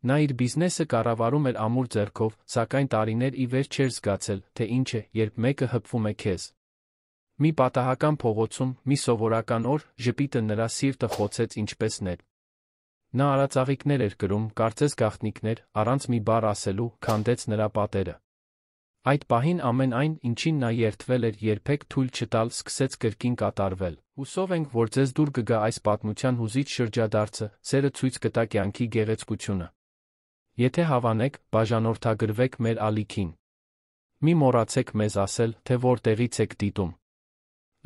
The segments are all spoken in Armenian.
Նա իր բիզնեսը կառավարում էր ամուր ձեռքով, սակայն տարիներ ի վեր չէր զգացել, թե ինչ է, երբ մեկը հպվում է քեզ։ Մի պատահական փողոցում, մի սովորական օր, ժպիտը նրա սիրտը խոցեց ինչպես նետ։ Նա արածաղիկներ էր կրում, կարծես գաղտնիքներ, առանց մի բառ ասելու, քանդեց նրա պատերը։ Այդ պահին ամեն այն, ինչին նա երդվել էր, երբեք թույլ չտալ, սկսեց կրկին կատարվել։ Հուսով ենք, որ ձեզ դուր կգա այս պատմության հուզիչ շրջադարձը, սերը ցույց կտա կյանքի գեղեցկությունը։ Եթե հավանեք, բաժանորդագրվեք մեր ալիքին։ Մի մոռացեք մեզ ասել, թե որտեղից եք դիտում։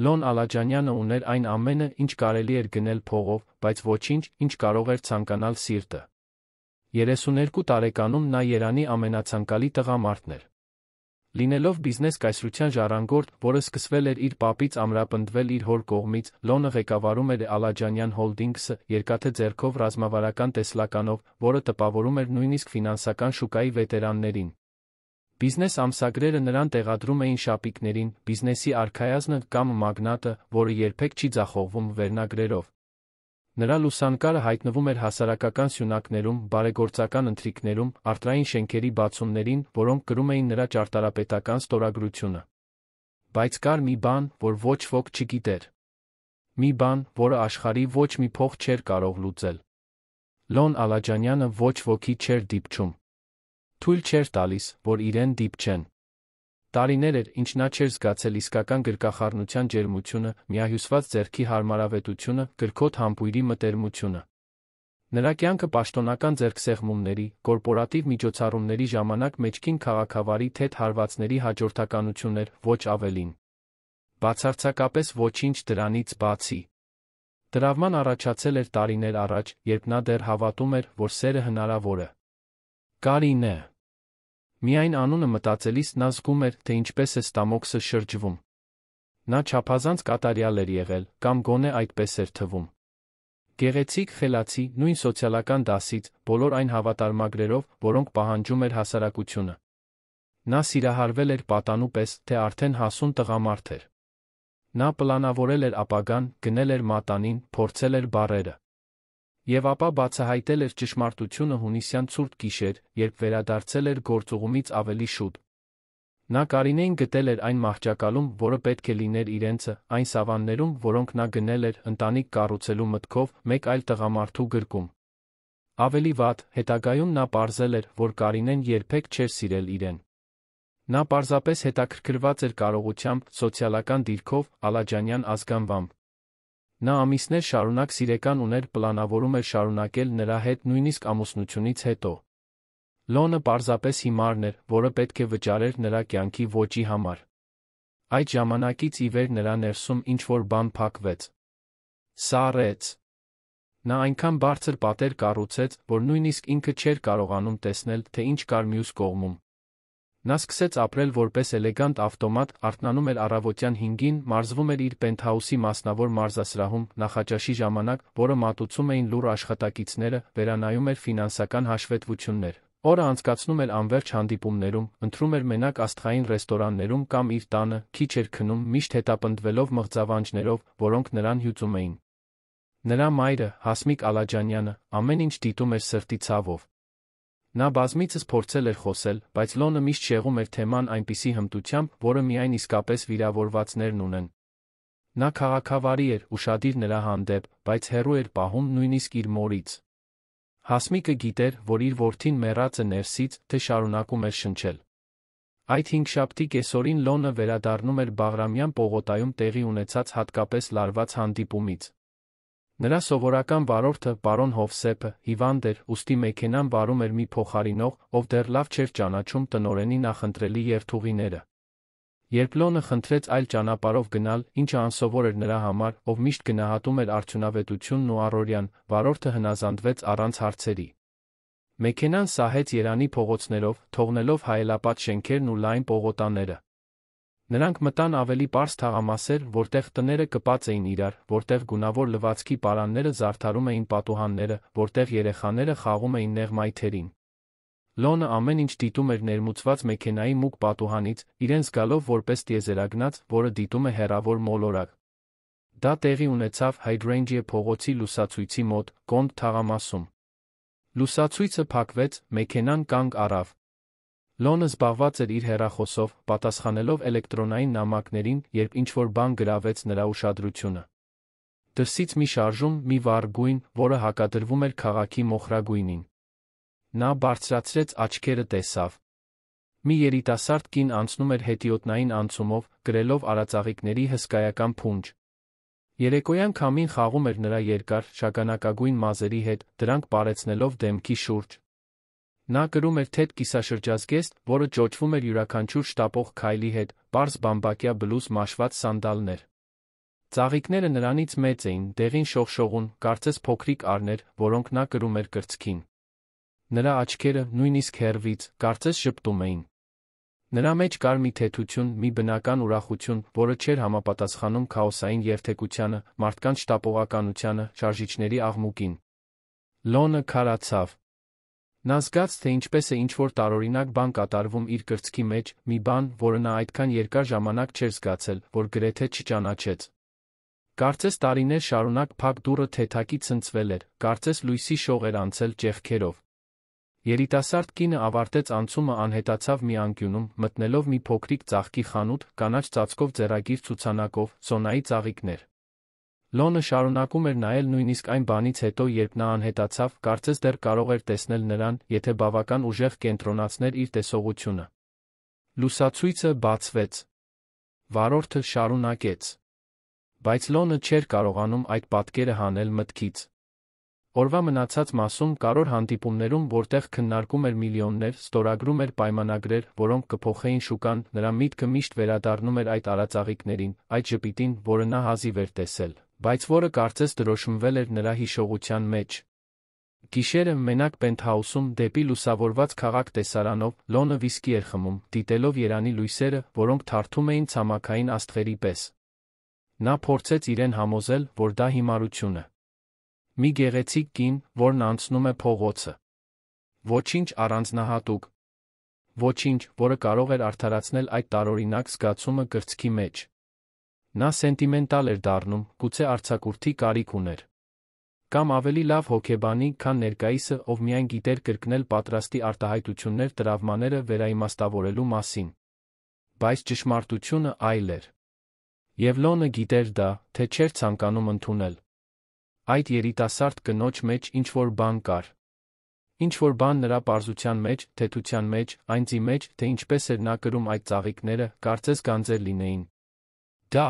Լոն Ալաջանյանը ուներ այն ամենը, ինչ կարելի էր գնել փողով, բայց ոչինչ, ինչ կարող էր ցանկանալ սիրտը։ 32 տարեկանում նա Երանի ամենացանկալի տղամարդն էր։ Լինելով բիզնես կայսրության ժառանգորդ, որը սկսվել էր իր պապից ամրապնդվել իր հոր կողմից, Լոնը ղեկավարում էր Ալաջանյան Հոլդինգսը, երկաթե ձեռքով ռազմավարական տեսլականով, որը տպավորում էր նույնիսկ ֆինանսական շուկայի վետերաններին։ Բիզնես ամսագրերը նրան տեղադրում էին շապիկներին, բիզնեսի արքայազնը կամ մագնատը, որը երբեք չի ձախողվում վերնագրերով։ Նրա լուսանկարը հայտնվում էր հասարակական սյունակներում, բարեգործական ընթրիքներում, արտային շենքերի բացումներին, որոնք կրում էին նրա ճարտարապետական ստորագրությունը։ Բայց կար մի բան, որ ոչ ոք չգիտեր։ Մի բան, որը աշխարհի ոչ մի փող չէր կարող լուծել։ Լոն Ալաջանյանը ոչ ոքի չէր դիպչում։ Թույլ չէր տալիս, որ իրեն դիպչեն։ Տարիներ էր, ինչ նա չէր զգացել իսկական գրկախառնության ջերմությունը, միահյուսված ձեռքի հարմարավետությունը, գրքոտ համբույրի մտերմությունը։ Նրա կյանքը պաշտոնական ձեռքսեղմումների, կորպորատիվ միջոցառումների ժամանակ մեջքին քաղաքավարի թեթ հարվածների հաջորդականություն էր, ոչ ավելին։ Բացարձակապես ոչինչ դրանից բացի։ Տրավման առաջացել էր տարիներ առաջ, երբ նա դեռ հավատում էր, որ սերը հնարավոր է։ Կարինե։ Միայն անունը մտածելիս նա զգում էր, թե ինչպես է ստամոքսը շրջվում։ Նա չափազանց կատարյալ էր եղել, կամ գոնե այդպես էր թվում։ Գեղեցիկ, խելացի, նույն սոցիալական դասից, բոլոր այն հավատարմագրերով, որոնք պահանջում էր հասարակությունը։ Նա սիրահարվել էր պատանու պես, թե արդեն հասուն տղամարդ էր։ Նա պլանավորել էր ապագան, գնել էր մատանին, փորձել էր բառերը։ Եվ ապա բացահայտել էր ճշմարտությունը հունիսյան ցուրտ գիշեր, երբ վերադարձել էր գործուղումից ավելի շուտ։ Նա Կարինեին գտել էր այն մահճակալում, որը պետք է լիներ իրենցը, այն սավաններում, որոնք նա գնել էր, ընտանիք կառուցելու մտքով, մեկ այլ տղամարդու գրկում։ Ավելի վատ, հետագայում նա պարզել էր, որ Կարինեն երբեք չէր սիրել իրեն։ Նա պարզապես հետաքրքրված էր կարողությամբ, սոցիալական դիրքով, Ալաջանյան ազգանվամբ։ Նա ամիսներ շարունակ սիրեկան ուներ, պլանավորում էր շարունակել նրա հետ նույնիսկ ամուսնությունից հետո։ Լոնը պարզապես հիմարն էր, որը պետք է վճարեր նրա կյանքի ոճի համար։ Այդ ժամանակից ի վեր նրա ներսում ինչ-որ բան փակվեց։ Սառեց։ Նա այնքան բարձր պատեր կառուցեց, որ նույնիսկ ինքը չէր կարողանում տեսնել, թե ինչ կար մյուս կողմում։ Նա սկսեց ապրել որպես էլեգանտ ավտոմատ, արթնանում էր առավոտյան 5-ին, մարզվում էր իր պենթհաուսի մասնավոր մարզասրահում, նախաճաշի ժամանակ, որը մատուցում էին լուռ աշխատակիցները, վերանայում էր ֆինանսական հաշվետվություններ, օրը անցկացնում էր անվերջ հանդիպումներում, ընթրում էր մենակ աստղային ռեստորաններում կամ իր տանը, քիչ էր քնում, միշտ հետապնդվելով մղձավանջներով, որոնք նրան հյուծում էին։ Նրա մայրը, Հասմիկ Ալաջանյանը, ամեն ինչ դիտում էր սրտի ցավով։ Նա բազմիցս փորձել էր խոսել, բայց Լոնը միշտ շեղում էր թեման այնպիսի հմտությամբ, որը միայն իսկապես վիրավորվածներն ունեն։ Նա քաղաքավարի էր, ուշադիր նրա հանդեպ, բայց հեռու էր պահում նույնիսկ իր մորից։ Հասմիկը գիտեր, որ իր որդին մեռած է ներսից, թե շարունակում էր շնչել։ Այդ հինգշաբթի կեսօրին Լոնը վերադառնում էր Բաղրամյան պողոտայում տեղի ունեցած հատկապես լարված հանդիպումից։ Նրա սովորական վարորդը, պարոն Հովսեփը, հիվանդ էր, ուստի մեքենան վարում էր մի փոխարինող, ով դեռ լավ չէր ճանաչում տնօրենի նախընտրելի երթուղիները։ Երբ Լոնը խնդրեց այլ ճանապարհով գնալ, ինչը անսովոր էր նրա համար, ով միշտ գնահատում էր արդյունավետությունն ու առօրյան, վարորդը հնազանդվեց առանց հարցերի։ Մեքենան սահեց Երանի փողոցներով, թողնելով հայելապատ շենքերն ու լայն պողոտաները։ Նրանք մտան ավելի պարզ թաղամասեր, որտեղ տները կպած էին իրար, որտեղ գունավոր լվացքի պարանները զարդարում էին պատուհանները, որտեղ երեխաները խաղում էին նեղ մայթերին։ Լոնը ամեն ինչ դիտում էր ներմուծված մեքենայի մուգ պատուհանից, իրեն զգալով որպես տիեզերագնաց, որը դիտում է հեռավոր մոլորակ։ Դա տեղի ունեցավ Hydrangea փողոցի լուսացույցի մոտ, Կոնդ թաղամասում։ Լուսացույցը փակվեց, մեքենան կանգ առավ։ Լոնը զբաղված էր իր հեռախոսով, պատասխանելով էլեկտրոնային նամակներին, երբ ինչ-որ բան գրավեց նրա ուշադրությունը։ Դրսից մի շարժում, մի վառ գույն, որը հակադրվում էր քաղաքի մոխրագույնին։ Նա բարձրացրեց աչքերը, տեսավ։ Մի երիտասարդ կին անցնում էր հետիոտնային անցումով, գրելով արածաղիկների հսկայական փունջ։ Երեկոյան քամին խաղում էր նրա երկար, շագանակագույն մազերի հետ, դրանք պարեցնելով դեմքի շուրջ։ Նա կրում էր թեթ կիսաշրջազգեստ, որը ճոճվում էր յուրաքանչյուր շտապող քայլի հետ, պարզ բամբակյա բլուզ մաշված սանդալներ։ Ծաղիկները նրանից մեծ էին, դեղին շողշողուն, կարծես փոքրիկ առներ, որոնք նա կրում էր կրծքին։ Նրա աչքերը, նույնիսկ հեռվից, կարծես ժպտում էին։ Նրա մեջ կար մի թեթություն, մի բնական ուրախություն, որը չէր համապատասխանում քաոսային երթևեկությանը, մարդկանց շտապողականությանը, շարժիչների աղմուկին։ Լոնը քարացավ։ Նա զգաց, թե ինչպես է ինչ-որ տարօրինակ բան կատարվում իր կրծքի մեջ, մի բան, որը նա այդքան երկար ժամանակ չէր զգացել, որ գրեթե չճանաչեց։ Կարծես տարիներ շարունակ փակ դուռը թեթակի ցնցվել էր, կարծես լույսի շող էր անցել ճեղքերով։ Երիտասարդ կինը ավարտեց անցումը, անհետացավ մի անկյունում, մտնելով մի փոքրիկ ծաղկի խանութ, կանաչ ծածկով ձեռագիր ցուցանակով, սոնայի ծաղիկներ։ Լոնը շարունակում էր նայել նույնիսկ այն բանից հետո, երբ նա անհետացավ, կարծես դեռ կարող էր տեսնել նրան, եթե բավական ուժեղ կենտրոնացներ իր տեսողությունը։ Լուսացույցը բացվեց։ Վարորդը շարունակեց։ Բայց Լոնը չէր կարողանում այդ պատկերը հանել մտքից։ Օրվա մնացած մասում, կարևոր հանդիպումներում, որտեղ քննարկում էր միլիոններ, ստորագրում էր պայմանագրեր, որոնք կփոխեին շուկան, նրա միտքը միշտ վերադառնում էր այդ արածաղիկներին, այդ ժպիտին, որը նա հազիվ էր տեսել, բայց որը կարծես դրոշմվել էր նրա հիշողության մեջ։ Գիշերը, մենակ պենթհաուսում, դեպի լուսավորված քաղաք տեսարանով, Լոնը վիսկի էր խմում, դիտելով Երանի լույսերը, որոնք թարթում էին ցամաքային աստղերի պես։ Նա փորձեց իրեն համոզել, որ դա հիմարություն է։ Մի գեղեցիկ կին, որն անցնում է փողոցը։ Ոչինչ առանձնահատուկ։ Ոչինչ, որը կարող էր արդարացնել այդ տարօրինակ զգացումը կրծքի մեջ։ Նա սենտիմենտալ էր դառնում, գուցե արձակուրդի կարիք ուներ։ Կամ ավելի լավ հոգեբանի, քան ներկայիսը, ով միայն գիտեր կրկնել պատրաստի արտահայտություններ տրավմաները վերաիմաստավորելու մասին։ Բայց ճշմարտությունը այլ էր։ Եվ Լոնը գիտեր դա, թե չէր ցանկանում ընդունել։ Այդ երիտասարդ կնոջ մեջ ինչ-որ բան կար։ Ինչ-որ բան նրա պարզության մեջ, թեթության մեջ, այն ձի մեջ, թե ինչպես էր նա կրում այդ ծաղիկները, կարծես գանձեր լինեին։ Դա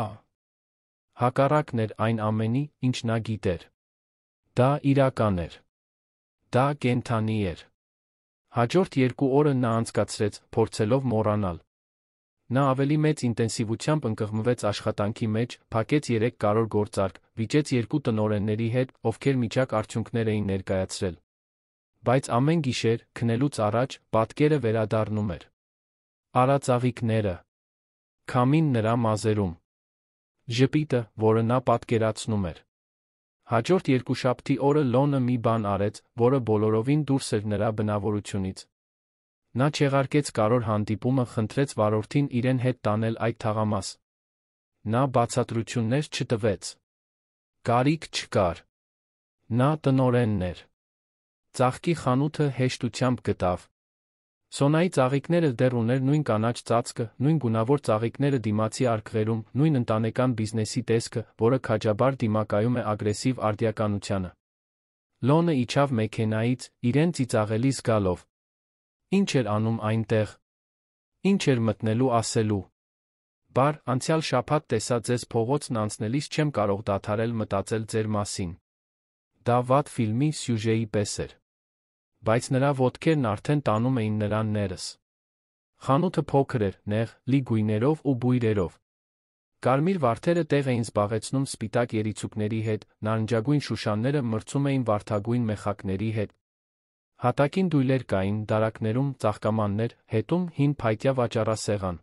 հակառակն էր այն ամենի, ինչ նա գիտեր։ Դա իրական էր։ Դա կենդանի էր։ Հաջորդ 2 օրը նա անցկացրեց, փորձելով մոռանալ։ Նա ավելի մեծ ինտենսիվությամբ ընկղմվեց աշխատանքի մեջ, փակեց 3 կարևոր գործարք, վիճեց 2 տնօրենների հետ, ովքեր միջակ արդյունքներ էին ներկայացրել։ Բայց ամեն գիշեր, քնելուց առաջ, պատկերը վերադառնում էր։ Արածաղիկները։ Քամին նրա մազերում։ Ժպիտը, որը նա պատկերացնում էր։ Հաջորդ երկուշաբթի օրը Լոնը մի բան արեց, որը բոլորովին դուրս էր նրա բնավորությունից։ Նա չեղարկեց կարևոր հանդիպումը, խնդրեց վարորդին իրեն հետ տանել այդ թաղամաս։ Նա բացատրություններ չտվեց։ Կարիք չկար։ Նա տնօրենն էր։ Ծաղկի խանութը հեշտությամբ գտավ։ Սոնայի ծաղիկները դեռ ուներ նույն կանաչ ծածկը, նույն գունավոր ծաղիկները դիմացի արկղերում, նույն ընտանեկան բիզնեսի տեսքը, որը քաջաբար դիմակայում է ագրեսիվ արդիականությանը։ Լոնը իջավ մեքենայից, իրեն ծիծաղելի զգալով։ Ինչ էր անում այնտեղ։ Ինչ էր մտնելու ասելու։ Բար, անցյալ շաբաթ տեսա ձեզ փողոցն անցնելիս չեմ կարող դադարել մտածել ձեր մասին։ Դա վատ ֆիլմի սյուժեի պես էր։ Բայց նրա ոտքերն արդեն տանում էին նրան ներս։ Խանութը փոքր էր, նեղ, լի գույներով ու բույրերով։ Կարմիր վարդերը տեղ էին զբաղեցնում սպիտակ երիցուկների հետ, նարնջագույն շուշանները մրցում էին վարդագույն մեխակների հետ։ Հատակին դույլեր կային, դարակներում ծաղկամաններ, հետում հին փայտյա վաճառասեղան։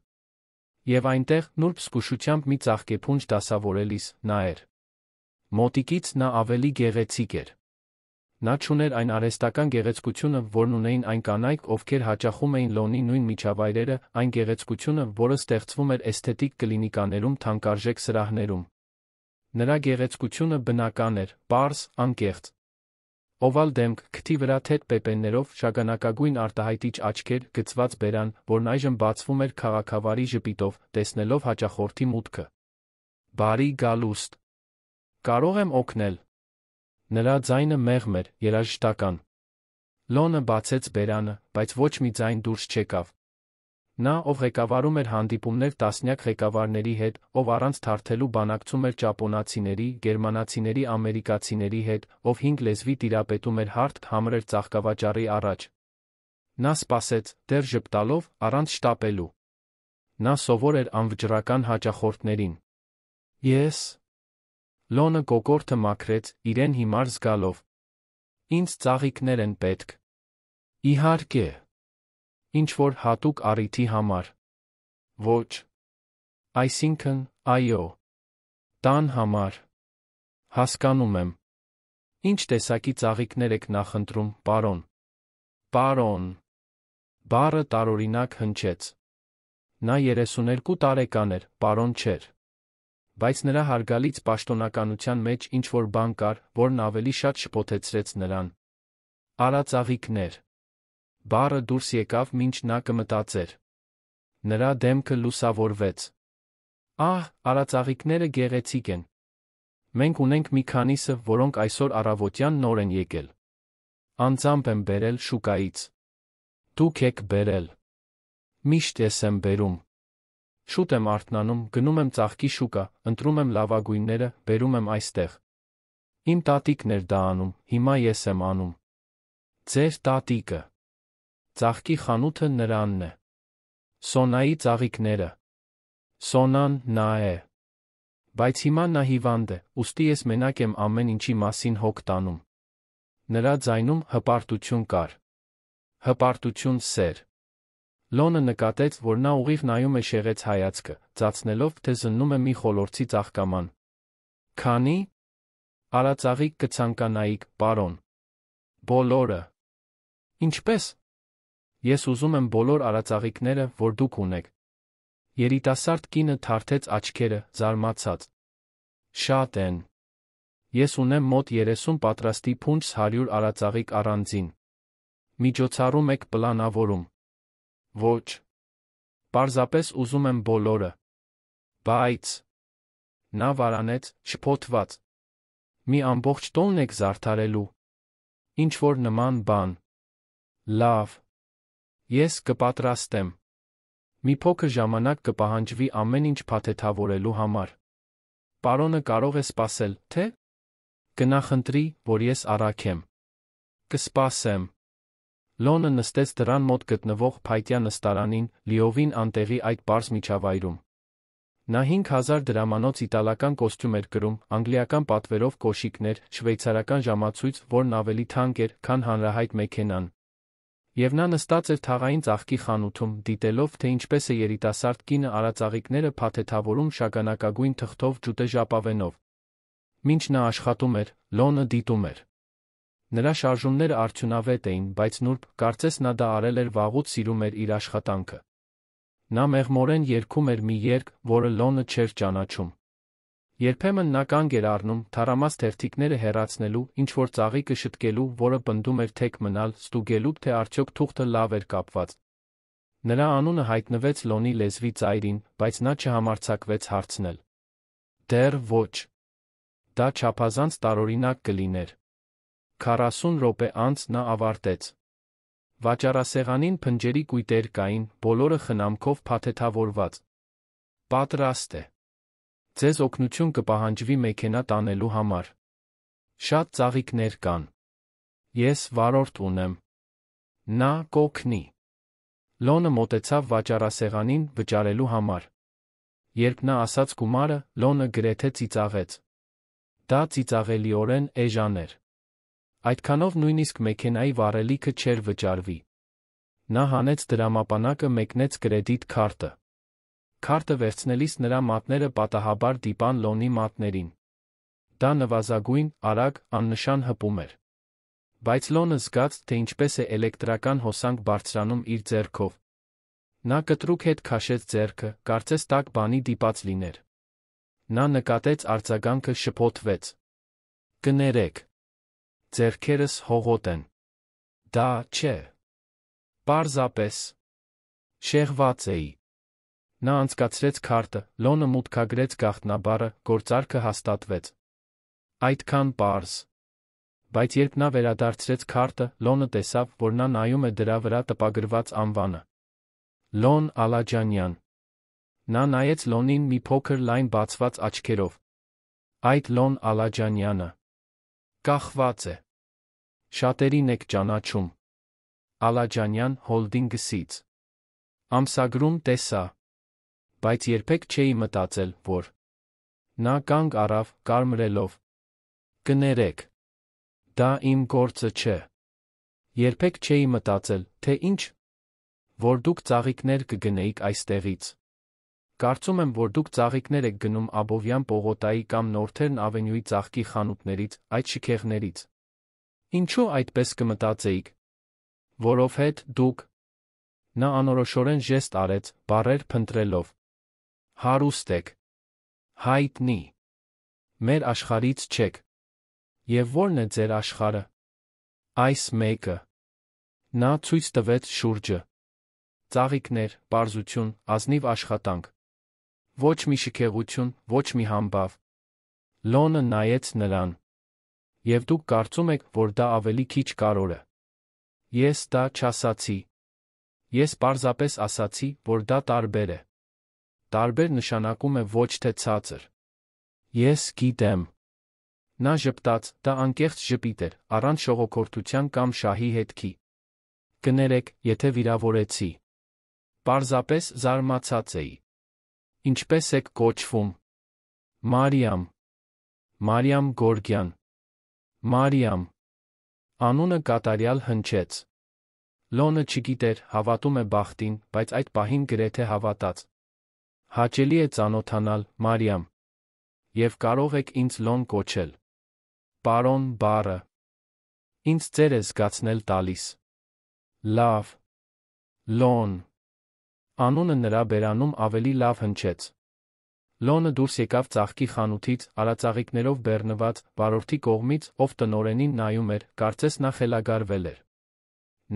Եվ այնտեղ, նուրբ զգուշությամբ մի ծաղկեփունջ դասավորելիս, նա էր։ Մոտիկից նա ավելի գեղեցիկ էր։ Նա չուներ այն արհեստական գեղեցկությունը, որն ունեին այն կանայք, ովքեր հաճախում էին Լոնի նույն միջավայրերը, այն գեղեցկությունը, որը ստեղծվում էր էսթետիկ կլինիկաներում, թանկարժեք սրահներում։ Նրա գեղեցկությունը բնական էր, պարզ, անկեղծ։ Օվալ դեմք, քթի վրա թեթ պեպեններով, շագանակագույն արտահայտիչ աչքեր, գծված բերան, որն այժմ բացվում էր քաղաքավարի ժպիտով, տեսնելով հաճախորդի մուտքը։ Բարի գալուստ։ Կարող եմ օգնել։ Նրա ձայնը մեղմ էր, երաժշտական։ Լոնը բացեց բերանը, բայց ոչ մի ձայն դուրս չեկավ։ Նա, ով ղեկավարում էր հանդիպումներ տասնյակ ղեկավարների հետ, ով առանց թարթելու բանակցում էր ճապոնացիների, գերմանացիների, ամերիկացիների հետ, ով 5 լեզվի տիրապետում էր հարթ, համր էր ծաղկավաճառի առաջ։ Նա սպասեց, դեռ ժպտալով, առանց շտապելու։ Նա սովոր էր անվճռական հաճախորդներին։ Ես։ Լոնը կոկորդը մաքրեց, իրեն հիմար զգալով։ Ինձ ծաղիկներ են պետք։ Իհարկե։ Ինչ-որ հատուկ առիթի համար։ Ոչ։ Այսինքն, այո։ Տան համար։ Հասկանում եմ։ Ինչ տեսակի ծաղիկներ եք նախընտրում, պարոն։ Պարոն։ Բառը տարօրինակ հնչեց։ Նա 32 տարեկան էր, պարոն չէր։ Բայց նրա հարգալից պաշտոնականության մեջ ինչ-որ բան կար, որն ավելի շատ շփոթեցրեց նրան։ Արածաղիկներ։ Բառը դուրս եկավ, մինչ նա կմտածեր։ Նրա դեմքը լուսավորվեց։ Ահ, արածաղիկները գեղեցիկ են։ Մենք ունենք մի քանիսը, որոնք այսօր առավոտյան նոր են եկել։ Անձամբ եմ բերել շուկայից։ Դուք եք բերել։ Միշտ ես եմ բերում։ Շուտ եմ արթնանում, գնում եմ ծաղկի շուկա, ընտրում եմ լավագույնները, բերում եմ այստեղ։ Իմ տատիկն էր դա անում, հիմա ես եմ անում։ Ձեր տատիկը։ Ծաղկի խանութը նրանն է։ Սոնայի ծաղիկները։ Սոնան նա է։ Բայց հիմա նա հիվանդ է, ուստի ես մենակ եմ ամեն ինչի մասին հոգ տանում։ Նրա ձայնում հպարտություն կար։ Հպարտություն սեր։ Լոնը նկատեց, որ նա ուղիղ նայում է շեղեց հայացքը, ծածնելով, թե զննում է մի խոլորձի ծաղկաման։ Քանի՞։ Արածաղիկ կցանկանայիք, պարոն։ Բոլորը։ Ինչպե՞ս։ Ես ուզում եմ բոլոր արածաղիկները, որ դուք ունեք։ Երիտասարդ կինը թարթեց աչքերը, զարմացած։ Շատ են։ Ես ունեմ մոտ 30 պատրաստի փունջ 100 արածաղիկ առանձին։ Միջոցառում եք պլանավորում։ Ոչ։ Պարզապես ուզում եմ բոլորը։ Բայց։ Նա վարանեց, շփոթված։ Մի ամբողջ տոն եք զարդարելու։ Ինչ-որ նման բան։ Լավ։ Ես կպատրաստեմ։ Մի փոքր ժամանակ կպահանջվի ամեն ինչ փաթեթավորելու համար։ Պարոնը կարող է սպասել, թե՞։ Կնախընտրի, որ ես առաքեմ։ Կսպասեմ։ Լոնը նստեց դռան մոտ գտնվող փայտյա նստարանին, լիովին անտեղի այդ պարզ միջավայրում։ Նա 5000 դրամանոց իտալական կոստյում էր կրում, անգլիական պատվերով կոշիկներ, շվեյցարական ժամացույց, որն ավելի թանկ էր, քան հանրահայտ մեքենան։ Եվ նա նստած էր թաղային ծաղկի խանութում, դիտելով, թե ինչպես է երիտասարդ կինը արածաղիկները փաթեթավորում շագանակագույն թղթով ջուտե ժապավենով։ Մինչ նա աշխատում էր, Լոնը դիտում էր։ Նրա շարժումները արդյունավետ էին, բայց նուրբ, կարծես նա դա արել էր վաղուց սիրում էր իր աշխատանքը։ Նա մեղմորեն երգում էր մի երգ, որը Լոնը չէր ճանաչում։ Երբեմն նա կանգ էր առնում, թառամաս թերթիկները հեռացնելու, ինչ-որ ծաղիկը շտկելու, որը պնդում էր թեք մնալ, ստուգելու, թե արդյոք թուղթը լավ էր կապված։ Նրա անունը հայտնվեց Լոնի լեզվի ծայրին, բայց նա չհամարձակվեց հարցնել։ Դեռ ոչ։ Դա չափազանց տարօրինակ կլիներ։ 40 րոպե անց նա ավարտեց։ Վաճառասեղանին փնջերի կույտեր կային, բոլորը խնամքով փաթեթավորված։ Պատրաստ է։ Ձեզ օգնություն կպահանջվի մեքենա տանելու համար։ Շատ ծաղիկներ կան։ Ես վարորդ ունեմ։ Նա կօգնի։ Լոնը մոտեցավ վաճառասեղանին վճարելու համար։ Երբ նա ասաց գումարը, Լոնը գրեթե ծիծաղեց։ Դա ծիծաղելիորեն էժան էր։ Այդքանով նույնիսկ մեքենայի վառելիքը չէր վճարվի։ Նա հանեց դրամապանակը, մեկնեց կրեդիտ քարտը։ Քարտը վերցնելիս նրա մատները պատահաբար դիպան Լոնի մատներին։ Դա նվազագույն, արագ, աննշան հպում էր։ Բայց Լոնը զգաց, թե ինչպես է էլեկտրական հոսանք բարձրանում իր ձեռքով։ Նա կտրուկ հետ քաշեց ձեռքը, կարծես տաք բանի դիպած լիներ։ Նա նկատեց արձագանքը, շփոթվեց։ Կներեք։ Ձեռքերս հողոտ են։ Դա չէ։ Պարզապես շեղված էի։ Նա անցկացրեց քարտը, Լոնը մուտքագրեց գաղտնաբառը, գործարքը հաստատվեց։ Այդքան պարզ։ Բայց երբ նա վերադարձրեց քարտը, Լոնը տեսավ, որ նա նայում է դրա վրա տպագրված անվանը։ Լոն Ալաջանյան։ Նա նայեց Լոնին մի փոքր լայն բացված աչքերով։ Այդ Լոն Ալաջանյանը կախված է։ Շատերին եք ճանաչում։ Ալաջանյան հոլդինգսից։ Ամսագրում տեսա։ Բայց երբեք չէի մտածել, որ… Նա կանգ առավ, կարմրելով։ Կներեք։ Դա իմ գործը չէ։ Երբեք չէի մտածել, թե ինչ… Որ դուք ծաղիկներ կգնեիք այստեղից։ Կարծում եմ, որ դուք ծաղիկներ եք գնում Աբովյան պողոտայի կամ Նորթերն ավենյուի ծաղկի խանութներից, այդ շքեղներից։ Ինչու այդպես կմտածեիք։ Որովհետ դուք… Նա անորոշորեն ժեստ արեց, բառեր փնտրելով։ Հարուստ եք։ Հայտնի։ Մեր աշխարհից չեք։ Եվ ո՞րն է ձեր աշխարհը։ Այս մեկը։ Նա ցույց տվեց շուրջը։ Ծաղիկներ, պարզություն, ազնիվ աշխատանք։ Ոչ մի շքեղություն, ոչ մի համբավ։ Լոնը նայեց նրան։ Եվ դուք կարծում եք, որ դա ավելի քիչ կարևոր է։ Ես դա չասացի։ Ես պարզապես ասացի, որ դա տարբեր է։ Տարբեր նշանակում է ոչ թե ցածր։ Ես գիտեմ։ Նա ժպտաց, դա անկեղծ ժպիտ էր, առանց շողոքորթության կամ շահի հետքի։ Կներեք, եթե վիրավորեցի։ Պարզապես զարմացած էի։ Ինչպես եք կոչվում։ Մարիամ։ Մարիամ Գորգյան։ Մարիամ։ Անունը կատարյալ հնչեց։ Լոնը չգիտեր, հավատում է բախտին, բայց այդ պահին գրեթե հավատաց։ Հաճելի է ծանոթանալ, Մարիամ։ Եվ կարող եք ինձ Լոն կոչել։ Պարոն բառը ինձ ձեր է զգացնել տալիս։ Լավ։ Լոն։ Անունը նրա բերանում ավելի լավ հնչեց։ Լոնը դուրս եկավ ծաղկի խանութից, արածաղիկներով բեռնված, վարորդի կողմից, ով տնօրենին նայում էր, կարծես նա խելագարվել էր։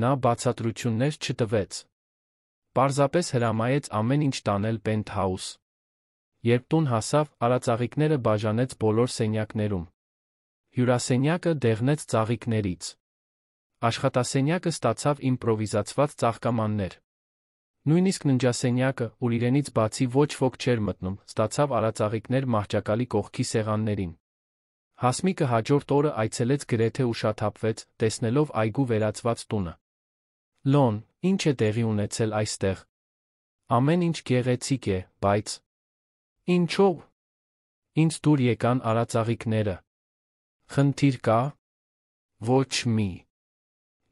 Նա բացատրություններ չտվեց։ Պարզապես հրամայեց ամեն ինչ տանել պենթհաուս։ Երբ տուն հասավ, արածաղիկները բաժանեց բոլոր սենյակներում։ Հյուրասենյակը դեղնեց ծաղիկներից։ Աշխատասենյակը ստացավ իմպրովիզացված ծաղկամաններ։ Նույնիսկ ննջասենյակը, ուր իրենից բացի ոչ ոք չէր մտնում, ստացավ արածաղիկներ մահճակալի կողքի սեղաններին։ Հասմիկը հաջորդ օրը այցելեց գրեթե ուշաթափվեց, տեսնելով այգու վերածված տունը։ Լոն, ինչ է տեղի ունեցել այստեղ։ Ամեն ինչ գեղեցիկ է, բայց… Ինչո՞վ։ Ինձ դուր եկան արածաղիկները։ Խնդիր կա։ Ոչ մի։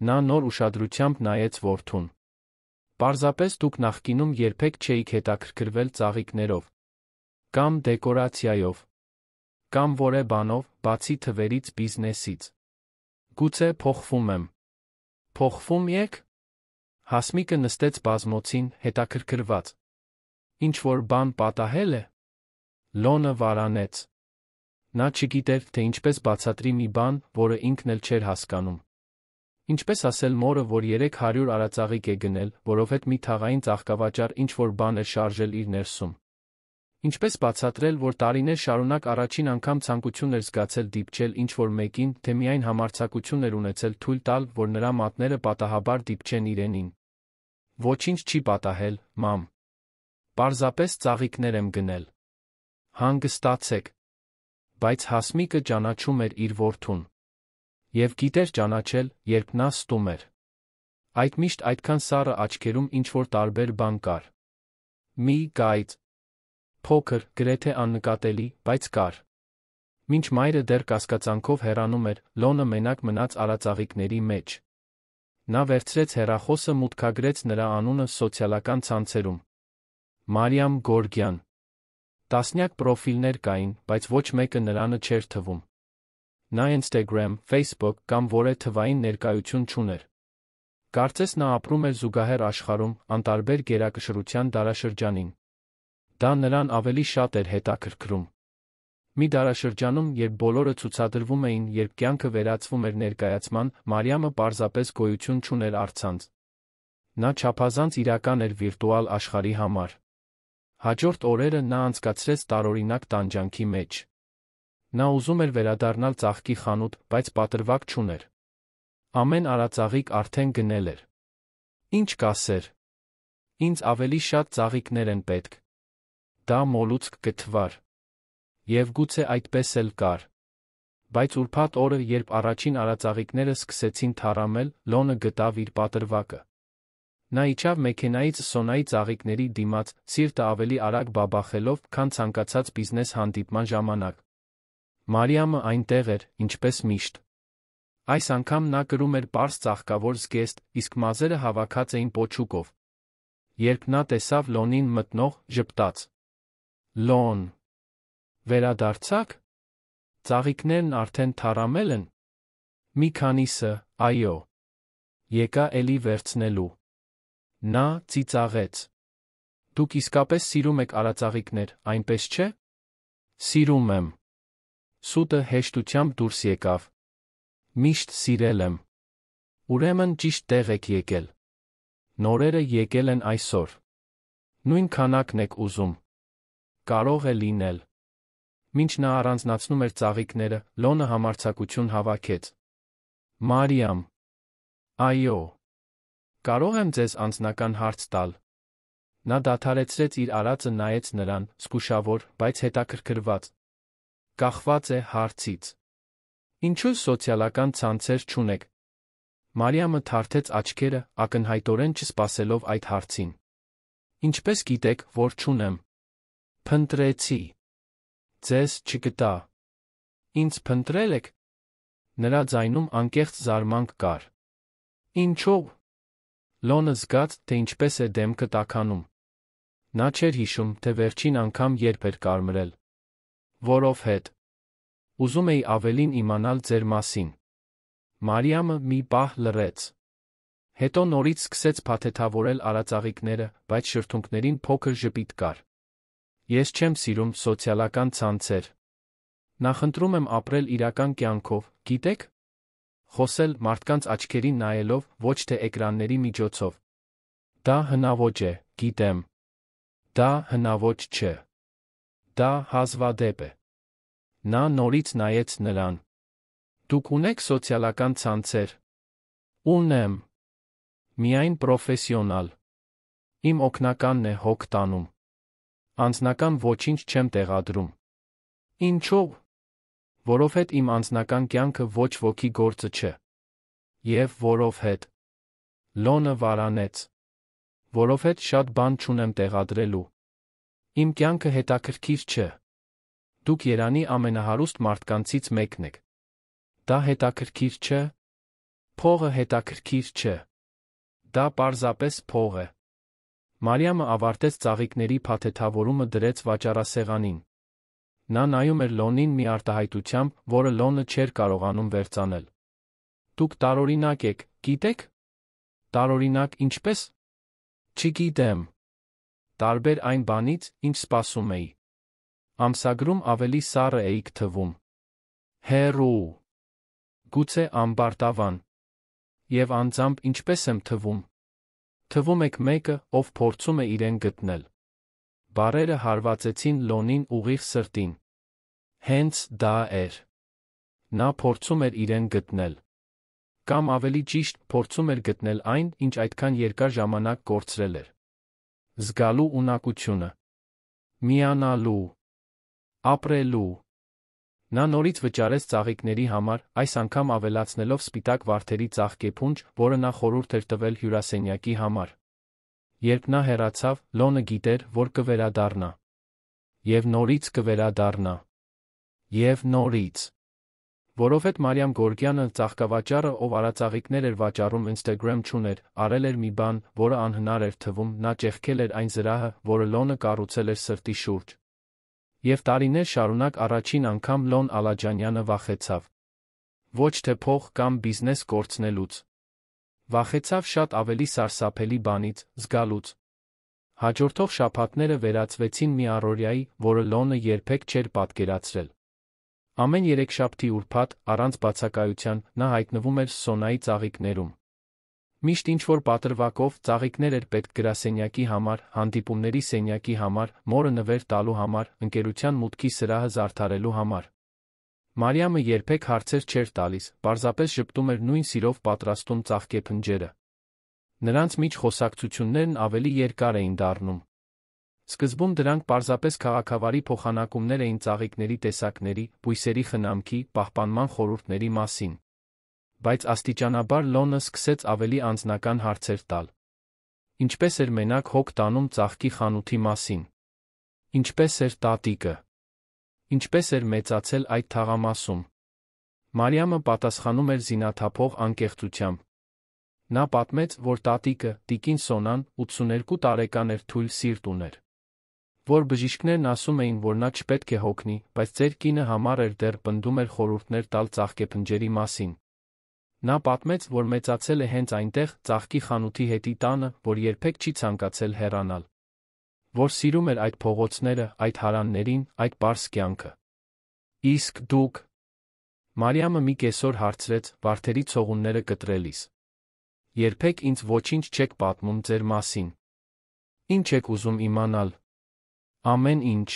Նա նոր ուշադրությամբ նայեց որդուն։ Պարզապես դուք նախկինում երբեք չէիք հետաքրքրվել ծաղիկներով։ Կամ դեկորացիայով։ Կամ որևէ բանով, բացի թվերից բիզնեսից։ Գուցե փոխվում եմ։ Փոխվում եք։ Հասմիկը նստեց բազմոցին, հետաքրքրված։ Ինչ-որ բան պատահել է։ Լոնը վարանեց։ Նա չգիտեր, թե ինչպես բացատրի մի բան, որը ինքն էլ չէր հասկանում։ Ինչպես ասել մորը, որ 300 արածաղիկ է գնել, որովհետև մի թաղային ծաղկավաճառ ինչ-որ բան էր շարժել իր ներսում։ Ինչպես բացատրել, որ տարիներ շարունակ առաջին անգամ ցանկություն էր զգացել դիպչել ինչ-որ մեկին, թե միայն համարձակություն էր ունեցել թույլ տալ, որ նրա մատները պատահաբար դիպչեն իրենին։ Ոչինչ չի պատահել, մամ։ Պարզապես ծաղիկներ եմ գնել։ Հանգստացեք։ Բայց Հասմիկը ճանաչում էր իր որդուն։ Եվ գիտեր ճանաչել, երբ նա ստում էր։ Այդ միշտ այդքան սառը աչքերում ինչ-որ տարբեր բան կար։ Մի գայծ։ Փոքր, գրեթե աննկատելի, բայց կար։ Մինչ մայրը դեռ կասկածանքով հեռանում էր, Լոնը մենակ մնաց արածաղիկների մեջ։ Նա վերցրեց հեռախոսը, մուտքագրեց նրա անունը սոցիալական ցանցերում։ Մարիամ Գորգյան։ Տասնյակ պրոֆիլներ կային, բայց ոչ մեկը նրանը չէր թվում։ Նա Instagram, Facebook կամ որևէ թվային ներկայություն չուներ։ Կարծես նա ապրում էր զուգահեռ աշխարհում, անտարբեր գերակշռության դարաշրջանին։ Դա նրան ավելի շատ էր հետաքրքրում։ Մի դարաշրջանում, երբ բոլորը ցուցադրվում էին, երբ կյանքը վերածվում էր ներկայացման, Մարիամը պարզապես գոյություն չուներ առցանց։ Նա չափազանց իրական էր վիրտուալ աշխարհի համար։ Հաջորդ օրերը նա անցկացրեց տարօրինակ տանջանքի մեջ։ Նա ուզում էր վերադառնալ ծաղկի խանութ, բայց պատրվակ չուներ։ Ամեն արածաղիկ արդեն գնել էր։ Ինչ կասեր։ Ինձ ավելի շատ ծաղիկներ են պետք։ Դա մոլուցք կթվար։ Եվ գուցե այդպես էլ կար։ Բայց ուրբաթ օրը, երբ առաջին արածաղիկները սկսեցին թառամել, Լոնը գտավ իր պատրվակը։ Նա իջավ մեքենայից Սոնայի ծաղիկների դիմաց, սիրտը ավելի արագ բաբախելով, քան ցանկացած բիզնես հանդիպման ժամանակ։ Մարիամը այնտեղ էր, ինչպես միշտ։ Այս անգամ նա կրում էր պարզ ծաղկավոր զգեստ, իսկ մազերը հավաքած էին պոչուկով։ Երբ նա տեսավ Լոնին մտնող, ժպտաց. Լոն, վերադարձաք։ Ծաղիկներն արդեն թառամել են։ Մի քանիսը, այո։ Եկա էլի վերցնելու։ Նա ծիծաղեց. Դուք իսկապես սիրում եք արածաղիկներ, այնպես չէ։ Սիրում եմ։ Սուտը հեշտությամբ դուրս եկավ։ Միշտ սիրել եմ։ Ուրեմն ճիշտ տեղ եք եկել։ Նորերը եկել են այսօր։ Նույն քանակն եք ուզում։ Կարող է լինել։ Մինչ նա առանձնացնում էր ծաղիկները, Լոնը համարձակություն հավաքեց. Մարիամ։ Այո։ Կարող եմ ձեզ անձնական հարց տալ։ Նա դադարեցրեց իր արածը, նայեց նրան, զգուշավոր, բայց հետաքրքրված։ Կախված է հարցից։ Ինչու սոցիալական ցանցեր չունեք։ Մարիամը թարթեց աչքերը, ակնհայտորեն չսպասելով այդ հարցին։ Ինչպես գիտեք, որ չունեմ։ Փնտրեցի։ Ձեզ չգտա։ Ինձ փնտրել եք։ Նրա ձայնում անկեղծ զարմանք կար։ Ինչո՞վ։ Լոնը զգաց, թե ինչպես է դեմքը տաքանում։ Նա չէր հիշում, թե վերջին անգամ երբ էր կարմրել։ Որովհետ ուզում էի ավելին իմանալ ձեր մասին։ Մարիամը մի պահ լռեց։ Հետո նորից սկսեց փաթեթավորել արածաղիկները, բայց շրթունքներին փոքր ժպիտ կար։ Ես չեմ սիրում սոցիալական ցանցեր։ Նախընտրում եմ ապրել իրական կյանքով, գիտեք։ Խոսել մարդկանց աչքերին նայելով, ոչ թե էկրանների միջոցով։ Դա հնաոճ է, գիտեմ։ Դա հնաոճ չէ։ Դա հազվադեպ է։ Նա նորից նայեց նրան։ Դուք ունեք սոցիալական ցանցեր։ Ունեմ։ Միայն պրոֆեսիոնալ։ Իմ օգնականն է հոգ տանում։ Անձնական ոչինչ չեմ տեղադրում։ Ինչո՞վ։ Որովհետ իմ անձնական կյանքը ոչ ոքի գործը չէ։ Եվ որովհետ։ Լոնը վարանեց։ Որովհետ շատ բան չունեմ տեղադրելու։ Իմ կյանքը հետաքրքիր չէ։ Դուք Երանի ամենահարուստ մարդկանցից մեկն եք։ Դա հետաքրքիր չէ։ Փողը հետաքրքիր չէ։ Դա պարզապես փող է։ Մարիամը ավարտեց ծաղիկների փաթեթավորումը, դրեց վաճառասեղանին։ Նա նայում էր Լոնին մի արտահայտությամբ, որը Լոնը չէր կարողանում վերծանել։ Դուք տարօրինակ եք, գիտեք։ Տարօրինակ ինչպես։ Չգիտեմ։ Տարբեր այն բանից, ինչ սպասում էի։ Ամսագրում ավելի սառը էիք թվում։ Հերու։ Գուցե ամբարտավան։ Եվ անձամբ ինչպես եմ թվում։ Թվում եք մեկը, ով փորձում է իրեն գտնել։ Բառերը հարվածեցին Լոնին ուղիղ սրտին։ Հենց դա էր։ Նա փորձում էր իրեն գտնել։ Կամ ավելի ճիշտ, փորձում էր գտնել այն, ինչ այդքան երկար ժամանակ կորցրել էր։ Զգալու ունակությունը։ Միանալու։ Ապրելու։ Նա նորից վճարեց ծաղիկների համար, այս անգամ ավելացնելով սպիտակ վարդերի ծաղկեփունջ, որը նա խորհուրդ էր տվել հյուրասենյակի համար։ Երբ նա հեռացավ, Լոնը գիտեր, որ կվերադառնա։ Եվ նորից կվերադառնա։ Եվ նորից։ Որովհետ Մարիամ Գորգյանը, ծաղկավաճառը, ով արածաղիկներ էր վաճառում, Instagram չուներ, արել էր մի բան, որը անհնար էր թվում, նա ճեղքել էր այն զրահը, որը Լոնը կառուցել էր սրտի շուրջ։ Եվ տարիներ շարունակ առաջին անգամ Լոն Ալաջանյանը վախեցավ։ Ոչ թե փող կամ բիզնես կորցնելուց։ Վախեցավ շատ ավելի սարսափելի բանից, զգալուց։ Հաջորդող շաբաթները վերածվեցին մի առօրյայի, որը Լոնը երբեք չէր պատկերացրել։ Ամեն երեքշաբթի ուրբաթ, առանց բացակայության, նա հայտնվում էր Սոնայի ծաղիկներում։ Միշտ ինչ-որ պատրվակով ծաղիկներ էր պետք գրասենյակի համար, հանդիպումների սենյակի համար, մորը նվեր տալու համար, ընկերության մուտքի սրահը զարդարելու համար։ Մարիամը երբեք հարցեր չէր տալիս, պարզապես ժպտում էր նույն սիրով պատրաստում ծաղկեփնջերը։ Նրանց միջ խոսակցություններն ավելի երկար էին դառնում։ Սկզբում դրանք պարզապես քաղաքավարի փոխանակումներ էին ծաղիկների տեսակների, բույսերի խնամքի, պահպանման խորհուրդների մասին։ Բայց աստիճանաբար Լոնը սկսեց ավելի անձնական հարցեր տալ։ Ինչպես էր մենակ հոգ տանում ծաղկի խանութի մասին։ Ինչպես էր տատիկը։ Ինչպես էր մեծացել այդ թաղամասում։ Մարիամը պատասխանում էր զինաթափող անկեղծությամբ։ Նա պատմեց, որ տատիկը, տիկին Սոնան, 82 տարեկան էր, թույլ սիրտ ուներ։ Որ բժիշկներն ասում էին, որ նա չպետք է հոգնի, բայց ծեր կինը համառ էր, դեռ պնդում էր խորհուրդներ տալ ծաղկեփնջերի մասին։ Նա պատմեց, որ մեծացել է հենց այնտեղ, ծաղկի խանութի հետի տանը, որ երբեք չի ցանկացել հեռանալ։ Որ սիրում էր այդ փողոցները, այդ հարաններին, այդ պարզ կյանքը։ Իսկ դուք… Մարիամը մի կեսօր հարցրեց, վարդերի ցողունները կտրելիս։ Երբեք ինձ ոչինչ չեք պատմում ձեր մասին։ Ինչ եք ուզում իմանալ։ Ամեն ինչ։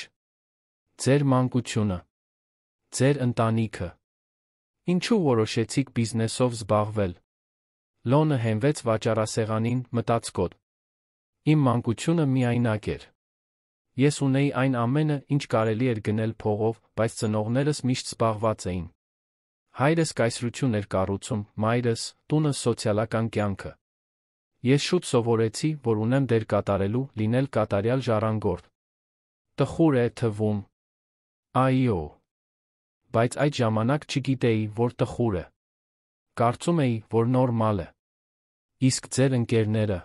Ձեր մանկությունը։ Ձեր ընտանիքը։ Ինչու որոշեցիք բիզնեսով զբաղվել։ Լոնը հենվեց վաճառասեղանին, մտածկոտ։ Իմ մանկությունը միայնակ էր։ Ես ունեի այն ամենը, ինչ կարելի էր գնել փողով, բայց ծնողներս միշտ զբաղված էին։ Հայրս կայսրություն էր կառուցում, մայրս՝ տունը սոցիալական կյանքը։ Ես շուտ սովորեցի, որ ունեմ դեր կատարելու, լինել կատարյալ ժառանգորդ։ Տխուր է թվում։ Այո։ Բայց այդ ժամանակ չգիտեի, որ տխուր է։ Կարծում էի, որ նորմալ է։ Իսկ ձեր ընկերները։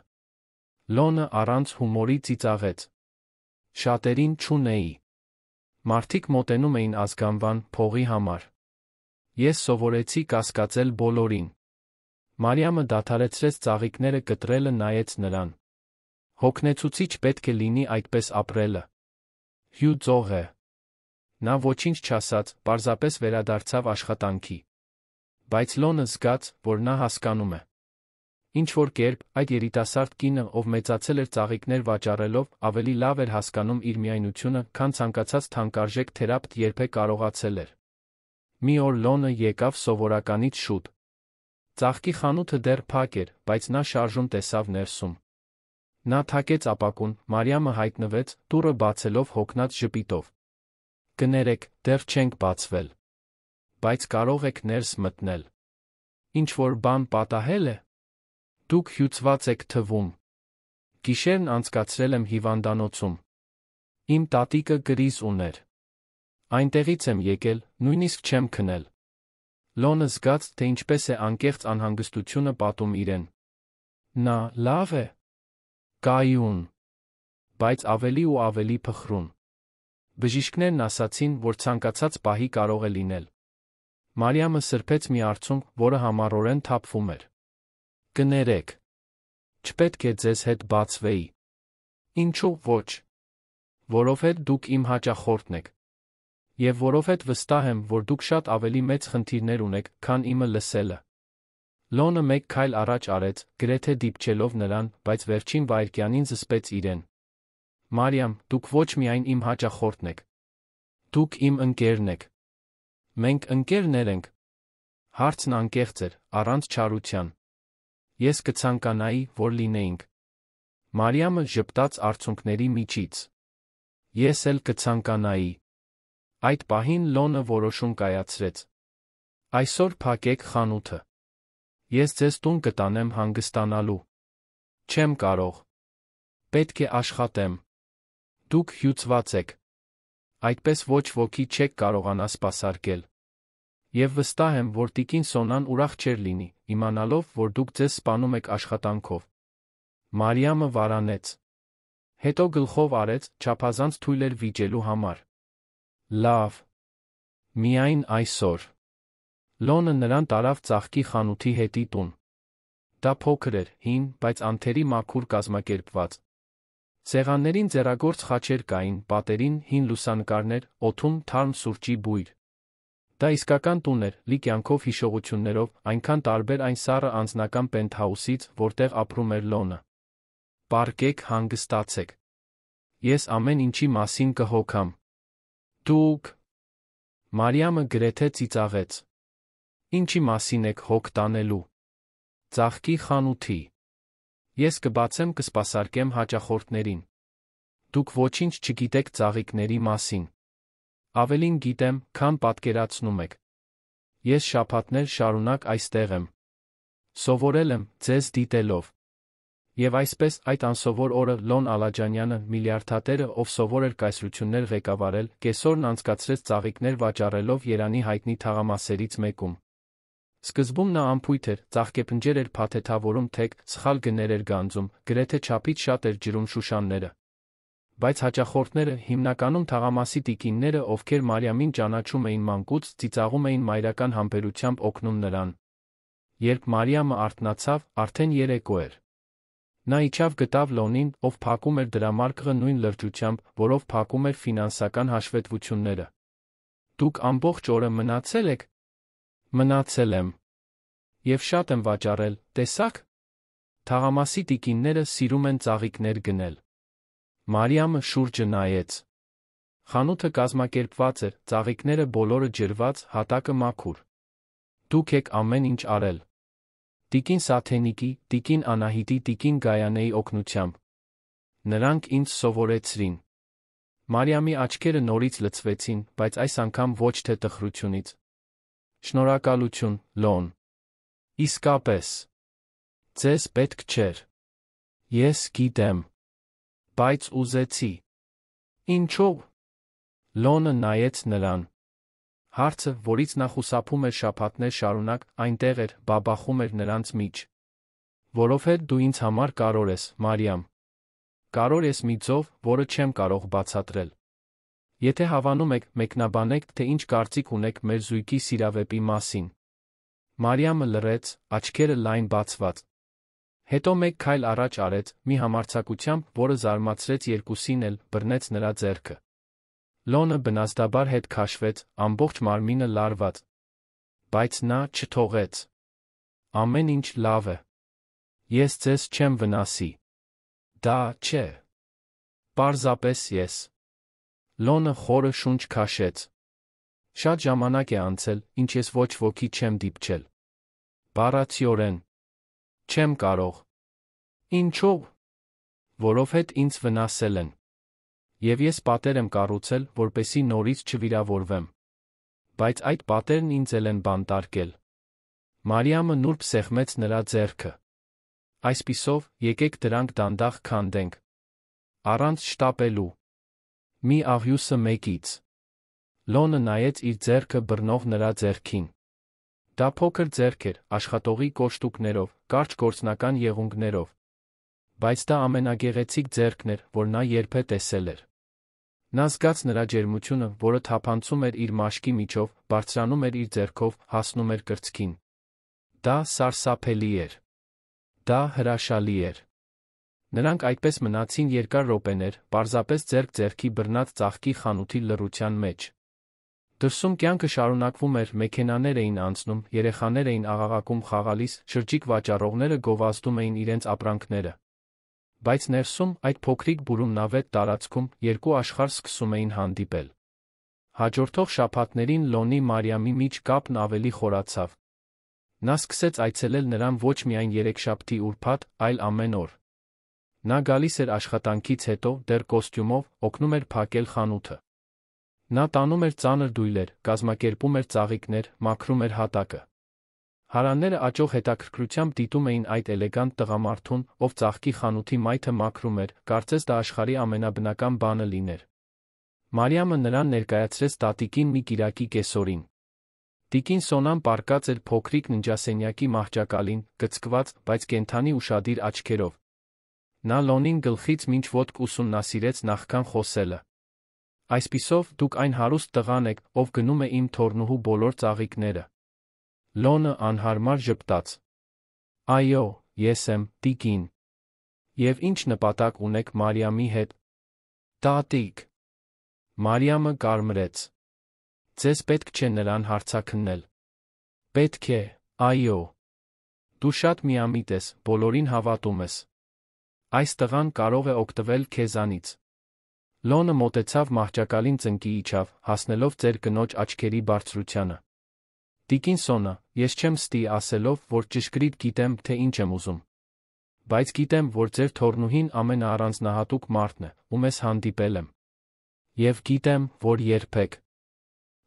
Լոնը առանց հումորի ծիծաղեց։ Շատերին չունեի։ Մարդիկ մոտենում էին ազգանվան, փողի համար։ Ես սովորեցի կասկածել բոլորին։ Մարիամը դադարեցրեց ծաղիկները կտրելը, նայեց նրան։ Հոգնեցուցիչ պետք է լինի այդպես ապրելը։ Հյու ծող է։ Նա ոչինչ չասաց, պարզապես վերադարձավ աշխատանքի։ Բայց Լոնը զգաց, որ նա հասկանում է։ Ինչ-որ կերպ, այդ երիտասարդ կինը, ով մեծացել էր ծաղիկներ վաճառելով, ավելի լավ էր հասկանում իր միայնությունը, քան ցանկացած թանկարժեք թերապևտ երբեք կարողացել էր։ Մի օր Լոնը եկավ սովորականից շուտ։ Ծաղկի խանութը դեռ փակ էր, բայց նա շարժում տեսավ ներսում։ Նա թակեց ապակուն, Մարիամը հայտնվեց, դուռը բացելով հոգնած ժպիտով։ Կներեք, դեռ չենք բացվել։ Բայց կարող եք ներս մտնել։ Ինչ-որ բան պատահել է։ Դուք հյուծված եք թվում։ Գիշերն անցկացրել եմ հիվանդանոցում։ Իմ տատիկը կրիզ ուներ։ Այնտեղից եմ եկել, նույնիսկ չեմ քնել։ Լոնը զգաց, թե ինչպես է անկեղծ անհանգստությունը պատում իրեն։ Նա լավ է։ Կայուն։ Բայց ավելի ու ավելի փխրուն։ Բժիշկներն ասացին, որ ցանկացած պահի կարող է լինել։ Մարիամը սրբեց մի արցունք, որը համառորեն թափվում էր։ Կներեք։ Չպետք է ձեզ հետ բացվեի։ Ինչու ոչ։ Որովհետև դուք իմ հաճախորդն եք։ Եվ որովհետև վստահ եմ, որ դուք շատ ավելի մեծ խնդիրներ ունեք, քան իմը լսելը։ Լոնը մեկ քայլ առաջ արեց, գրեթե դիպչելով նրան, բայց վերջին վայրկյանին զսպեց իրեն։ Մարիամ, դուք ոչ միայն իմ հաճախորդն եք։ Դուք իմ ընկերն եք։ Մենք ընկերներ ենք։ Հարցն անկեղծ էր, առանց չարության։ Ես կցանկանայի, որ լինեինք։ Մարիամը ժպտաց արցունքների միջից։ Ես էլ կցանկանայի։ Այդ պահին Լոնը որոշում կայացրեց։ Այսօր փակեք խանութը։ Ես ձեզ տուն կտանեմ հանգստանալու։ Չեմ կարող։ Պետք է աշխատեմ։ Դուք հյուծված եք։ Այդպես ոչ ոքի չեք կարողանա սպասարկել։ Եվ վստահ եմ, որ տիկին Սոնան ուրախ չէր լինի, իմանալով, որ դուք ձեզ սպանում եք աշխատանքով։ Մարիամը վարանեց։ Հետո գլխով արեց, չափազանց թույլ էր վիճելու համար։ Լավ։ Միայն այսօր։ Լոնը նրան տարավ ծաղկի խանութի հետի տուն։ Դա փոքր էր, հին, բայց անթերի մաքուր կազմակերպված։ Սեղաններին ձեռագործ խաչեր կային, պատերին հին լուսանկարներ, օդում թարմ սուրճի բույր։ Դա իսկական տուն էր, լի կյանքով հիշողություններով, այնքան տարբեր այն սառը անձնական պենթհաուսից, որտեղ ապրում էր Լոնը։ Պառկեք, հանգստացեք։ Ես ամեն ինչի մասին կհոգամ։ Դուք… Մարիամը գրեթե ծիծաղեց։ Ինչի մասին եք հոգ տանելու։ Ծաղկի խանութի։ Ես կբացեմ, կսպասարկեմ հաճախորդներին։ Դուք ոչինչ չգիտեք ծաղիկների մասին։ Ավելին գիտեմ, քան պատկերացնում եք։ Ես շաբաթներ շարունակ այստեղ եմ։ Սովորել եմ, ձեզ դիտելով։ Եվ այսպես, այդ անսովոր օրը Լոն Ալաջանյանը, միլիարդատերը, ով սովոր էր կայսրություններ ղեկավարել, կեսօրն անցկացրեց ծաղիկներ վաճառելով Երանի հայտնի թաղամասերից մեկում։ Սկզբում նա անփույթ էր, ծաղկեպնջեր էր փաթեթավորում թեք, սխալ գներ էր գանձում, գրեթե չափից շատ էր ջրում շուշանները։ Բայց հաճախորդները, հիմնականում թաղամասի տիկինները, ովքեր Մարիամին ճանաչում էին մանկուց, ծիծաղում էին մայրական համբերությամբ օգնում նրան։ Երբ Մարիամը արթնացավ, արդեն երեկո էր։ Նա իջավ գտավ Լոնին, ով փակում էր դրամարկղը նույն լրջությամբ, որով փակում էր ֆինանսական հաշվետվությունները։ Դուք ամբողջ օրը մնացել եք։ Մնացել եմ։ Եվ շատ եմ վաճառել, տեսաք։ Թաղամասի տիկինները սիրում են ծաղիկներ գնել։ Մարիամը շուրջը նայեց։ Խանութը կազմակերպված էր, ծաղիկները բոլորը ջրված, հատակը մաքուր։ Դուք եք ամեն ինչ արել։ Տիկին Սաթենիկի, տիկին Անահիտի, տիկին Գայանեի օգնությամբ։ Նրանք ինձ սովորեցրին։ Մարիամի աչքերը նորից լցվեցին, բայց այս անգամ ոչ թե տխրությունից։ Շնորհակալություն, Լոն։ Իսկապես։ Ձեզ պետք չէր։ Ես գիտեմ։ Բայց ուզեցի։ Ինչո՞վ։ Լոնը նայեց նրան։ Հարցը, որից նա խուսափում էր շաբաթներ շարունակ, այնտեղ էր, բաբախում էր նրանց միջ։ Որովհետև դու ինձ համար կարևոր ես, Մարիամ։ Կարևոր ես մի ձով, որը չեմ կարող բացատրել։ Եթե հավանում եք, մեկնաբանեք, թե ինչ կարծիք ունեք մեր զույգի սիրավեպի մասին։ Մարիամը լռեց, աչքերը լայն բացված։ Հետո մեկ քայլ առաջ արեց, մի համարձակությամբ, որը զարմացրեց երկուսին էլ, բռնեց նրա ձեռքը։ Լոնը բնազդաբար հետ քաշվեց, ամբողջ մարմինը լարված։ Բայց նա չթողեց։ Ամեն ինչ լավ է։ Ես ձեզ չեմ վնասի։ Դա չէ։ Պարզապես ես։ Լոնը խորը շունչ քաշեց։ Շատ ժամանակ է անցել, ինչ ես ոչ ոքի չեմ դիպչել։ Բառացիորեն։ Չեմ կարող։ Ինչո՞վ։ Որովհետև ինձ վնասել են։ Եվ ես պատեր եմ կառուցել, որպեսզի նորից չվիրավորվեմ։ Բայց այդ պատերն ինձ էլ են բանտարկել։ Մարիամը նուրբ սեղմեց նրա ձեռքը։ Այսպիսով, եկեք դրանք դանդաղ քանդենք։ Առանց շտապելու։ Մի աղյուսը մեկից։ Լոնը նայեց իր ձեռքը բռնող նրա ձեռքին։ Դա փոքր ձեռք էր, աշխատողի կոշտուկներով, կարճ գործնական եղունգներով։ Բայց դա ամենագեղեցիկ ձեռքն էր, որ նա երբե տեսել էր։ Նա զգաց նրա ջերմությունը, որը թափանցում էր իր մաշկի միջով, բարձրանում էր իր ձեռքով, հասնում էր կրծքին։ Դա սարսափելի էր։ Դա հրաշալի էր։ Նրանք այդպես մնացին երկար րոպեներ, պարզապես ձեռք ձեռքի բռնած ծաղկի խանութի լռության մեջ։ Դրսում կյանքը շարունակվում էր, մեքենաներ էին անցնում, երեխաներ էին աղաղակում խաղալիս, շրջիկ վաճառողները գովազդում էին իրենց ապրանքները։ Բայց ներսում, այդ փոքրիկ բուրումնավետ տարածքում, երկու աշխարհ սկսում էին հանդիպել։ Հաջորդող շաբաթներին Լոնի Մարիամի միջ կապն ավելի խորացավ։ Նա սկսեց այցելել նրան ոչ միայն երեքշաբթի ուրբաթ, այլ ամեն օր։ Նա գալիս էր աշխատանքից հետո, դեռ կոստյումով, օգնում էր փակել խանութը։ Նա տանում էր ծանր դույլեր, կազմակերպում էր ծաղիկներ, մաքրում էր հատակը։ Հարանները աճող հետաքրքրությամբ դիտում էին այդ էլեգանտ տղամարդուն, ով ծաղկի խանութի մայթը մաքրում էր, կարծես դա աշխարհի ամենաբնական բանը լիներ։ Մարիամը նրան ներկայացրեց տատիկին մի կիրակի կեսօրին։ Տիկին Սոնան պառկած էր փոքրիկ ննջասենյակի մահճակալին, գծկված, բայց կենդանի ուշադիր աչքերով։ Նա Լոնին գլխից մինչ ոտք ուսումնասիրեց նախքան խոսելը։ Այսպիսով, դուք այն հարուստ տղան եք, ով գնում է իմ թոռնուհու բոլոր ծաղիկները։ Լոնը անհարմար ժպտաց։ Այո, ես եմ, տիկին։ Եվ ինչ նպատակ ունեք Մարիամի հետ։ Տատիկ։ Մարիամը կարմրեց։ Ձեզ պետք չէ նրան հարցաքննել։ Պետք է, այո։ Դու շատ միամիտ ես, բոլորին հավատում ես։ Այս տղան կարող է օգտվել քեզանից։ Լոնը մոտեցավ մահճակալին ծնկի իջավ, հասնելով ծեր կնոջ աչքերի բարձրությանը։ Տիկին Սոնա, ես չեմ ստի ասելով, որ ճշգրիտ գիտեմ, թե ինչ եմ ուզում։ Բայց գիտեմ, որ ձեր թոռնուհին ամենաառանձնահատուկ մարդն է, ում ես հանդիպել եմ։ Եվ գիտեմ, որ երբեք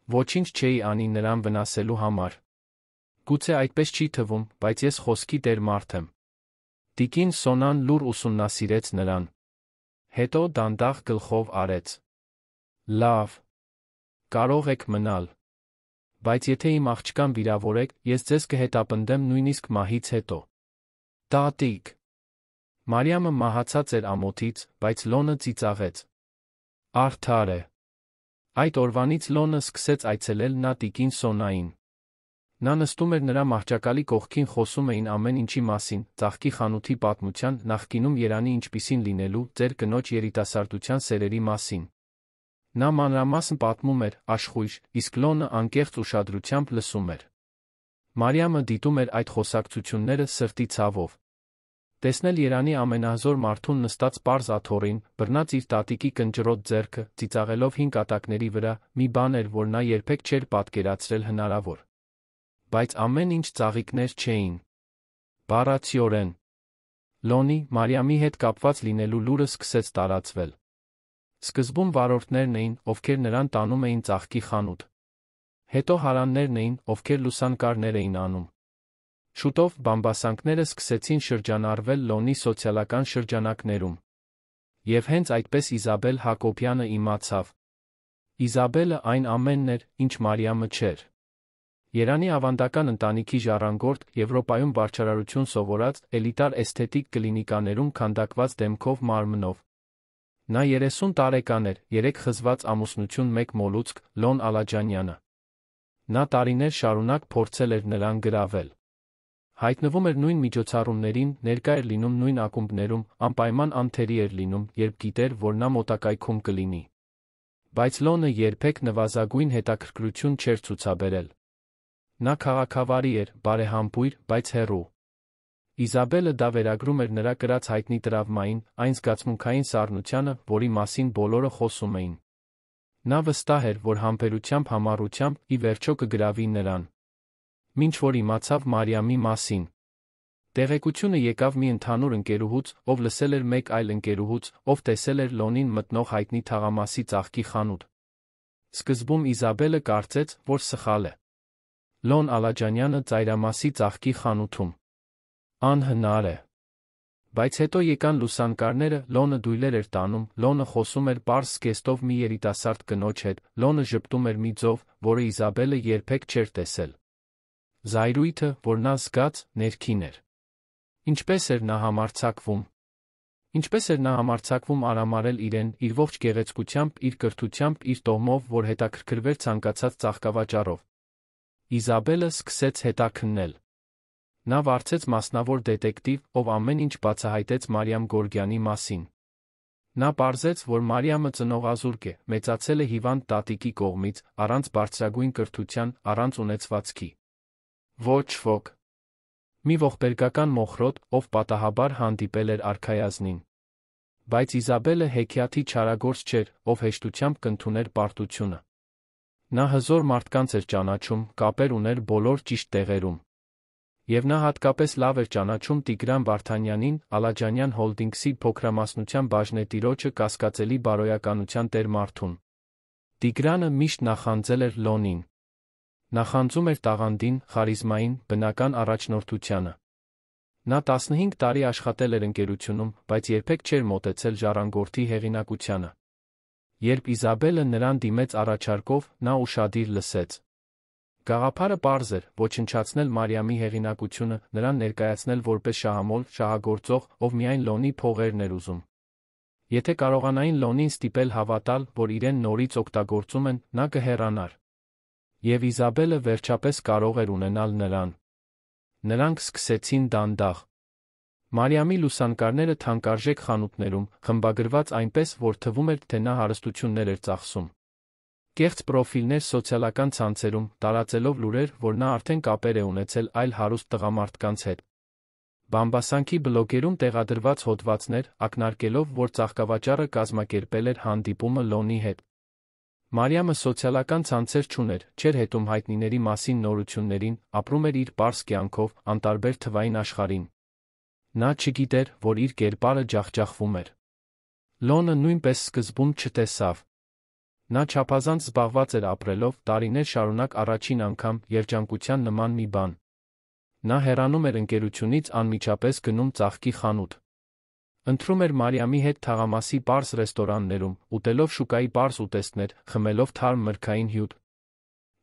ոչինչ չէի անի նրան վնասելու համար։ Գուցե այդպես չի թվում, բայց ես խոսքի տեր մարդ եմ։ Տիկին Սոնան լուռ ուսումնասիրեց նրան։ Հետո դանդաղ գլխով արեց։ Լավ։ Կարող եք մնալ։ Բայց եթե իմ աղջկան վիրավորեք, ես ձեզ կհետապնդեմ նույնիսկ մահից հետո։ Տատիկ։ Մարիամը մահացած էր ամոթից, բայց Լոնը ծիծաղեց։ Արդար է։ Այդ օրվանից Լոնը սկսեց այցելել նա տիկին Սոնային։ Նա նստում էր նրա մահճակալի կողքին, խոսում էին ամեն ինչի մասին, ծաղկի խանութի պատմության, նախկինում Երանի ինչպիսին լինելու, ձեր կնոջ երիտասարդության սերերի մասին։ Նա մանրամասն պատմում էր, աշխույժ, իսկ Լոնը անկեղծ ուշադրությամբ լսում էր։ Մարիամը դիտում էր այդ խոսակցությունները սրտի ցավով։ Տեսնել Երանի ամենահզոր մարդուն նստած պարզ աթոռին, բռնած իր տատիկի կնճռոտ ձեռքը, ծիծաղելով հին կատակների վրա, մի բան էր, որ նա երբեք չէր պատկերացրել հնարավոր։ Բայց ամեն ինչ ծաղիկներ չէին։ Բառացիորեն։ Լոնի, Մարիամի հետ կապված լինելու լուրը սկսեց տարածվել։ Սկզբում վարորդներն էին, ովքեր նրան տանում էին ծաղկի խանութ։ Հետո հարաններն էին, ովքեր լուսանկարներ էին անում։ Շուտով բամբասանքները սկսեցին շրջանառվել Լոնի սոցիալական շրջանակներում։ Եվ հենց այդպես Իզաբել Հակոբյանը իմացավ։ Իզաբելը այն ամենն էր, ինչ Մարիամը չէր։ Երանի ավանդական ընտանիքի ժառանգորդ, Եվրոպայում բարձրարարություն սովորած, էլիտար էսթետիկ կլինիկաներում քանդակված դեմքով մարմնով։ Նա 30 տարեկան էր, 3 խզված ամուսնություն, 1 մոլուցք, Լոն Ալաջանյանը։ Նա տարիներ շարունակ փորձել էր նրան գրավել։ Հայտնվում էր նույն միջոցառումներին, ներկա էր լինում նույն ակումբներում, անպայման անթերի էր լինում, երբ գիտեր, որ նա մոտակայքում կլինի։ Բայց Լոնը երբեք նվազագույն հետաքրքրություն չէր ցուցաբերել։ Նա քաղաքավարի էր, բարեհամբույր, բայց հեռու։ Իզաբելը դա վերագրում էր նրա կրած հայտնի տրավմային, այն զգացմունքային սառնությանը, որի մասին բոլորը խոսում էին։ Նա վստահ էր, որ համբերությամբ, համառությամբ ի վերջո կգրավի նրան։ Մինչ որ իմացավ Մարիամի մասին։ Տեղեկությունը եկավ մի ընդհանուր ընկերուհուց, ով լսել էր մեկ այլ ընկերուհուց, ով տեսել էր Լոնին մտնող հայտնի թաղամասի ծաղկի խանութ։ Սկզբում Իզաբելը կարծեց, որ սխալ է։ Լոն Ալաջանյանը ծայրամասի ծաղկի խանութում։ Անհնար է։ Բայց հետո եկան լուսանկարները, Լոնը դույլեր էր տանում, Լոնը խոսում էր պարզ զգեստով մի երիտասարդ կնոջ հետ, Լոնը ժպտում էր մի ձով, որը Իզաբելը երբեք չէր տեսել։ Զայրույթը, որ նա զգաց, ներքին էր։ Ինչպես էր նա համարձակվում։ Ինչպես էր նա համարձակվում արամարել իրեն, իր ողջ գեղեցկությամբ, իր կրթությամբ, իր տոհմով, որ հետաքրքրվեր ցանկացած ծաղկավաճառով։ Իզաբելը սկսեց հետաքննել։ Նա վարձեց մասնավոր դետեկտիվ, ով ամեն ինչ բացահայտեց Մարիամ Գորգյանի մասին։ Նա պարզեց, որ Մարիամը ծնողազուրկ է, մեծացել է հիվանդ տատիկի կողմից, առանց բարձրագույն կրթության, առանց ունեցվածքի։ Ոչ ոք։ Մի ողբերգական մոխրոտ, ով պատահաբար հանդիպել էր արքայազնին։ Բայց Իզաբելը հեքիաթի չարագործ չէր, ով հեշտությամբ կընդուներ պարտությունը։ Նա հզոր մարդկանց էր ճանաչում, կապեր ուներ բոլոր ճիշտ տեղերում։ Եվ նա հատկապես լավ էր ճանաչում Տիգրան Վարդանյանին, Ալաջանյան հոլդինգսի փոքրամասնության բաժնետիրոջը, կասկածելի բարոյականության տեր մարդուն։ Տիգրանը միշտ նախանձել էր Լոնին։ Նախանձում էր տաղանդին, խարիզմային, բնական առաջնորդությանը։ Նա 15 տարի աշխատել էր ընկերությունում, բայց երբեք չէր մոտեցել ժառանգորդի հեղինակությանը։ Երբ Իզաբելը նրան դիմեց առաջարկով, նա ուշադիր լսեց։ Գաղափարը պարզ էր՝ ոչնչացնել Մարիամի հեղինակությունը, նրան ներկայացնել որպես շահամոլ, շահագործող, ով միայն Լոնի փողերն էր ուզում։ Եթե կարողանային Լոնին ստիպել հավատալ, որ իրեն նորից օգտագործում են, նա կհեռանար։ Եվ Իզաբելը վերջապես կարող էր ունենալ նրան։ Նրանք սկսեցին դանդաղ։ Մարիամի լուսանկարները թանկարժեք խանութներում, խմբագրված այնպես, որ թվում էր, թե նա հարստություններ էր ծախսում։ Կեղծ պրոֆիլներ սոցիալական ցանցերում, տարածելով լուրեր, որ նա արդեն կապեր է ունեցել այլ հարուստ տղամարդկանց հետ։ Բամբասանքի բլոգերում տեղադրված հոդվածներ, ակնարկելով, որ ծաղկավաճառը կազմակերպել էր հանդիպումը Լոնի հետ։ Մարիամը սոցիալական ցանցեր չուներ, չէր հետում հայտնիների մասին նորություններին, ապրում էր իր պարզ կյանքով, անտարբեր թվային աշխարհին։ Նա չգիտեր, որ իր կերպարը ջախջախվում էր։ Լոնը նույնպես սկզբում չտեսավ։ Նա չափազանց զբաղված էր ապրելով, տարիներ շարունակ առաջին անգամ երջանկության նման մի բան։ Նա հեռանում էր ընկերությունից, անմիջապես գնում ծաղկի խանութ։ Ընտրում էր Մարիամի հետ թաղամասի պարզ ռեստորաններում, ուտելով շուկայի պարզ ուտեստներ, խմելով թարմ մրգային հյութ։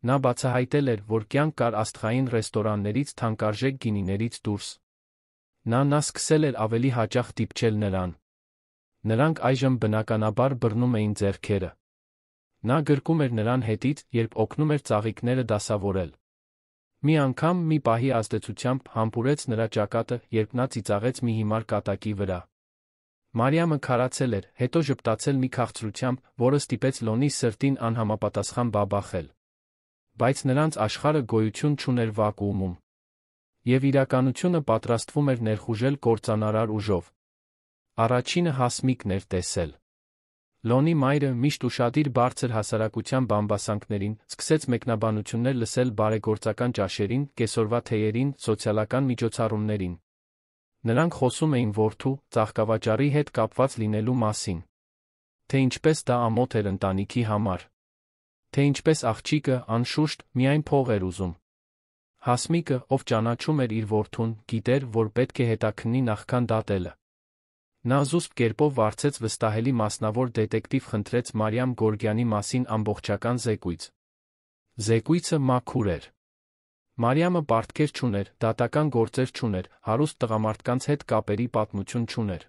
Նա բացահայտել էր, որ կյանք կար աստղային ռեստորաններից, թանկարժեք գինիներից դուրս։ Նա սկսել էր ավելի հաճախ դիպչել նրան։ Նրանք այժմ բնականաբար բռնում էին ձեռքերը։ Նա գրկում էր նրան հետից, երբ օգնում էր ծաղիկները դասավորել։ Մի անգամ մի պահի ազդեցությամբ համբուրեց նրա ճակատը, երբ նա ծիծաղեց մի հիմար կատակի վրա։ Մարիամը քարացել էր, հետո ժպտացել մի քաղցրությամբ, որը ստիպեց Լոնի սրտին անհամապատասխան բաբախել։ Բայց նրանց աշխարհը գոյություն չուներ վակուումում։ Եվ իրականությունը պատրաստվում էր ներխուժել կործանարար ուժով։ Առաջինը Հասմիկն էր տեսել։ Լոնի մայրը, միշտ ուշադիր բարձր հասարակության բամբասանքներին, սկսեց մեկնաբանություններ լսել բարեգործական ճաշերին, կեսօրվա թեյերին, սոցիալական միջոցառումներին։ Նրանք խոսում էին որդու, ծաղկավաճառի հետ կապված լինելու մասին։ Թե ինչպես դա ամոթ էր ընտանիքի համար։ Թե ինչպես աղջիկը, անշուշտ, միայն փող էր ուզում։ Հասմիկը, ով ճանաչում էր իր որդուն, գիտեր, որ պետք է հետաքննի նախքան դատելը։ Նա զուսպ կերպով վարձեց վստահելի մասնավոր դետեկտիվ խնդրեց Մարիամ Գորգյանի մասին ամբողջական զեկույց։ Զեկույցը մաքուր էր։ Մարիամը պարտքեր չուներ, դատական գործեր չուներ, հարուստ տղամարդկանց հետ կապերի պատմություն չուներ։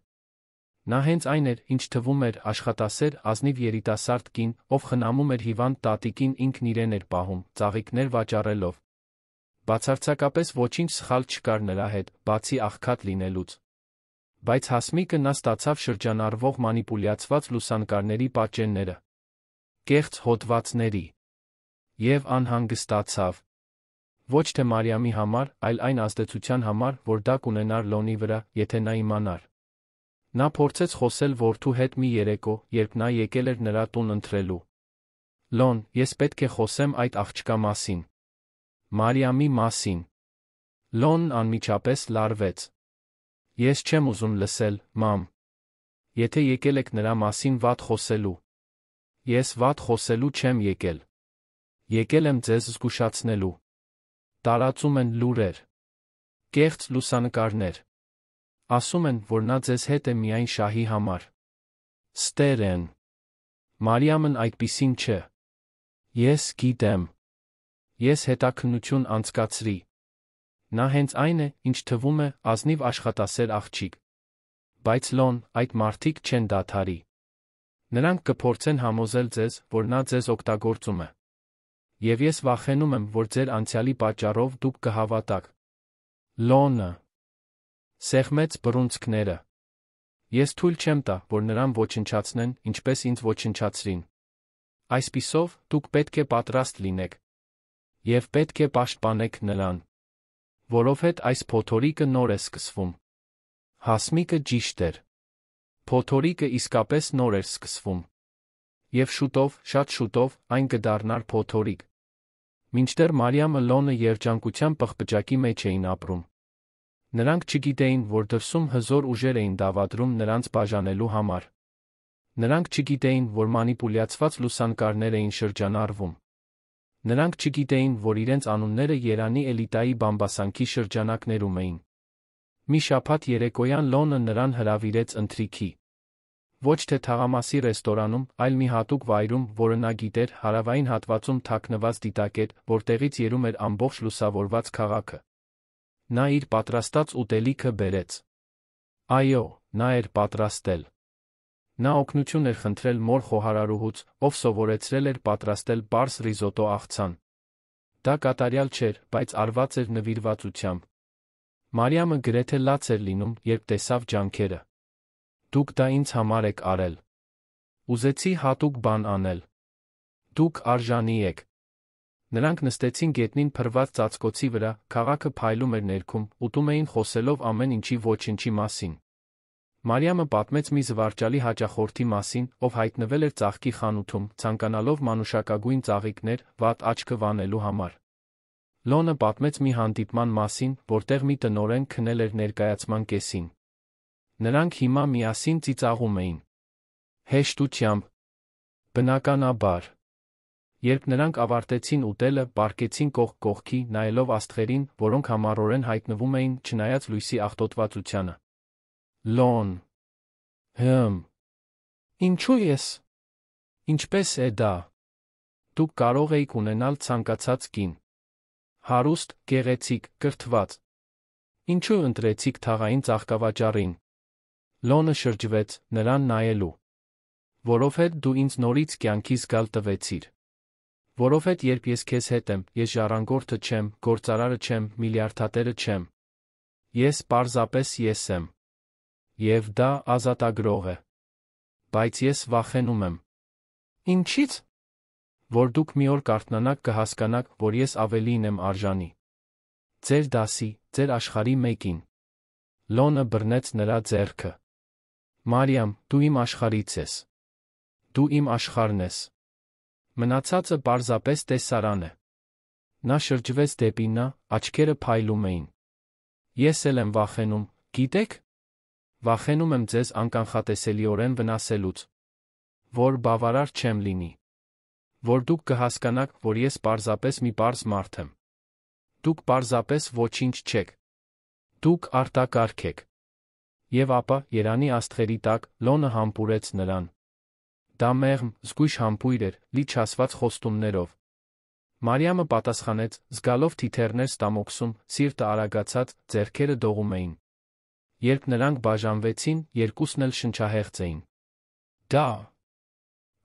Նա հենց այն էր, ինչ թվում էր, աշխատասեր, ազնիվ երիտասարդ կին, ով խնամում էր հիվանդ տատիկին, ինքն իրեն էր պահում, ծաղիկներ վաճառելով։ Բացարձակապես ոչինչ սխալ չկար նրա հետ, բացի աղքատ լինելուց։ Բայց Հասմիկը նա ստացավ շրջանառվող մանիպուլյացված լուսանկարների պատճենները, կեղծ հոդվածների, և անհանգստացավ։ Ոչ թե Մարիամի համար, այլ այն ազդեցության համար, որ դա կունենար Լոնի վրա, եթե նա իմանար։ Նա փորձեց խոսել որդու հետ մի երեկո, երբ նա եկել էր նրա տուն ընթրելու։ Լոն, ես պետք է խոսեմ այդ աղջկա մասին։ Մարիամի մասին։ Լոնն անմիջապես լարվեց։ Ես չեմ ուզում լսել, մամ։ Եթե եկել եք նրա մասին վատ խոսելու։ Ես վատ խոսելու չեմ եկել։ Եկել եմ ձեզ զգուշացնելու։ Տարածում են լուրեր։ Կեղծ լուսանկարներ։ Ասում են, որ նա ձեզ հետ է միայն շահի համար։ Ստեր են։ Մարիամն այդպիսին չէ։ Ես գիտեմ։ Ես հետաքննություն անցկացրի։ Նա հենց այն է, ինչ թվում է, ազնիվ աշխատասեր աղջիկ։ Բայց Լոն, այդ մարդիկ չեն դադարի։ Նրանք կփորձեն համոզել ձեզ, որ նա ձեզ օգտագործում է։ Եվ ես վախենում եմ, որ ձեր անցյալի պատճառով դուք կհավատաք։ Լոնը սեղմեց բռունցքները։ Ես թույլ չեմ տա, որ նրան ոչնչացնեն, ինչպես ինձ ոչնչացրին։ Այսպիսով, դուք պետք է պատրաստ լինեք։ Եվ պետք է պաշտպանեք նրան։ Որովհետև այս փոթորիկը նոր է սկսվում։ Հասմիկը ճիշտ էր։ Փոթորիկը իսկապես նոր էր սկսվում։ Եվ շուտով, շատ շուտով, այն կդառնար փոթորիկ։ Մինչդեռ Մարիամը Լոնը երջանկության պղպջակի մեջ էին ապրում։ Նրանք չգիտեին, որ դրսում հզոր ուժեր էին դավադրում նրանց բաժանելու համար։ Նրանք չգիտեին, որ մանիպուլյացված լուսանկարներ էին շրջանառվում։ Նրանք չգիտեին, որ իրենց անունները Երանի էլիտայի բամբասանքի շրջանակներում էին։ Մի շաբաթ երեկոյան Լոնը նրան հրավիրեց ընթրիքի։ Ոչ թե թաղամասի ռեստորանում, այլ մի հատուկ վայրում, որը նա գիտեր, հարավային հատվածում թաքնված դիտակետ, որտեղից երում էր ամբողջ լուսավորված քաղաքը։ Նա իր պատրաստած ուտելիքը բերեց։ Այո, նա էր պատրաստել։ Նա օգնություն էր խնդրել մոր խոհարարուհուց, ով սովորեցրել էր պատրաստել պարզ ռիզոտո աղցան։ Դա կատարյալ չէր, բայց արված էր նվիրվածությամբ։ Մարիամը գրեթե լաց էր լինում, երբ տեսավ ջանքերը։ Դուք դա ինձ համար եք արել։ Ուզեցի հատուկ բան անել։ Դուք արժանի եք։ Նրանք նստեցին գետնին փռված ծածկոցի վրա, քաղաքը փայլում էր ներքում, ուտում էին խոսելով ամեն ինչի ոչնչի մասին։ Մարիամը պատմեց մի զվարճալի հաճախորդի մասին, ով հայտնվել էր ծաղկի խանութում, ցանկանալով մանուշակագույն ծաղիկներ, վատ աչքը վանելու համար։ Լոնը պատմեց մի հանդիպման մասին, որտեղ մի տնօրեն քնել էր ներկայացման կեսին։ Նրանք հիմա միասին ծիծաղում էին։ Հեշտությամբ։ Բնականաբար։ Երբ նրանք ավարտեցին ուտելը, պառկեցին կողք կողքի, նայելով աստղերին, որոնք համառորեն հայտնվում էին, չնայած լույսի աղտոտվածությանը։ Լոն. Ինչու ես։ Ինչպես է դա։ Դուք կարող էիք ունենալ ցանկացած կին։ Հարուստ, գեղեցիկ, կրթված։ Ինչու ընտրեցիք թաղային ծաղկավաճառին։ Լոնը շրջվեց, նրան նայելու։ Որովհետև դու ինձ նորից կյանքի զգալ տվեցիր։ Որովհետև երբ ես քեզ հետ եմ, ես ժառանգորդը չեմ, գործարարը չեմ, միլիարդատերը չեմ։ Ես պարզապես ես եմ։ Եվ դա ազատագրող է։ Բայց ես վախենում եմ։ Ինչի՞ց։ Որ դուք մի օր կարթնանաք կհասկանաք, որ ես ավելին եմ արժանի։ Ձեր դասի, ձեր աշխարհի մեկին։ Լոնը բռնեց նրա ձեռքը։ Մարիամ, դու իմ աշխարհից ես։ Դու իմ աշխարհն ես։ Մնացածը պարզապես տեսարան է։ Նա շրջվեց դեպի նա, աչքերը փայլում էին։ Ես էլ եմ վախենում, գիտեք։ Վախենում եմ ձեզ անկանխատեսելիորեն վնասելուց։ Որ բավարար չեմ լինի։ Որ դուք կհասկանաք, որ ես պարզապես մի պարզ մարդ եմ։ Դուք պարզապես ոչինչ չեք։ Դուք արտակարգ եք։ Եվ ապա, երանի աստղերի տակ, Լոնը համբուրեց նրան։ Դա մեղմ, զգույշ համբույր էր, լի չասված խոստումներով։ Մարիամը պատասխանեց, զգալով թիթեռներ ստամոքսում, սիրտը արագացած, ձեռքերը դողում էին։ Երբ նրանք բաժանվեցին, երկուսն էլ շնչահեղձ էին։ Դա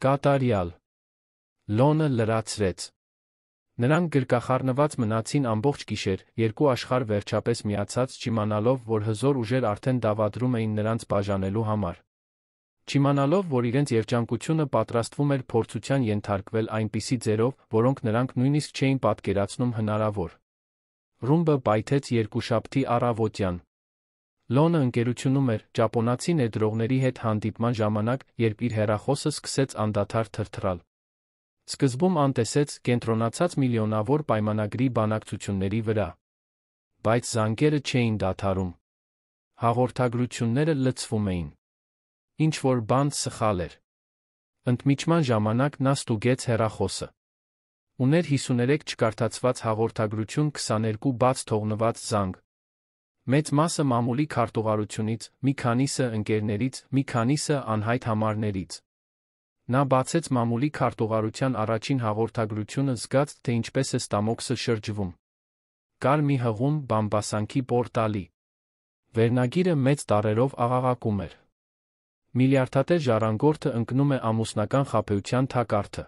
կատարյալ։ Լոնը լրացրեց։ Նրանք գրկախառնված մնացին ամբողջ գիշեր, երկու աշխարհ վերջապես միացած, չիմանալով, որ հզոր ուժեր արդեն դավադրում էին նրանց բաժանելու համար։ Չիմանալով, որ իրենց երջանկությունը պատրաստվում էր փորձության ենթարկվել այնպիսի ձերով, որոնք նրանք նույնիսկ չէին պատկերացնում հնարավոր։ Ռումբը պայթեց երկուշաբթի առավոտյան։ Լոնը ընկերությունում էր ճապոնացի ներդրողների հետ հանդիպման ժամանակ, երբ իր հեռախոսը սկսեց անդադար թրթռալ։ Սկզբում անտեսեց, կենտրոնացած միլիոնավոր պայմանագրի բանակցությունների վրա։ Բայց զանգերը չէին դադարում։ Հաղորդագրությունները լցվում էին։ Ինչ-որ բան սխալ էր։ Ընդմիջման ժամանակ նա ստուգեց հեռախոսը։ Ուներ 53 չկարդացված հաղորդագրություն, 22 բաց թողնված զանգ։ Մեծ մասը մամուլի քարտուղարությունից, մի քանիսը ընկերներից, մի քանիսը անհայտ համարներից։ Նա բացեց մամուլի քարտուղարության առաջին հաղորդագրությունը, զգաց, թե ինչպես է ստամոքսը շրջվում։ Կար մի հղում, բամբասանքի պորտալի։ Վերնագիրը մեծ տառերով աղաղակում էր։ Միլիարդատեր ժառանգորդը ընկնում է ամուսնական խաբեության թակարդը։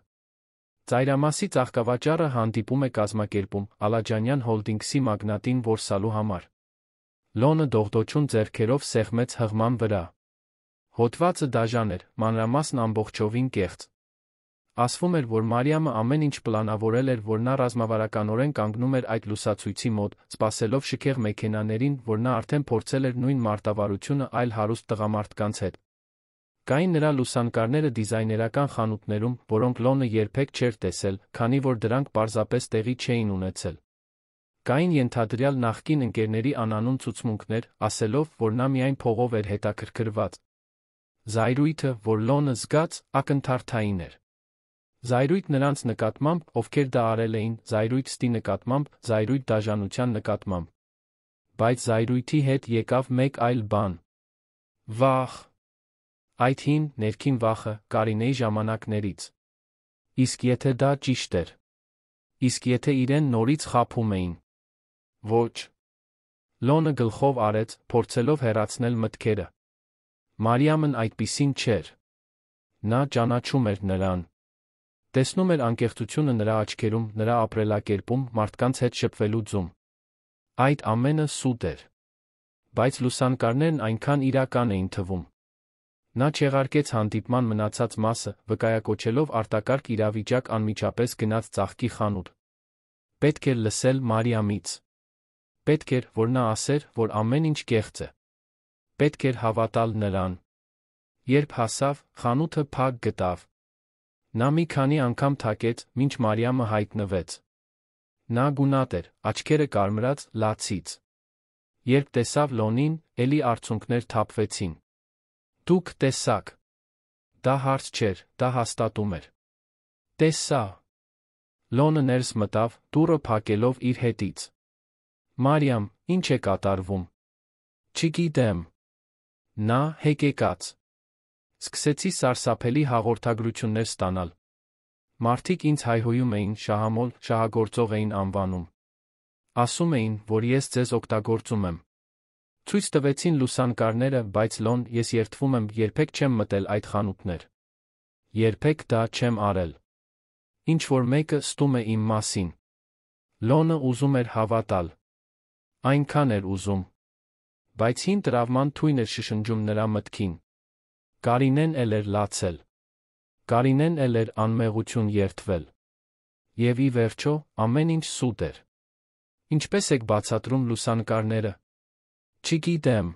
Ծայրամասի ծաղկավաճառը հանդիպում է կազմակերպում Ալաջանյան հոլդինգսի մագնատին որսալու համար։ Լոնը դողդոջուն ձեռքերով սեղմեց հղման վրա։ Հոդվածը դաժան էր, մանրամասն ամբողջովին կեղծ։ Ասվում էր, որ Մարիամը ամեն ինչ պլանավորել էր, որ նա ռազմավարականորեն կանգնում էր այդ լուսացույցի մոտ, սպասելով շքեղ մեքենաներին, որ նա արդեն փորձել էր նույն մարտավարությունը այլ հարուստ տղամարդկանց հետ։ Կային նրա լուսանկարները դիզայներական խանութներում, որոնք Լոնը երբեք չէր տեսել, քանի որ դրանք պարզապես տեղի չէին ունեցել։ Կային ենթադրյալ նախկին ընկերների անանուն ցուցմունքներ, ասելով, որ նա միայն փողով էր հետաքրքրված։ Զայրույթը, որ Լոնը զգաց, ակնթարթային էր։ Զայրույթ նրանց նկատմամբ, ովքեր դա արել էին, զայրույթ ստի նկատմամբ, զայրույթ դաժանության նկատմամբ։ Բայց զայրույթի հետ եկավ մեկ այլ բան։ Վախ։ Այդ հին, ներքին վախը, Կարինեի ժամանակներից։ Իսկ եթե դա ճիշտ էր։ Իսկ եթե իրեն նորից խաբում էին։ Ոչ։ Լոնը գլխով արեց, փորձելով հեռացնել մտքերը։ Մարիամն այդպիսին չէր։ Նա ճանաչում էր նրան։ Տեսնում էր անկեղծությունը նրա աչքերում, նրա ապրելակերպում, մարդկանց հետ շփվելու ձում։ Այդ ամենը սուտ էր։ Բայց լուսանկարներն այնքան իրական էին թվում։ Նա չեղարկեց հանդիպման մնացած մասը, վկայակոչելով արտակարգ իրավիճակ անմիջապես գնաց ծաղկի խանութ։ Պետք էր լսել Մարիամից։ Պետք էր, որ նա ասեր, որ ամեն ինչ կեղծ է։ Պետք էր հավատալ նրան։ Երբ հասավ, խանութը փակ գտավ։ Նա մի քանի անգամ թակեց, մինչ Մարիամը հայտնվեց։ Նա գունատ էր, աչքերը կարմրած, լացից։ Երբ տեսավ Լոնին, էլի արցունքներ թափվեցին։ Դուք տեսաք։ Դա հարց չէր, դա հաստատում էր։ Տեսա։ Լոնը ներս մտավ, դուռը փակելով իր հետից։ Մարիամ, ինչ է կատարվում։ Չգիտեմ։ Նա հեկեկաց։ Սկսեցի սարսափելի հաղորդագրություններ ստանալ։ Մարդիկ ինձ հայհոյում էին, շահամոլ, շահագործող էին անվանում։ Ասում էին, որ ես ձեզ օգտագործում եմ։ Ցույց տվեցին լուսանկարները, բայց Լոն, ես երդվում եմ, երբեք չեմ մտել այդ խանութներ։ Երբեք դա չեմ արել։ Ինչ որ մեկը ստում է իմ մասին։ Լոնը ուզում էր հավատալ։ Այնքան էր ուզում։ Բայց հին տրավման թույն էր շշնջում նրա մտքին։ Կարինեն էլ էր լացել։ Կարինեն էլ էր անմեղություն երդվել։ Եվ ի վերջո, ամեն ինչ սուտ էր։ Ինչպես եք բացատրում լուսանկարները։ Չգիտեմ։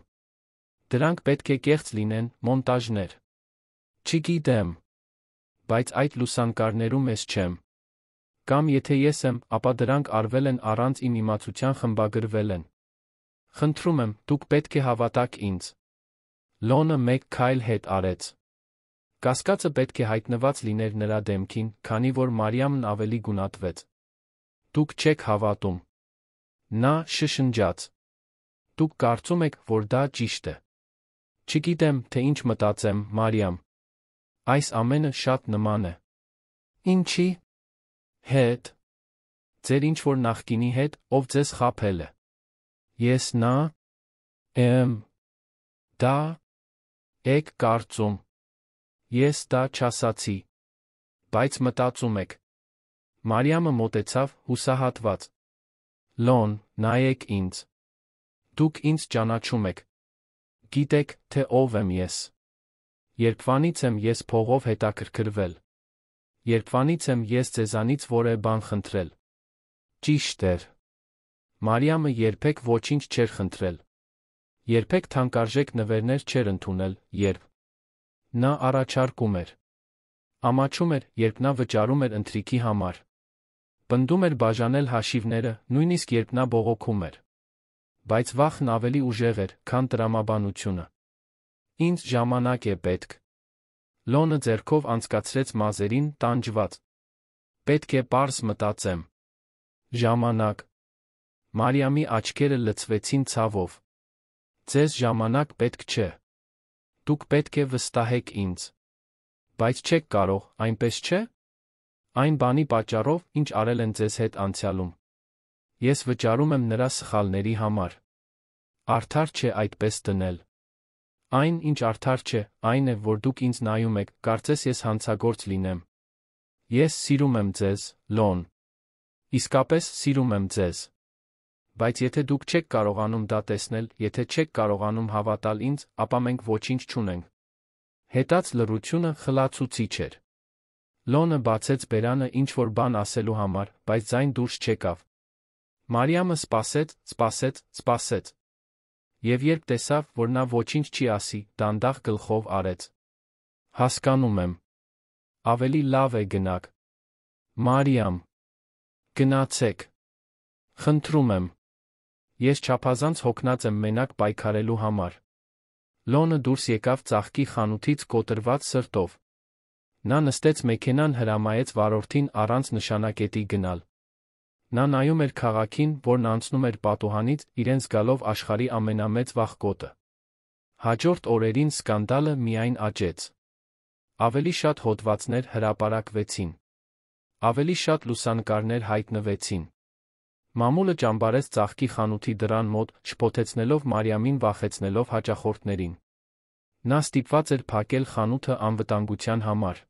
Դրանք պետք է կեղծ լինեն, մոնտաժներ։ Չգիտեմ։ Բայց այդ լուսանկարներում ես չեմ։ Կամ եթե ես եմ, ապա դրանք արվել են առանց իմ իմացության խմբագրվել են։ Խնդրում եմ, դուք պետք է հավատաք ինձ։ Լոնը մեկ քայլ հետ արեց։ Կասկածը պետք է հայտնված լիներ նրա դեմքին, քանի որ Մարիամն ավելի գունատվեց։ Դուք չեք հավատում։ Նա շշնջաց։ Դուք կարծում եք, որ դա ճիշտ է։ Չգիտեմ, թե ինչ մտածեմ, Մարիամ։ Այս ամենը շատ նման է։ Ինչի՞։ Հետ։ Ձեր ինչ-որ նախկինի հետ, ով ձեզ խաբել է։ Ես նա։ Դա։ Եք կարծում։ Ես դա չասացի։ Բայց մտածում եք։ Մարիամը մոտեցավ, հուսահատված։ Լոն, նայեք ինձ։ Դուք ինձ ճանաչում եք։ Գիտեք, թե ով եմ ես։ Երբվանից եմ ես փողով հետաքրքրվել։ Երբվանից եմ ես ձեզանից որևէ բան խնդրել։ Ճիշտ էր։ Մարիամը երբեք ոչինչ չէր խնդրել։ Երբեք թանկարժեք նվերներ չէր ընդունել, երբ նա առաջարկում էր։ Ամաչում էր, երբ նա վճարում էր ընթրիքի համար։ Պնդում էր բաժանել հաշիվները, նույնիսկ երբ նա բողոքում էր։ Բայց վախն ավելի ուժեղ էր, քան տրամաբանությունը։ Ինձ ժամանակ է պետք։ Լոնը ձեռքով անցկացրեց մազերին, տանջված։ Պետք է պարզ մտածեմ։ Ժամանակ։ Մարիամի աչքերը լցվեցին ցավով։ Ձեզ ժամանակ պետք չէ։ Դուք պետք է վստահեք ինձ։ Բայց չեք կարող, այնպես չէ՞։ Այն բանի պատճառով, ինչ արել են ձեզ հետ անցյալում։ Ես վճարում եմ նրա սխալների համար։ Արդար չէ այդպես դնել։ Այն, ինչ արդար չէ, այն է, որ դուք ինձ նայում եք, կարծես ես հանցագործ լինեմ։ Ես սիրում եմ ձեզ, Լոն։ Իսկապես սիրում եմ ձեզ։ Բայց եթե դուք չեք կարողանում դա տեսնել, եթե չեք կարողանում հավատալ ինձ, ապա մենք ոչինչ չունենք։ Հետաց լռությունը խլացուցիչ էր։ Լոնը բացեց բերանը ինչ-որ բան ասելու համար, բայց ձայն դուրս չեկավ։ Մարիամը սպասեց։ Եվ երբ տեսավ, որ նա ոչինչ չի ասի, դանդաղ գլխով արեց։ Հասկանում եմ։ Ավելի լավ է գնաք։ Մարիամ։ Գնացեք։ Խնդրում եմ։ Ես չափազանց հոգնած եմ մենակ պայքարելու համար։ Լոնը դուրս եկավ ծաղկի խանութից կոտրված սրտով։ Նա նստեց մեքենան հրամայեց վարորդին առանց նշանակետի գնալ։ Նա նայում էր քաղաքին, որն անցնում էր պատուհանից, իրեն զգալով աշխարհի ամենամեծ վախկոտը։ Հաջորդ օրերին սկանդալը միայն աճեց։ Ավելի շատ հոդվածներ հրապարակվեցին։ Ավելի շատ լուսանկարներ հայտնվեցին։ Մամուլը ճամբարեց ծաղկի խանութի դռան մոտ, շփոթեցնելով Մարիամին, վախեցնելով հաճախորդներին։ Նա ստիպված էր փակել խանութը անվտանգության համար։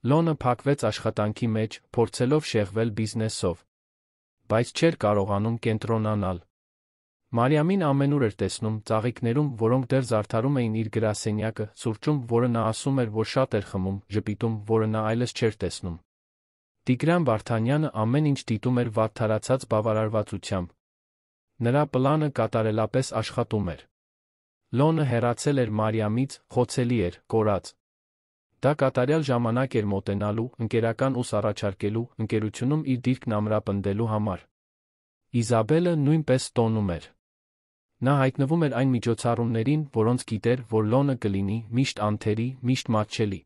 Լոնը փակվեց աշխատանքի մեջ, փորձելով շեղվել բիզնեսով։ Բայց չէր կարողանում կենտրոնանալ։ Մարիամին ամենուր էր տեսնում, ծաղիկներում, որոնք դեռ զարդարում էին իր գրասենյակը, սուրճում, որը նա ասում էր, որ շատ էր խմում, ժպիտում, որը նա այլևս չէր տեսնում։ Տիգրան Վարդանյանը ամեն ինչ դիտում էր վատթարացած բավարարվածությամբ։ Նրա պլանը կատարելապես աշխատում էր։ Լոնը հեռացել էր Մարիամից, խոցելի էր, կորած։ Դա կատարյալ ժամանակ էր մոտենալու, ընկերական ուս առաջարկելու, ընկերությունում իր դիրքն ամրապնդելու համար։ Իզաբելը նույնպես տոնում էր։ Նա հայտնվում էր այն միջոցառումներին, որոնց գիտեր, որ Լոնը կլինի, միշտ անթերի, միշտ մատչելի։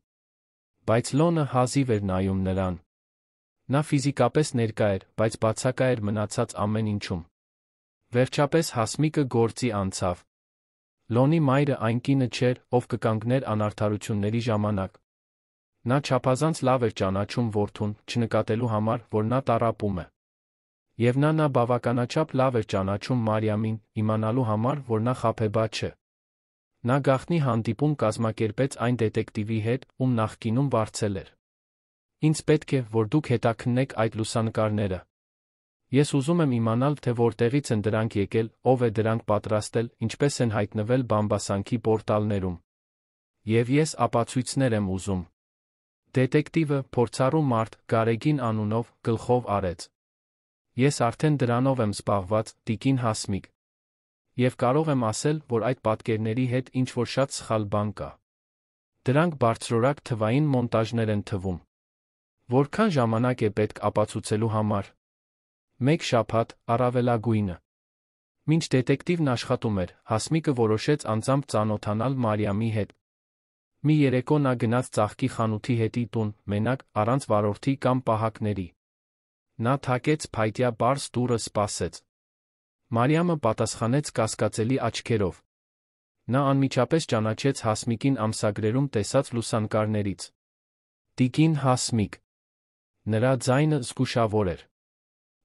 Բայց Լոնը հազիվ էր նայում նրան։ Նա ֆիզիկապես ներկա էր, բայց բացակա էր մնացած ամեն ինչում։ Վերջապես Հասմիկը գործի անցավ։ Լոնի մայրը այն կինը չէր, ով կկանգներ անարդարությունների ժամանակ։ Նա չափազանց լավ էր ճանաչում որդուն, չնկատելու համար, որ նա տառապում է։ Եվ նա բավականաչափ լավ էր ճանաչում Մարիամին, իմանալու համար, որ նա խաբեբա չէ։ Նա գաղտնի հանդիպում կազմակերպեց այն դետեկտիվի հետ, ում նախկինում վարձել էր։ Ինձ պետք է, որ դուք հետաքննեք այդ լուսանկարները։ Ես ուզում եմ իմանալ, թե որտեղից են դրանք եկել, ով է դրանք պատրաստել, ինչպես են հայտնվել բամբասանքի պորտալներում։ Եվ ես ապացույցներ եմ ուզում։ Դետեկտիվը, փորձառու մարդ, Գարեգին անունով, գլխով արեց։ Ես արդեն դրանով եմ զբաղված, տիկին Հասմիկ։ Եվ կարող եմ ասել, որ այդ պատկերների հետ ինչ-որ շատ սխալ բան կա։ Դրանք բարձրորակ թվային մոնտաժներ են թվում։ Որքան ժամանակ է պետք ապացուցելու համար։ 1 շաբաթ, առավելագույնը։ Մինչ դետեկտիվն աշխատում էր, Հասմիկը որոշեց անձամբ ծանոթանալ Մարիամի հետ։ Մի երեկո նա գնաց ծաղկի խանութի հետի տուն, մենակ, առանց վարորդի կամ պահակների։ Նա թակեց փայտյա պարզ դուռը, սպասեց։ Մարիամը պատասխանեց կասկածելի աչքերով։ Նա անմիջապես ճանաչեց Հասմիկին ամսագրերում տեսած լուսանկարներից։ Տիկին Հասմիկ։ Նրա ձայնը զգուշավոր էր։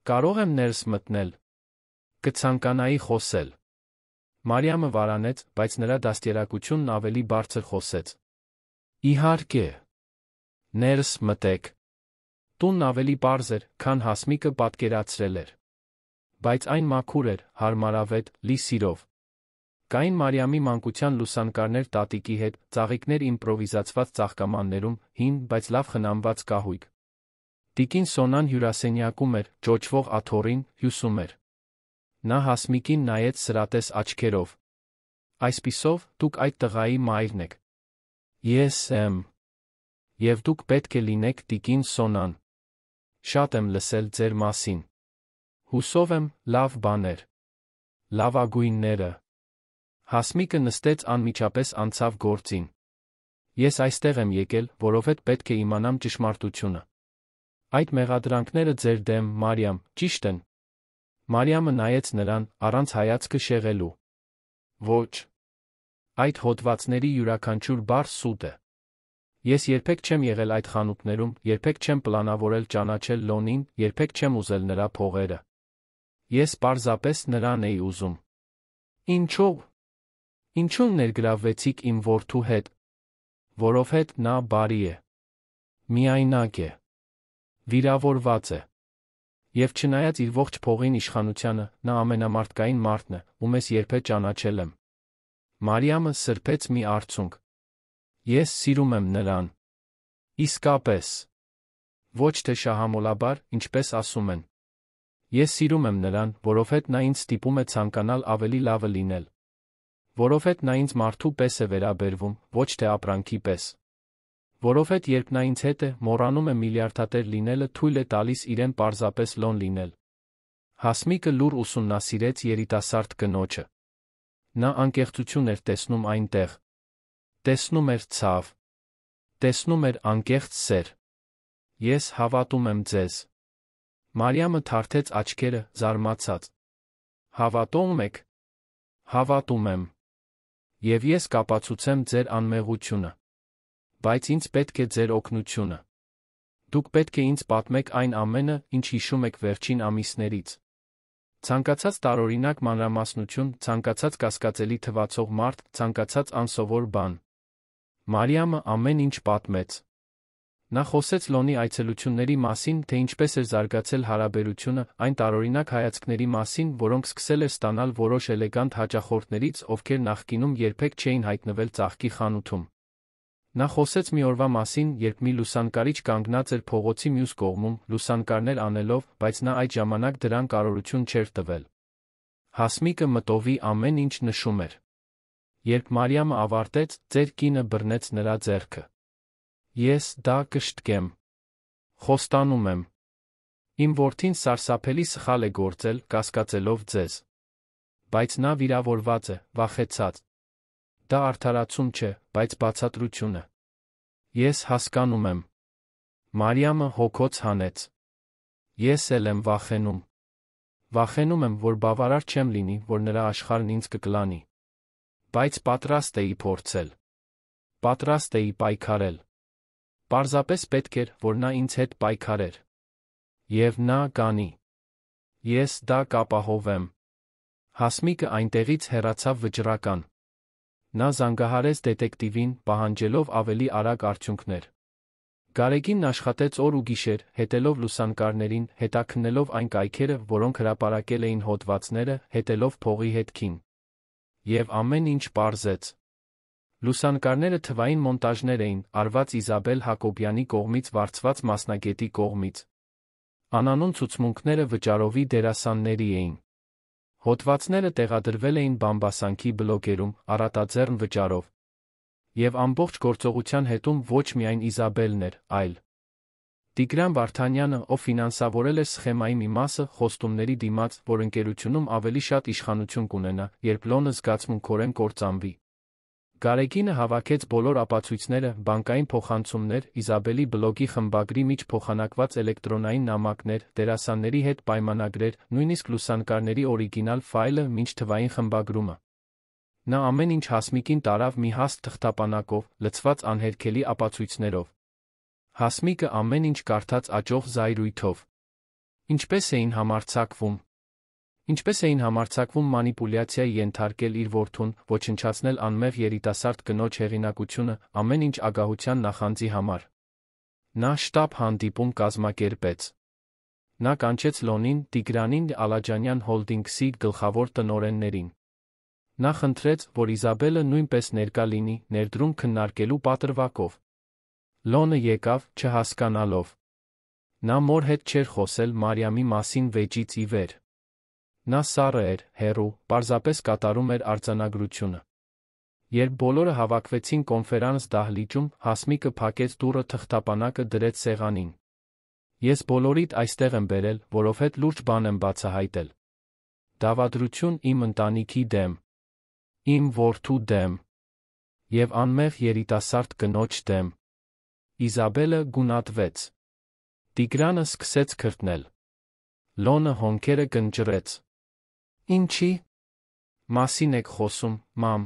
Կարող եմ ներս մտնել։ Կցանկանայի խոսել։ Մարիամը վարանեց, բայց նրա դաստիարակությունն ավելի բարձր խոսեց։ Իհարկե։ Ներս մտեք։ Տունն ավելի պարզ էր, քան Հասմիկը պատկերացրել էր։ Բայց այն մաքուր էր, հարմարավետ, լի սիրով։ Կային Մարիամի մանկության լուսանկարներ տատիկի հետ, ծաղիկներ իմպրովիզացված ծաղկամաններում, հին, բայց լավ խնամված կահույք։ Տիկին Սոնան հյուրասենյակում էր, ճոճվող աթոռին, հյուսում էր։ Նա Հասմիկին նայեց սրատես աչքերով։ Այսպիսով, դուք այդ տղայի մայրն եք։ Ես եմ։ Եվ դուք պետք է լինեք տիկին Սոնան։ Շատ եմ լսել ձեր մասին։ Հուսով եմ, լավ բաներ։ Լավագույնները։ Հասմիկը նստեց անմիջապես անցավ գործին։ Ես այստեղ եմ եկել, որովհետև պետք է իմանամ ճշմարտությունը։ Այդ մեղադրանքները ձեր դեմ, Մարիամ, ճիշտ են։ Մարիամը նայեց նրան, առանց հայացքը շեղելու։ Ոչ։ Այդ հոդվածների յուրաքանչյուր բառ սուտ է։ Ես երբեք չեմ եղել այդ խանութներում, երբեք չեմ պլանավորել ճանաչել Լոնին, երբեք չեմ ուզել նրա փողերը։ Ես պարզապես նրան էի ուզում։ Ինչո՞վ։ Ինչու ներգրավվեցիք իմ որդու հետ։ Որովհետև նա բարի է։ Միայնակ է։ Վիրավորված է։ Եվ չնայած իր ողջ փողին իշխանությանը, նա ամենամարդկային մարդն է, ում ես երբեք ճանաչել եմ։ Մարիամը սրբեց մի արցունք։ Ես սիրում եմ նրան։ Իսկապես։ Ոչ թե շահամոլաբար, ինչպես ասում են։ Ես սիրում եմ նրան, որովհետև նա ինձ ստիպում է ցանկանալ ավելի լավը լինել։ Որովհետև նա ինձ մարդու պես է վերաբերվում, ոչ թե ապրանքի պես։ Որովհետև երբ նա ինձ հետ է, մոռանում է միլիարդատեր լինելը, թույլ է տալիս իրեն պարզապես Լոն լինել։ Հասմիկը լուռ ուսումնասիրեց երիտասարդ կնոջը։ Նա անկեղծություն էր տեսնում այնտեղ։ Տեսնում էր ցավ։ Տեսնում էր անկեղծ սեր։ Ես հավատում եմ ձեզ։ Մարիամը թարթեց աչքերը, զարմացած։ Հավատո՞ւմ եք։ Հավատում եմ։ Եվ ես կապացուցեմ ձեր անմեղությունը։ Բայց ինձ պետք է ձեր օգնությունը։ Դուք պետք է ինձ պատմեք այն ամենը, ինչ հիշում եք վերջին ամիսներից։ Ցանկացած տարօրինակ մանրամասնություն, ցանկացած կասկածելի թվացող մարդ, ցանկացած անսովոր բան։ Մարիամը ամեն ինչ պատմեց։ Նա խոսեց Լոնի այցելությունների մասին, թե ինչպես էր զարգացել հարաբերությունը, այն տարօրինակ հայացքների մասին, որոնք սկսել էր ստանալ որոշ էլեգանտ հաճախորդներից, ովքեր նախկինում երբեք չէին հայտնվել ծաղկի խանութում։ Նա խոսեց մի օրվա մասին, երբ մի լուսանկարիչ կանգնած էր փողոցի մյուս կողմում, լուսանկարներ անելով, բայց նա այդ ժամանակ դրան կարողություն չէր տվել։ Հասմիկը մտովի ամեն ինչ նշում էր։ Երբ Մարիամը ավարտեց, ծեր կինը բռնեց նրա ձեռքը։ Ես դա կշտկեմ։ Խոստանում եմ։ Իմ որդին սարսափելի սխալ է գործել, կասկածելով ձեզ։ Բայց նա վիրավորված է, վախեցած։ Դա արդարացում չէ, բայց բացատրություն է։ Ես հասկանում եմ։ Մարիամը հոգոց հանեց։ Ես էլ եմ վախենում։ Վախենում եմ, որ բավարար չեմ լինի, որ նրա աշխարհն ինձ կկլանի։ Բայց պատրաստ էի փորձել։ Պատրաստ էի պայքարել։ Պարզապես պետք էր, որ նա ինձ հետ պայքարեր։ Եվ նա գանի։ Ես դա կապահովեմ։ Հասմիկը այնտեղից հեռացավ վճռական։ Նա զանգահարեց դետեկտիվին, պահանջելով ավելի արագ արդյունքներ։ Գարեգինն աշխատեց օր ու գիշեր, հետելով լուսանկարներին, հետաքննելով այն կայքերը, որոնք հրապարակել էին հոդվածները, հետելով փողի հետքին։ Եվ ամեն ինչ պարզեց։ Լուսանկարները թվային մոնտաժներ էին, արված Իզաբել Հակոբյանի կողմից վարձված մասնագետի կողմից։ Անանուն ցուցմունքները վճարովի դերասանների էին։ Հոդվածները տեղադրվել էին Բամբասանքի բլոգերում, առատաձեռն վճարով։ Եվ ամբողջ գործողության հետում ոչ միայն Իզաբելն էր, այլ Տիգրան Վարդանյանը, ով ֆինանսավորել էր սխեմայի մի մասը, խոստումների դիմաց, որ ընկերությունում ավելի շատ իշխանություն կունենա, երբ Լոնը զգացմունքորեն կործանվի։ Գարեգինը հավաքեց բոլոր ապացույցները, բանկային փոխանցումներ, Իզաբելի բլոգի խմբագրի մեջ փոխանակված էլեկտրոնային նամակներ, դերասանների հետ պայմանագրեր, նույնիսկ լուսանկարների օրիգինալ ֆայլը, մինչ թվային խմբագրումը։ Նա ամեն ինչ Հասմիկին տարավ մի հաստ թղթապանակով, լցված անհերքելի ապացույցներով։ Հասմիկը ամեն ինչ կարդաց աճող զայրույթով։ Ինչպես էին համարձակվում։ Ինչպես էին համարձակվում մանիպուլյացիայի ենթարկել իր որդուն, ոչնչացնել անմեղ երիտասարդ կնոջ հեղինակությունը, ամեն ինչ ագահության նախանձի համար։ Նա շտապ հանդիպում կազմակերպեց։ Նա կանչեց Լոնին, Տիգրանին, Ալաջանյան Հոլդինգսի գլխավոր տնօրեններին։ Նա խնդրեց, որ Իզաբելը նույնպես ներկա լինի, ներդրում քննարկելու պատրվակով։ Լոնը եկավ, չհասկանալով։ Նա մոր հետ չէր խոսել Մարիամի մասին վեճից ի վեր։ Նա սառը էր, հեռու, պարզապես կատարում էր արձանագրությունը։ Երբ բոլորը հավաքվեցին կոնֆերանս դահլիճում, Հասմիկը փակեց դուռը, թղթապանակը դրեց սեղանին։ Ես բոլորիդ այստեղ եմ բերել, որովհետև լուրջ բան եմ բացահայտել։ Դավադրություն իմ ընտանիքի դեմ։ Իմ որդու դեմ։ Եվ անմեղ երիտասարդ կնոջ դեմ։ Իզաբելը գունատվեց։ Տիգրանը սկսեց քրտնել։ Լոնը հոնքերը կնճռեց։ Ինչի՞ մասին եք խոսում, մամ։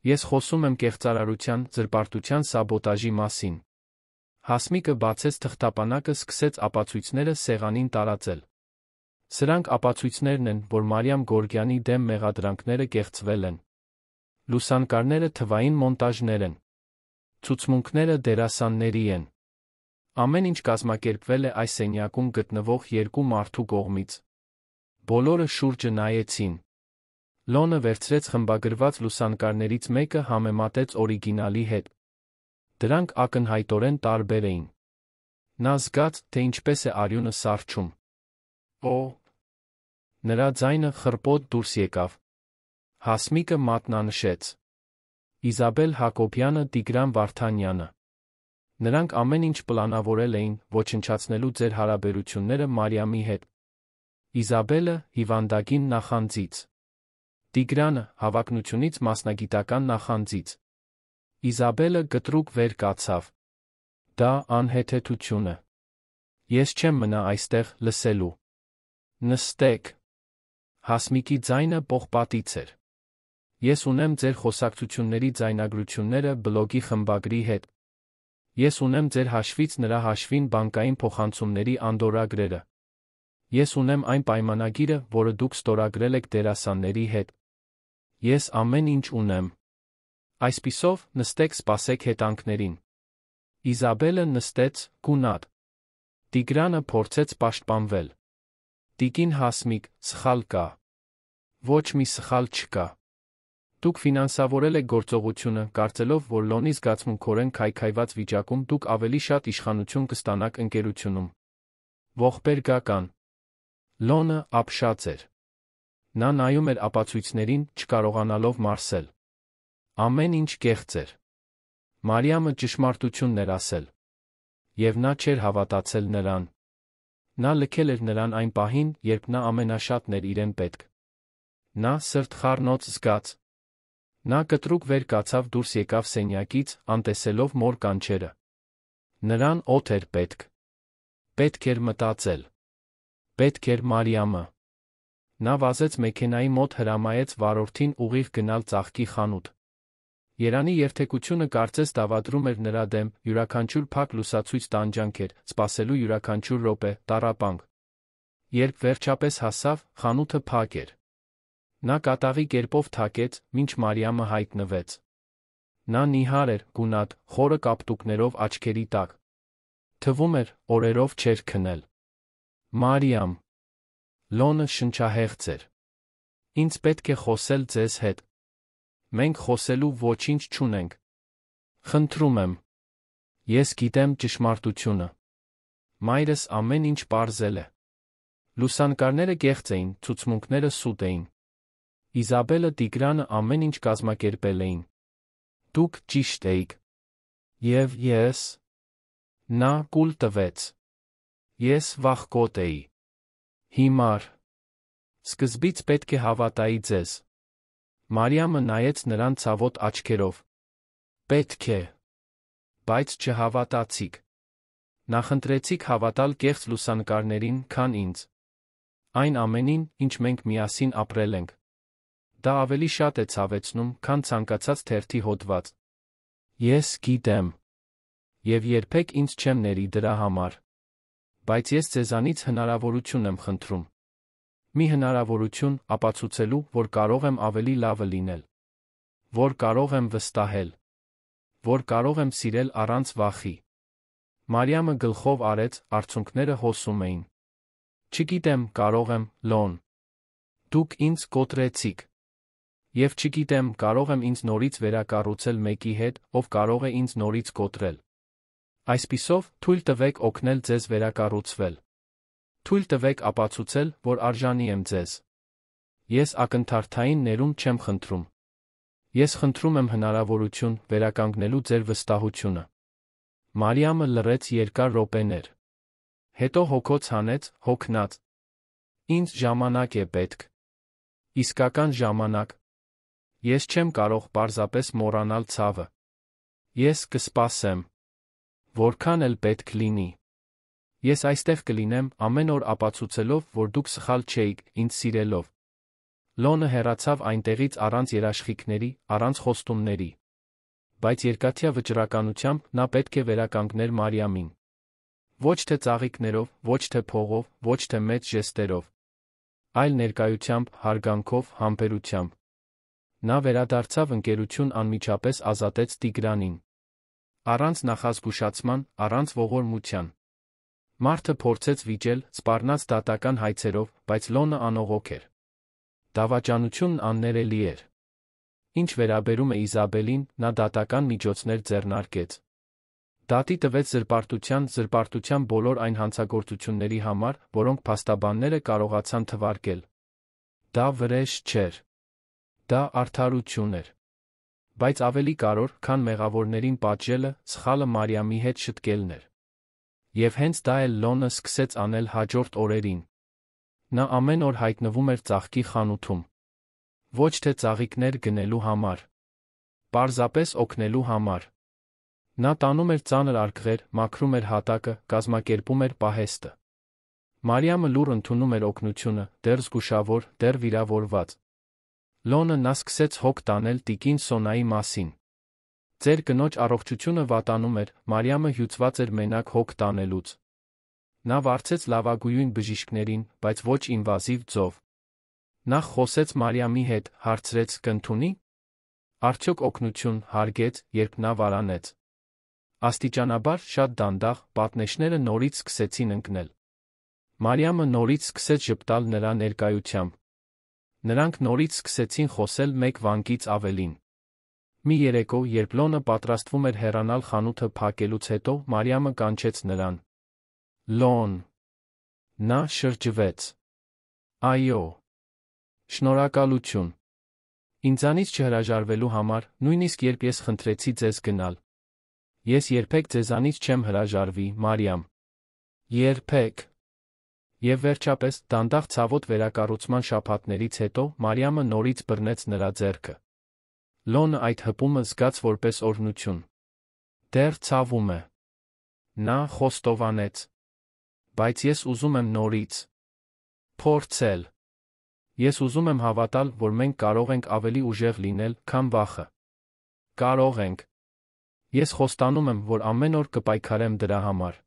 Ես խոսում եմ կեղծարարության, զրպարտության, սաբոտաժի մասին։ Հասմիկը բացեց թղթապանակը, սկսեց ապացույցները սեղանին տարածել։ Սրանք ապացույցներն են, որ Մարիամ Գորգյանի դեմ մեղադրանքները կեղծվել են։ Լուսանկարները թվային մոնտաժներ են։ Ցուցմունքները դերասանների են։ Ամեն ինչ կազմակերպվել է այս սենյակում գտնվող երկու մարդու կողմից։ Բոլորը շուրջը նայեցին։ Լոնը վերցրեց խմբագրված լուսանկարներից մեկը, համեմատեց օրիգինալի հետ։ Դրանք ակնհայտորեն տարբեր էին։ Նա զգաց, թե ինչպես է արյունը սառչում։ Օ՜։ Նրա ձայնը խռպոտ դուրս եկավ։ Հասմիկը մատնանշեց։ Իզաբել Հակոբյանը, Տիգրան Վարդանյանը։ Նրանք ամեն ինչ պլանավորել էին, ոչնչացնելու ձեր հարաբերությունները Մարիամի հետ։ Իզաբելը հիվանդագին նախանձից։ Տիգրանը հավակնությունից մասնագիտական նախանձից։ Իզաբելը կտրուկ վեր կացավ։ Դա անհեթեթություն է։ Ես չեմ մնա այստեղ լսելու։ Նստեք։ Հասմիկի ձայնը պողպատից էր։ Ես ունեմ ձեր խոսակցությունների ձայնագրությունները բլոգի խմբագրի հետ։ Ես ունեմ ձեր հաշվից նրա հաշվին բանկային փոխանցումների անդորրագրերը։ Ես ունեմ այն պայմանագիրը, որը դուք ստորագրել եք դերասանների հետ։ Ես ամեն ինչ ունեմ։ Այսպիսով, նստեք, սպասեք հետանքներին։ Իզաբելը նստեց, գունատ։ Տիգրանը փորձեց պաշտպանվել։ Տիկին Հասմիկ, սխալ կա։ Ոչ մի սխալ չկա։ Դուք ֆինանսավորել եք գործողությունը, կարծելով, որ Լոնի զգացմունքորեն քայքայված վիճակում դուք ավելի շատ իշխանություն կստանաք ընկերությունում։ Ողբերգական։ Լոնը ապշած էր։ Նա նայում էր ապացույցներին, չկարողանալով մարսել։ Ամեն ինչ կեղծ էր։ Մարիամը ճշմարտությունն էր ասել։ Եվ նա չէր հավատացել նրան։ Նա լքել էր նրան այն պահին, երբ նա ամենաշատն էր իրեն պետք։ Նա սրտխառնոց զգաց։ Նա կտրուկ վեր կացավ, դուրս եկավ սենյակից, անտեսելով մոր կանչերը։ Նրան օդ էր պետք։ Պետք էր մտածել։ Պետք էր Մարիամը։ Նա վազեց մեքենայի մոտ, հրամայեց վարորդին ուղիղ գնալ ծաղկի խանութ։ Երանի երթեկությունը կարծես դավադրում էր նրա դեմ, յուրաքանչյուր փակ լուսացույց տանջանք էր, սպասելու յուրաքանչյուր րոպե, տառապանք։ Երբ վերջապես հասավ, խանութը փակ էր։ Նա կատաղի կերպով թակեց, մինչ Մարիամը հայտնվեց։ Նա նիհար էր, գունատ, խորը կապտուկներով աչքերի տակ։ Թվում էր, օրերով չէր քնել։ Մարիամ։ Լոնը շնչահեղձ էր։ Ինձ պետք է խոսել ձեզ հետ։ Մենք խոսելու ոչինչ չունենք։ Խնդրում եմ։ Ես գիտեմ ճշմարտությունը։ Մայրս ամեն ինչ պարզել է։ Լուսանկարները կեղծ էին, ցուցմունքները սուտ էին։ Իզաբելը, Տիգրանը ամեն ինչ կազմակերպել էին։ Դուք ճիշտ էիք։ Եվ ես… Նա կուլ տվեց։ Ես վախկոտ էի։ Հիմար… Սկզբից պետք է հավատայի ձեզ։ Մարիամը նայեց նրան ցավոտ աչքերով։ Պետք է։ Բայց չհավատացիք։ Նախընտրեցիք հավատալ կեղծ լուսանկարներին, քան ինձ։ Այն ամենին, ինչ մենք միասին ապրել ենք։ Դա ավելի շատ է ցավեցնում, քան ցանկացած թերթի հոդված։ Ես գիտեմ։ Եվ երբեք ինձ չեմ ների դրա համար։ Բայց ես ձեզանից հնարավորություն եմ խնդրում։ Մի հնարավորություն, ապացուցելու, որ կարող եմ ավելի լավը լինել։ Որ կարող եմ վստահել։ Որ կարող եմ սիրել առանց վախի։ Մարիամը գլխով արեց, արցունքները հոսում էին։ Չգիտեմ, կարող եմ, Լոն։ Դուք ինձ կոտրեցիք։ Եվ չգիտեմ, կարող եմ ինձ նորից վերակառուցել մեկի հետ, ով կարող է ինձ նորից կոտրել։ Այսպիսով, թույլ տվեք օգնել ձեզ վերակառուցվել։ Թույլ տվեք ապացուցել, որ արժանի եմ ձեզ։ Ես ակնթարթային ներում չեմ խնդրում։ Ես խնդրում եմ հնարավորություն վերականգնելու ձեր վստահությունը։ Մարիամը լռեց երկար րոպեներ։ Հետո հոգոց հանեց, հոգնած։ Ինձ ժամանակ է պետք։ Իսկական ժամանակ։ Ես չեմ կարող պարզապես մոռանալ ցավը։ Ես կսպասեմ։ Որքան էլ պետք լինի։ Ես այստեղ կլինեմ, ամեն օր ապացուցելով, որ դուք սխալ չէիք, ինձ սիրելով։ Լոնը հեռացավ այնտեղից առանց երաշխիքների, առանց խոստումների։ Բայց երկաթյա վճռականությամբ նա պետք է վերականգներ Մարիամին։ Ոչ թե ծաղիկներով, ոչ թե փողով, ոչ թե մեծ ժեստերով։ Այլ ներկայությամբ, հարգանքով, համբերությամբ։ Նա վերադարձավ ընկերություն, անմիջապես ազատեց Տիգրանին։ Առանց նախազգուշացման, առանց ողորմության։ Մարդը փորձեց վիճել, սպառնաց դատական հայցերով, բայց Լոնը անողոք էր։ Դավաճանությունն աններելի էր։ Ինչ վերաբերում է Իզաբելին, նա դատական միջոցներ ձեռնարկեց։ Դատի տվեց զրպարտության բոլոր այն հանցագործությունների համար, որոնք փաստաբանները կարողացան թվարկել։ Դա վրեժ չէր։ Դա արդարություն էր։ Բայց ավելի կարևոր, քան մեղավորներին պատժելը, սխալը Մարիամի հետ շտկելն էր։ Եվ հենց դա էլ Լոնը սկսեց անել հաջորդ օրերին։ Նա ամեն օր հայտնվում էր ծաղկի խանութում։ Ոչ թե ծաղիկներ գնելու համար։ Պարզապես օգնելու համար։ Նա տանում էր ծանր արկղեր, մաքրում էր հատակը, կազմակերպում էր պահեստը։ Մարիամը լուռ ընդունում էր օգնությունը, դեռ զգուշավոր, դեռ վիրավորված։ Լոնը նա սկսեց հոգ տանել տիկին Սոնայի մասին։ Ձեր կնոջ առողջությունը վատանում էր, Մարիամը հյուծված էր մենակ հոգ տանելուց։ Նա վարձեց լավագույն բժիշկներին, բայց ոչ ինվազիվ ձով։ Նախ խոսեց Մարիամի հետ, հարցրեց՝ կընդունի՞։ Արդյոք օգնություն հարգեց, երբ նա վարանեց։ Աստիճանաբար շատ դանդաղ պատնեշները նորից սկսեցին ընկնել։ Մարիամը նորից սկսեց ժպտալ նրա ներկայությամբ։ Նրանք նորից սկսեցին խոսել մեկ վանկից ավելին։ Մի երեկո, երբ Լոնը պատրաստվում էր հեռանալ խանութը փակելուց հետո, Մարիամը կանչեց նրան։ Լոն։ Նա շրջվեց։ Այո։ Շնորհակալություն։ Ինձանից չհրաժարվելու համար, նույնիսկ երբ ես խնդրեցի ձեզ գնալ։ Ես երբեք ձեզանից չեմ հրաժարվի, Մարիամ։ Երբեք։ Եվ վերջապես, դանդաղ ցավոտ վերակառուցման շաբաթներից հետո, Մարիամը նորից բռնեց նրա ձեռքը։ Լոնը այդ հպումը զգաց որպես օրհնություն։ Դեռ ցավում է։ Նա խոստովանեց։ Բայց ես ուզում եմ նորից փորձել։ Ես ուզում եմ հավատալ, որ մենք կարող ենք ավելի ուժեղ լինել, քան վախը։ Կարող ենք։ Ես խոստանում եմ, որ ամեն օր կպայքարեմ դրա համար։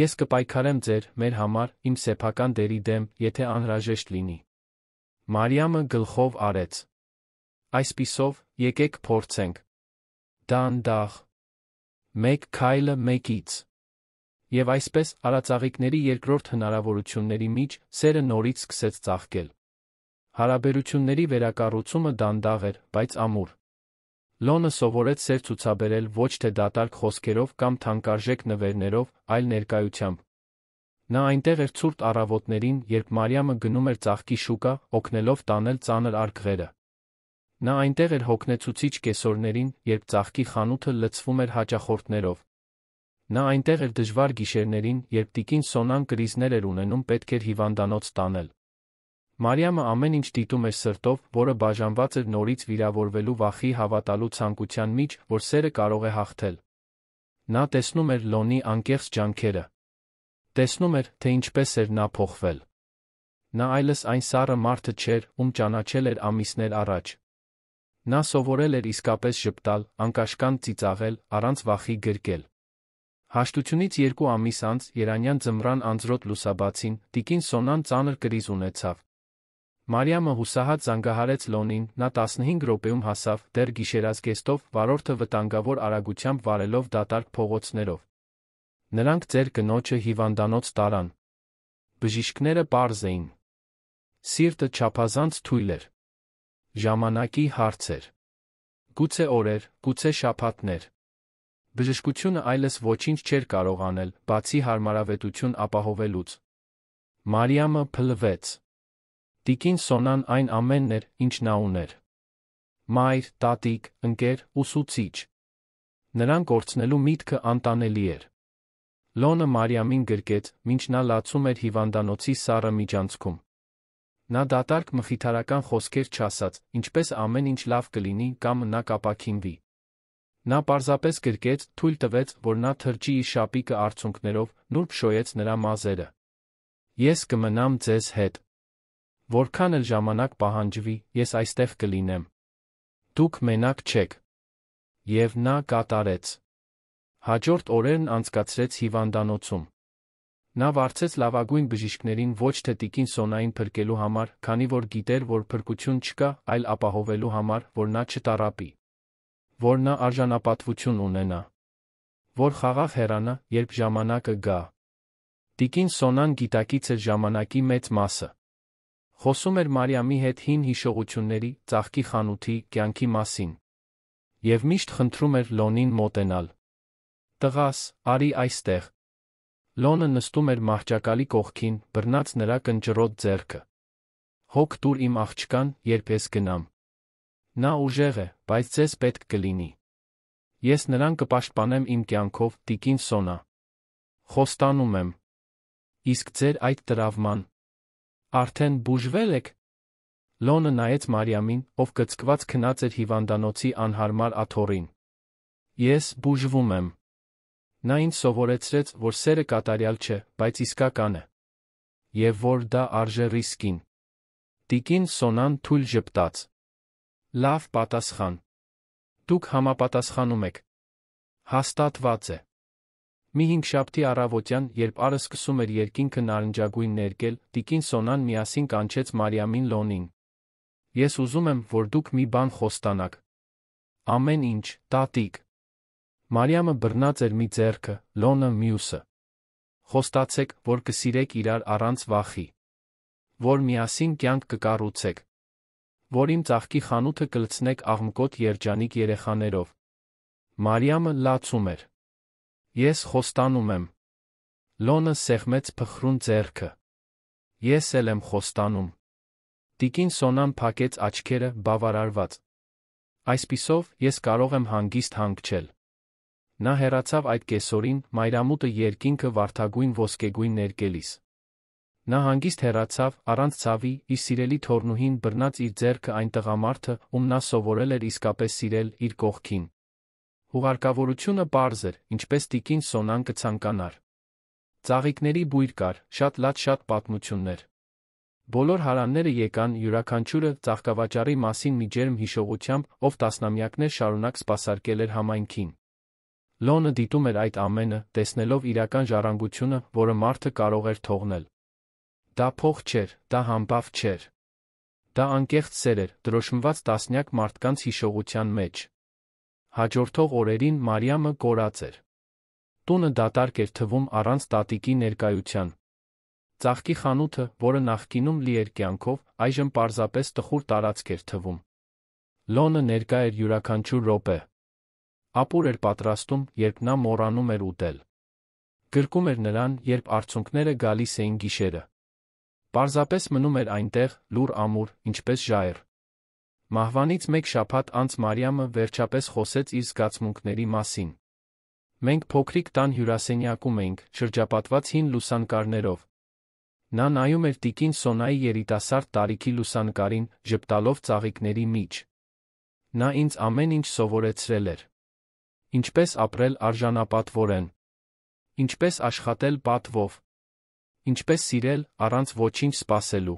Ես կպայքարեմ մեր համար, իմ սեփական դերի դեմ, եթե անհրաժեշտ լինի։ Մարիամը գլխով արեց։ Այսպիսով, եկեք փորձենք։ Դանդաղ։ Մեկ քայլը մեկից։ Եվ այսպես, արածաղիկների երկրորդ հնարավորությունների մեջ, սերը նորից սկսեց ծաղկել։ Հարաբերությունների վերակառուցումը դանդաղ էր, բայց ամուր։ Լոնը սովորեց սեր ցուցաբերել ոչ թե դատարկ խոսքերով կամ թանկարժեք նվերներով, այլ ներկայությամբ։ Նա այնտեղ էր ցուրտ առավոտներին, երբ Մարիամը գնում էր ծաղկի շուկա, օգնելով տանել ծանր արկղերը։ Նա այնտեղ էր հոգնեցուցիչ կեսօրներին, երբ ծաղկի խանութը լցվում էր հաճախորդներով։ Նա այնտեղ էր դժվար գիշերներին, երբ տիկին Սոնան կրիզներ էր ունենում, պետք էր հիվանդանոց տանել։ Մարիամը ամեն ինչ դիտում էր սրտով, որը բաժանված էր նորից վիրավորվելու վախի հավատալու ցանկության մեջ, որ սերը կարող է հաղթել։ Նա տեսնում էր Լոնի անկեղծ ջանքերը։ Տեսնում էր, թե ինչպես էր նա փոխվել։ Նա այլս այն սառը մարդը չէր, ում ճանաչել էր ամիսներ առաջ։ Նա սովորել էր իսկապես ժպտալ, անկաշկանդ ծիծաղել, առանց վախի գրկել։ Հաշտությունից 2 ամիս անց, երանյան ձմռան անձրոտ լուսաբացին, տիկին Սոնան ծանր կրիզ ունեցավ։ Մարիամը հուսահատ զանգահարեց Լոնին, նա 15 րոպեում հասավ, դեռ գիշերազգեստով, վարորդը վտանգավոր արագությամբ վարելով դատարկ փողոցներով։ Նրանք ձեր կնոջը հիվանդանոց տարան։ Բժիշկները պարզ էին։ Սիրտը չափազանց թույլ էր։ Ժամանակի հարց էր։ Գուցե օրեր, գուցե շաբաթներ։ Բժշկությունը այլս ոչինչ չէր կարող անել, բացի հարմարավետություն ապահովելուց։ Մարիամը փլվեց։ Տիկին Սոնան այն ամենն էր, ինչ նա ուներ։ Մայր, տատիկ, ընկեր, ուսուցիչ։ Նրան կորցնելու միտքը անտանելի էր։ Լոնը Մարիամին գրկեց, մինչ նա լացում էր հիվանդանոցի սառը միջանցքում։ Նա դատարկ մխիթարական խոսքեր չասաց, ինչպես ամեն ինչ լավ կլինի կամ նա կապաքինվի։ Նա պարզապես գրկեց, թույլ տվեց, որ նա թրջի իր շապիկը արցունքներով, նուրբ շոյեց նրա մազերը։ Ես կմնամ ձեզ հետ։ Որքան էլ ժամանակ պահանջվի, ես այստեղ կլինեմ։ Դուք մենակ չեք։ Եվ նա կատարեց։ Հաջորդ օրերն անցկացրեց հիվանդանոցում։ Նա վարձեց լավագույն բժիշկներին ոչ թե տիկին Սոնային փրկելու համար, քանի որ գիտեր, որ փրկություն չկա, այլ ապահովելու համար, որ նա չտառապի։ Որ նա արժանապատվություն ունենա։ Որ խաղաղ հեռանա, երբ ժամանակը գա։ Տիկին Սոնան գիտակից էր ժամանակի մեծ մասը։ Խոսում էր Մարիամի հետ հին հիշողությունների, ծաղկի խանութի, կյանքի մասին։ Եվ միշտ խնդրում էր Լոնին մոտենալ։ Տղաս, արի այստեղ։ Լոնը նստում էր մահճակալի կողքին, բռնած նրա կնճռոտ ձեռքը։ Հոգ տուր իմ աղջկան, երբ ես գնամ։ Նա ուժեղ է, բայց ձեզ պետք կլինի։ Ես նրան կպաշտպանեմ իմ կյանքով, տիկին Սոնա։ Խոստանում եմ։ Իսկ ձեր այդ տրավման։ Արդեն բուժվել եք։ Լոնը նայեց Մարիամին, ով կծկված քնած էր հիվանդանոցի անհարմար աթոռին։ Ես բուժվում եմ։ Նա ինձ սովորեցրեց, որ սերը կատարյալ չէ, բայց իսկական է։ Եվ որ դա արժե ռիսկին։ Տիկին Սոնան թույլ ժպտաց։ Լավ պատասխան։ Դուք համապատասխանում եք։ Հաստատված է։ Մի հինգշաբթի առավոտյան, երբ առը սկսում էր երկինքը նարնջագույն ներկել, տիկին Սոնան միասին կանչեց Մարիամին Լոնին։ Ես ուզում եմ, որ դուք մի բան խոստանաք։ Ամեն ինչ, տատիկ։ Մարիամը բռնած էր մի ձեռքը, Լոնը մյուսը։ Խոստացեք, որ կսիրեք իրար առանց վախի, որ միասին կյանք կկառուցեք, որ իմ ծաղկի խանութը կլցնեք աղմկոտ երջանիկ երեխաներով։ Մարիամը լացում էր։ Ես խոստանում եմ։ Լոնը սեղմեց փխրուն ձեռքը։ Ես էլ եմ խոստանում։ Տիկին Սոնան փակեց աչքերը, բավարարված։ Այսպիսով, ես կարող եմ հանգիստ հանգչել։ Նա հեռացավ այդ կեսօրին, մայրամուտը երկինքը վարդագույն ոսկեգույն ներկելիս։ Նա հանգիստ հեռացավ, առանց ցավի, իր սիրելի թոռնուհին բռնած իր ձեռքը այն տղամարդը, ում նա սովորել էր իսկապես սիրել, իր կողքին։ Հուղարկավորությունը պարզ էր, ինչպես տիկին Սոնան կցանկանար։ Ծաղիկների բույր կար, շատ լաց, շատ պատմություններ։ Բոլոր հարանները եկան, յուրաքանչյուրը ծաղկավաճառի մասին մի ջերմ հիշողությամբ, ով տասնամյակներ շարունակ սպասարկել էր համայնքին։ Լոնը դիտում էր այդ ամենը, տեսնելով իրական ժառանգությունը, որը մարդը կարող էր թողնել։ Դա փող չէր, դա համբավ չէր։ Դա անկեղծ սեր էր, դրոշմված տասնյակ մարդկանց հիշողության մեջ։ Հաջորդող օրերին Մարիամը կորած էր։ Տունը դատարկ էր թվում առանց տատիկի ներկայության։ Ծաղկի խանութը, որը նախկինում լի էր կյանքով, այժմ պարզապես տխուր տարածք էր թվում։ Լոնը ներկա էր յուրաքանչյուր րոպե։ Ապուր էր պատրաստում, երբ նա մոռանում էր ուտել։ Գրկում էր նրան, երբ արցունքները գալիս էին գիշերը։ Պարզապես մնում էր այնտեղ, լուռ ամուր, ինչպես ժայռ։ Մահվանից մեկ շաբաթ անց Մարիամը վերջապես խոսեց իր զգացմունքների մասին։ Մենք փոքրիկ տան հյուրասենյակում էինք, շրջապատված հին լուսանկարներով։ Նա նայում էր տիկին Սոնայի երիտասարդ տարիքի լուսանկարին, ժպտալով ծաղիկների միջ։ Նա ինձ ամեն ինչ սովորեցրել էր։ Ինչպես ապրել արժանապատվորեն։ Ինչպես աշխատել պատվով։ Ինչպես սիրել, առանց ոչինչ սպասելու։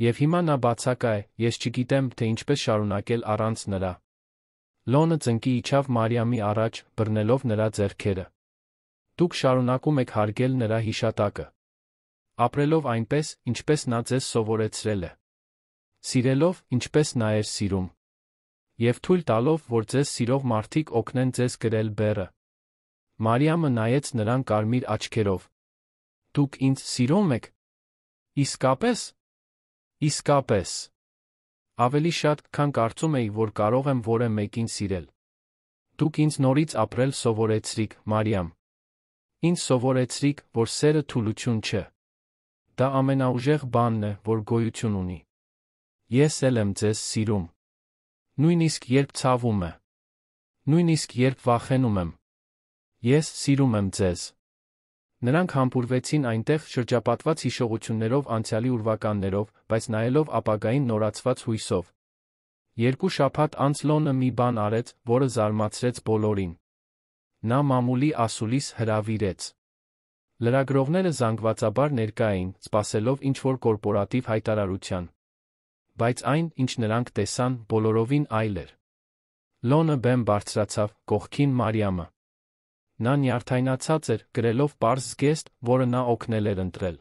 Եվ հիմա նա բացակա է, ես չգիտեմ, թե ինչպես շարունակել առանց նրա։ Լոնը ծնկի իջավ Մարիամի առաջ, բռնելով նրա ձեռքերը։ Դուք շարունակում եք հարգել նրա հիշատակը։ Ապրելով այնպես, ինչպես նա ձեզ սովորեցրել է։ Սիրելով, ինչպես նա էր սիրում։ Եվ թույլ տալով, որ ձեզ սիրող մարդիկ օգնեն ձեզ գրել բեռը։ Մարիամը նայեց նրան կարմիր աչքերով։ Դուք ինձ սիրում եք։ Իսկապես։ Իսկապես։ Ավելի շատ, քան կարծում էի, որ կարող եմ որևէ մեկին սիրել։ Դուք ինձ նորից ապրել սովորեցրիք, Մարիամ։ Ինձ սովորեցրիք, որ սերը թուլություն չէ։ Դա ամենաուժեղ բանն է, որ գոյություն ունի։ Ես էլ եմ ձեզ սիրում։ Նույնիսկ երբ ցավում է։ Նույնիսկ երբ վախենում եմ։ Ես սիրում եմ ձեզ։ Նրանք համբուրվեցին այնտեղ, շրջապատված հիշողություններով, անցյալի ուրվականներով, բայց նայելով ապագային նորացված հույսով։ Երկու շաբաթ անց Լոնը մի բան արեց, որը զարմացրեց բոլորին։ Նա մամուլի ասուլիս հրավիրեց։ Լրագրողները զանգվածաբար ներկա էին, սպասելով ինչ-որ կորպորատիվ հայտարարության։ Բայց այն, ինչ նրանք տեսան, բոլորովին այլ էր։ Լոնը բեմ բարձրացավ, կողքին Մարիամը։ Նա նյարդայնացած էր, գրելով պարզ զգեստ, որը նա օգնել էր ընտրել։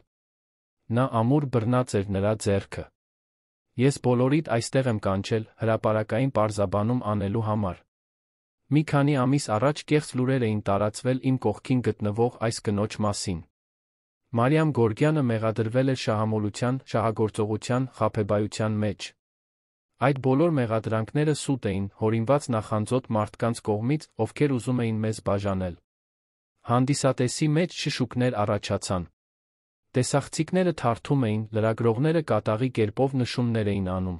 Նա ամուր բռնած էր նրա ձեռքը։ Ես բոլորիդ այստեղ եմ կանչել, հրապարակային պարզաբանում անելու համար։ Մի քանի ամիս առաջ կեղծ լուրեր էին տարածվել իմ կողքին գտնվող այս կնոջ մասին։ Մարիամ Գորգյանը մեղադրվել էր շահամոլության, շահագործողության, խաբեբայության մեջ։ Այդ բոլոր մեղադրանքները սուտ էին, հորինված նախանձոտ մարդկանց կողմից, ովքեր ուզում էին մեզ բաժանել։ Հանդիսատեսի մեջ շշուկներ առաջացան։ Տեսախցիկները թարթում էին, լրագրողները կատաղի կերպով նշումներ էին անում։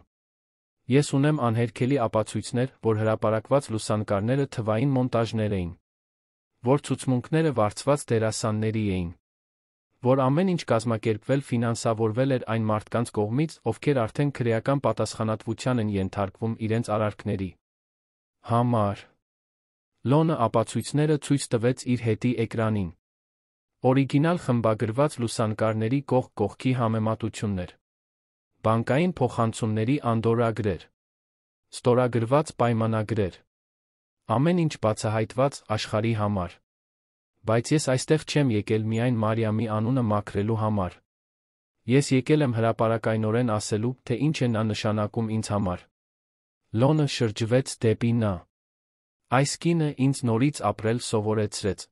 Ես ունեմ անհերքելի ապացույցներ, որ հրապարակված լուսանկարները թվային մոնտաժներ էին, որ ցուցմունքները վարձված դերասանների էին, որ ամեն ինչ կազմակերպվել ֆինանսավորվել էր այն մարդկանց կողմից, ովքեր արդեն քրեական պատասխանատվության են ենթարկվում իրենց արարքների համար։ Լոնը ապացույցները ցույց տվեց իր հետի էկրանին։ Օրիգինալ խմբագրված լուսանկարների կողք կողքի համեմատություններ։ Բանկային փոխանցումների անդորրագրեր։ Ստորագրված պայմանագրեր։ Ամեն ինչ բացահայտված աշխարհի համար։ Բայց ես այստեղ չեմ եկել միայն Մարիամի անունը մաքրելու համար։ Ես եկել եմ հրապարակայնորեն ասելու, թե ինչ է նա նշանակում ինձ համար։ Լոնը շրջվեց դեպի նա։ Այս կինը ինձ նորից ապրել սովորեցրեց։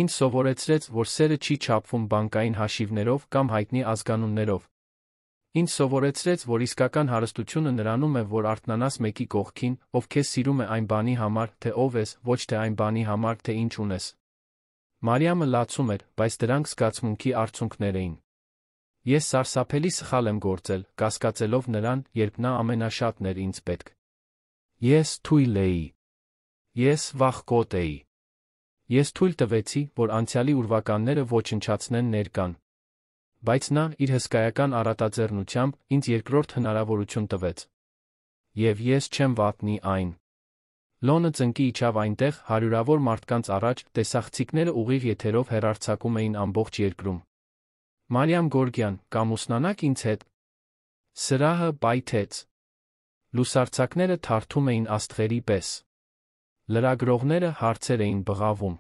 Ինձ սովորեցրեց, որ սերը չի չափվում բանկային հաշիվներով կամ հայտնի ազգանուններով։ Ինձ սովորեցրեց, որ իսկական հարստությունը նրանում է, որ արթնանաս մեկի կողքին, ով քեզ սիրում է այն բանի համար, թե ով ես, ոչ թե այն բանի համար, թե ինչ ունես։ Մարիամը լացում էր, բայց դրանք զգացմունքի արդյունքներ էին։ Ես սարսափելի սխալ եմ գործել, կասկածելով նրան, երբ նա ամենաշատն էր ինձ պետք։ Ես թույլ էի։ Ես վախկոտ էի։ Ես թույլ տվեցի, որ անցյալի ուրվականները ոչնչացնեն ներկան։ Բայց նա, իր հսկայական առատաձեռնությամբ, ինձ երկրորդ հնարավորություն տվեց։ Եվ ես չեմ վատնի այն։ Լոնը ծնկի իջավ այնտեղ, հարյուրավոր մարդկանց առաջ, տեսախցիկները ուղիղ եթերով հեռարձակում էին ամբողջ երկրում։ Մարիամ Գորգյան, կամուսնանաք ինձ հետ։ Սրահը պայթեց։ Լուսարձակները թարթում էին աստղերի պես։ Լրագրողները հարցեր էին բղավում։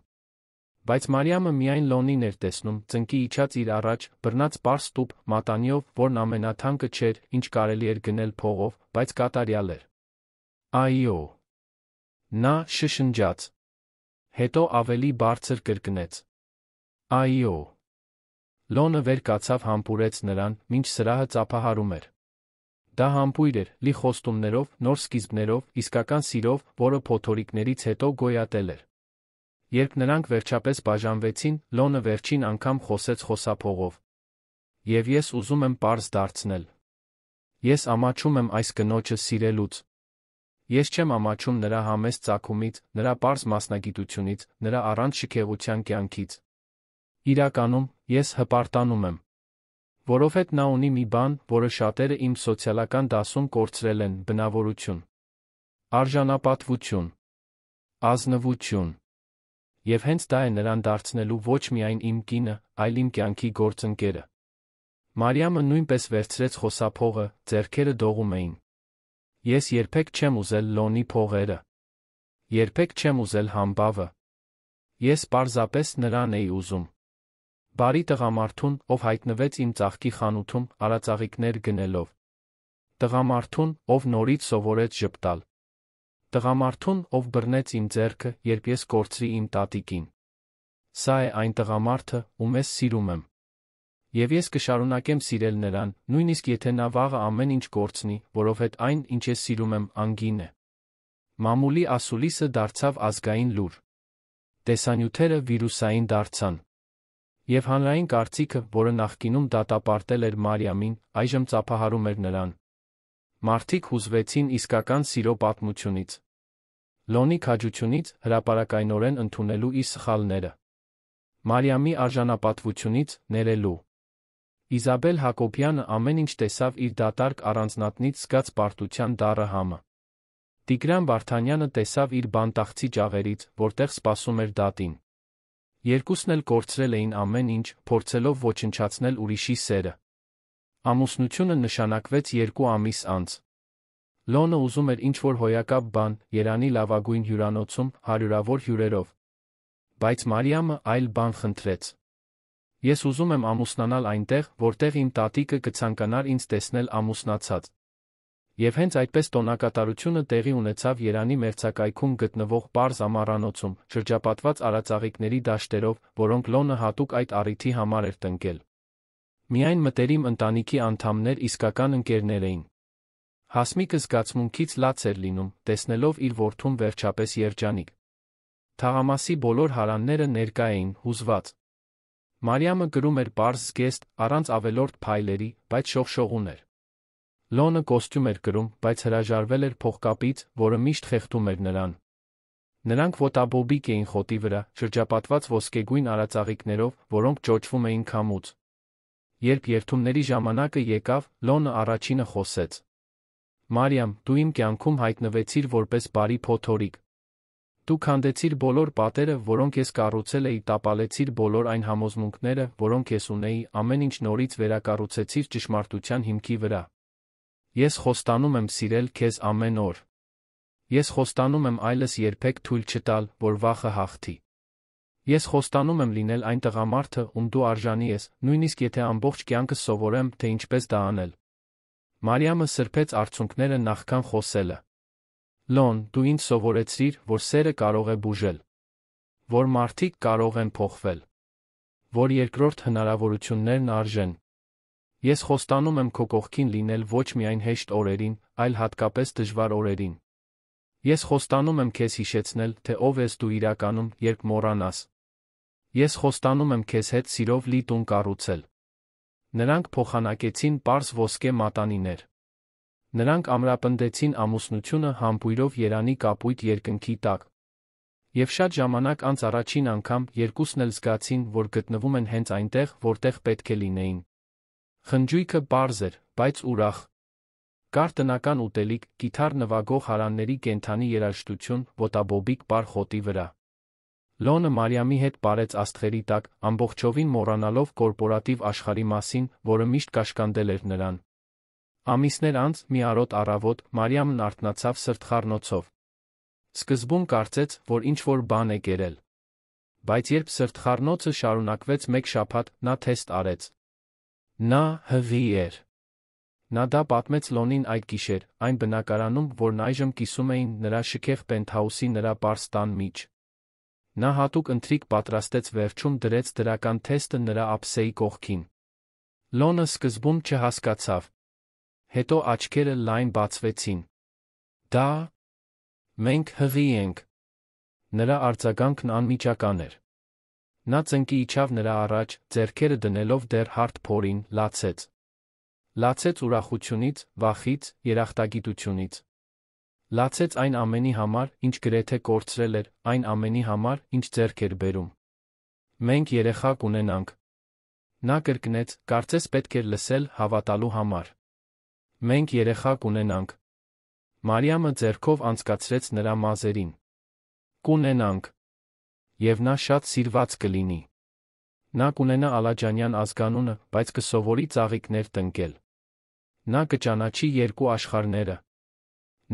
Բայց Մարիամը միայն Լոնին էր տեսնում, ծնկի իջած իր առաջ, բռնած պարզ տուփ, մատանիով, որն ամենաթանկը չէր, ինչ կարելի էր գնել փողով, բայց կատարյալ էր։ Այո։ Նա շշնջաց։ Հետո ավելի բարձր կրկնեց. Այո։ Լոնը վեր կացավ, համբուրեց նրան, մինչ սրահը ծափահարում էր։ Դա համբույր էր, լի խոստումներով, նոր սկիզբներով, իսկական սիրով, որը փոթորիկներից հետո գոյատել էր։ Երբ նրանք վերջապես բաժանվեցին, Լոնը վերջին անգամ խոսեց խոսափողով. Եվ ես ուզում եմ պարզ դարձնել. Ես ամաչում եմ այս կնոջը սիրելուց։ Ես չեմ ամաչում նրա համեստ ծագումից, նրա պարզ մասնագիտությունից, նրա առանց շքեղության կյանքից։ Իրականում, ես հպարտանում եմ։ Որովհետև նա ունի մի բան, որը շատերը իմ սոցիալական դասում կորցրել են՝ բնավորություն, արժանապատվություն, ազնվություն։ Եվ հենց դա է նրան դարձնելու ոչ միայն իմ կինը, այլ իմ կյանքի գործընկերը։ Մարիամը նույնպես վերցրեց խոսափողը, ձեռքերը դողում էին։ Ես երբեք չեմ ուզել Լոնի փողերը։ Երբեք չեմ ուզել համբավը։ Ես պարզապես նրան էի ուզում։ Բարի տղամարդուն, ով հայտնվեց իմ ծաղկի խանութում, արածաղիկներ գնելով։ Տղամարդուն, ով նորից սովորեց ժպտալ։ Տղամարդուն, ով բռնեց իմ ձեռքը, երբ ես կորցրի իմ տատիկին։ Սա է այն տղամարդը, ում ես սիրում եմ։ Եվ ես կշարունակեմ սիրել նրան, նույնիսկ եթե նա վաղը ամեն ինչ կորցնի, որովհետև այն, ինչ ես սիրում եմ, անգին է։ Մամուլի ասուլիսը դարձավ ազգային լուր։ Տեսանյութերը վիրուսային դարձան։ Եվ հանրային կարծիքը, որը նախկինում դատապարտել էր Մարիամին, այժմ ծափահարում էր նրան։ Մարդիկ հուզվեցին իսկական սիրո պատմությունից։ Լոնի քաջությունից, հրապարակայնորեն ընդունելու իր սխալները։ Մարիամի արժանապատվությունից, ներելու։ Իզաբել Հակոբյանը ամեն ինչ տեսավ իր դատարկ առանձնատնից զգաց պարտության դառը համը։ Տիգրան Վարդանյանը տեսավ իր բանտախցի ջաղերից, որտեղ սպասում էր դատին։ Երկուսն էլ կորցրել էին ամեն ինչ, փորձելով ոչնչացնել ուրիշի սերը։ Ամուսնությունը նշանակվեց 2 ամիս անց։ Լոնը ուզում էր ինչ-որ հոյակապ բան, Երանի լավագույն հյուրանոցում, հարյուրավոր հյուրերով։ Բայց Մարիամը այլ բան խնդրեց։ Ես ուզում եմ ամուսնանալ այնտեղ, որտեղ իմ տատիկը կցանկանար ինձ տեսնել ամուսնացած։ Եվ հենց այդպես տոնակատարությունը տեղի ունեցավ Երանի մերձակայքում գտնվող պարզ ամառանոցում, շրջապատված արածաղիկների դաշտերով, որոնք Լոնը հատուկ այդ առիթի համար էր տնկել։ Միայն մտերիմ ընտանիքի անդամներ իսկական ընկերներ էին։ Հասմիկը զգացմունքից լաց էր լինում, տեսնելով իր որդուն վերջապես երջանիկ։ Թաղամասի բոլոր հարանները ներկա էին, հուզված։ Մարիամը կրում էր պարզ զգեստ, առանց ավելորդ փայլերի, բայց շողշողուն էր։ Լոնը կոստյում էր կրում, բայց հրաժարվել էր փողկապից, որը միշտ խեղդում էր նրան։ Նրանք ոտաբոբիկ էին խոտի վրա, շրջապատված ոսկեգույն արածաղիկներով, որոնք ճոճվում էին քամուց։ Երբ երթումների ժամանակը եկավ, Լոնը առաջինը խոսեց. Մարիամ, դու իմ կյանքում հայտնվեցիր որպես բարի փոթորիկ։ Դու քանդեցիր բոլոր պատերը, որոնք ես կառուցել էի, տապալեցիր բոլոր այն համոզմունքները, որոնք ես ունեի, ամեն ինչ նորից վերակառուցեցիր ճշմարտության հիմքի վրա։ Ես խոստանում եմ սիրել քեզ ամեն օր։ Ես խոստանում եմ այլս երբեք թույլ չտալ, որ վախը հաղթի։ Ես խոստանում եմ լինել այն տղամարդը, ում դու արժանի ես, նույնիսկ եթե ամբողջ կյանքս սովորեմ, թե ինչպես դա անել։ Մարիամը սրբեց արցունքները նախքան խոսելը։ Լոն, դու ինձ սովորեցրիր, որ սերը կարող է բուժել, որ մարդիկ կարող են փոխվել, որ երկրորդ հնարավորություններն արժեն։ Ես խոստանում եմ քո կողքին լինել ոչ միայն հեշտ օրերին, այլ հատկապես դժվար օրերին։ Ես խոստանում եմ քեզ հիշեցնել, թե ով ես դու իրականում, երբ մոռանաս։ Ես խոստանում եմ քեզ հետ սիրով լի տուն կառուցել։ Նրանք փոխանակեցին պարզ ոսկե մատանիներ։ Նրանք ամրապնդեցին ամուսնությունը համբույրով երանի կապույտ երկնքի տակ։ Եվ շատ ժամանակ անց առաջին անգամ երկուսն էլ զգացին, որ գտնվում են հենց այնտեղ, որտեղ պետք է լինեին։ Խնջույքը պարզ էր, բայց ուրախ։ Կար տնական ուտելիք, կիթառ նվագող հարանների կենդանի երաժշտություն, ոտաբոբիկ պար խոտի վրա։ Լոնը Մարիամի հետ պարեց աստղերի տակ, ամբողջովին մոռանալով կորպորատիվ աշխարհի մասին, որը միշտ կաշկանդել էր նրան։ Ամիսներ անց, մի արոտ առավոտ, Մարիամն արթնացավ սրտխառնոցով։ Սկզբում կարծեց, որ ինչ-որ բան է կերել։ Բայց երբ սրտխառնոցը շարունակվեց մեկ շաբաթ, նա թեստ արեց։ Նա հղի էր։ Նա դա պատմեց Լոնին այդ գիշեր, այն բնակարանում, որն այժմ կիսում էին նրա շքեղ պենթհաուսի նրա պարզ տան միջ։ Նա հատուկ ընթրիք պատրաստեց վերջում դրեց դրական թեստը նրա ափսեի կողքին։ Լոնը սկզբում չհասկացավ։ Հետո աչքերը լայն բացվեցին։ Դա… Մենք հղի ենք։ Նրա արձագանքն անմիջական էր։ Նա ծնկի իջավ նրա առաջ, ձեռքերը դնելով դեռ հարթ փորին, լացեց։ Լացեց ուրախությունից, վախից, երախտագիտությունից։ Լացեց այն ամենի համար, ինչ գրեթե կորցրել էր, այն ամենի համար, ինչ ձեռք էր բերում։ Մենք երեխա կունենանք։ Նա կրկնեց, կարծես պետք էր լսել, հավատալու համար։ Մենք երեխա կունենանք։ Մարիամը ձեռքով անցկացրեց նրա մազերին։ Կունենանք։ Եվ նա շատ սիրված կլինի։ Նա կունենա Ալաջանյան ազգանունը, բայց կսովորի ծաղիկներ տնկել։ Նա կճանաչի երկու աշխարհները։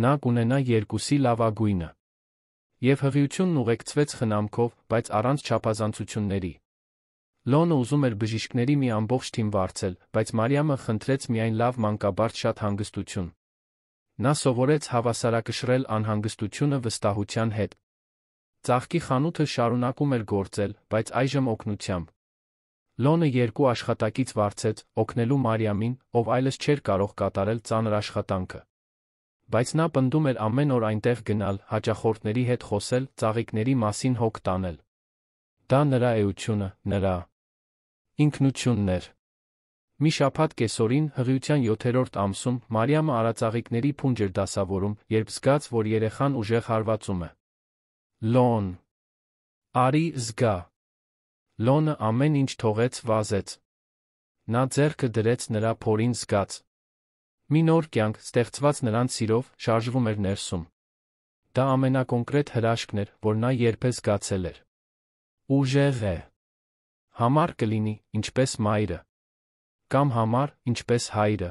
Նա կունենա երկուսի լավագույնը։ Եվ հղիությունն ուղեկցվեց խնամքով, բայց առանց չափազանցությունների։ Լոնը ուզում էր բժիշկների մի ամբողջ թիմ վարձել, բայց Մարիամը խնդրեց միայն լավ մանկաբարձ շատ հանգստություն։ Նա սովորեց հավասարակշռել անհանգստությունը վստահության հետ։ Ծաղկի խանութը շարունակում էր գործել, բայց այժմ օգնությամբ։ Լոնը երկու աշխատակից վարձեց, օգնելու Մարիամին, ով այլս չէր կարող կատարել ծանր աշխատանքը։ Բայց նա պնդում էր ամեն օր այնտեղ գնալ, հաճախորդների հետ խոսել, ծաղիկների մասին հոգ տանել։ Դա նրա էությունը, նրա ինքնությունն էր։ Մի շաբաթ կեսօրին, հղիության 7-րդ ամսում, Մարիամը արածաղիկների փունջ էր դասավորում, երբ զգաց, որ երեխան ուժեղ հարվածում է։ Լոն… Արի զգա։ Լոնը ամեն ինչ թողեց, վազեց։ Նա ձեռքը դրեց նրա փորին զգաց։ Մի նոր կյանք, ստեղծված նրանց սիրով, շարժվում էր ներսում։ Դա ամենակոնկրետ հրաշքն էր, որ նա երբեք զգացել էր։ Ուժեղ է։ Համառ կլինի, ինչպես մայրը։ Կամ համառ, ինչպես հայրը։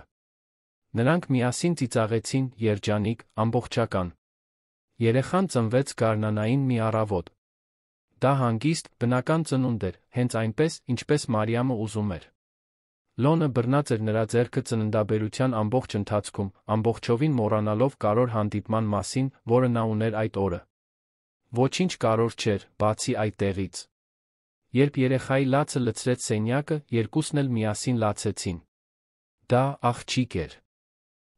Նրանք միասին ծիծաղեցին, երջանիկ, ամբողջական։ Երեխան ծնվեց գարնանային մի առավոտ։ Դա հանգիստ, բնական ծնունդ էր, հենց այնպես, ինչպես Մարիամը ուզում էր։ Լոնը բռնած էր նրա ձեռքը ծննդաբերության ամբողջ ընթացքում, ամբողջովին մոռանալով կարևոր հանդիպման մասին, որը նա ուներ այդ օրը։ Ոչինչ կարևոր չէր, բացի այդ տեղից։ Երբ երեխայի լացը լցրեց սենյակը, երկուսն էլ միասին լացեցին։ Դա աղջիկ էր։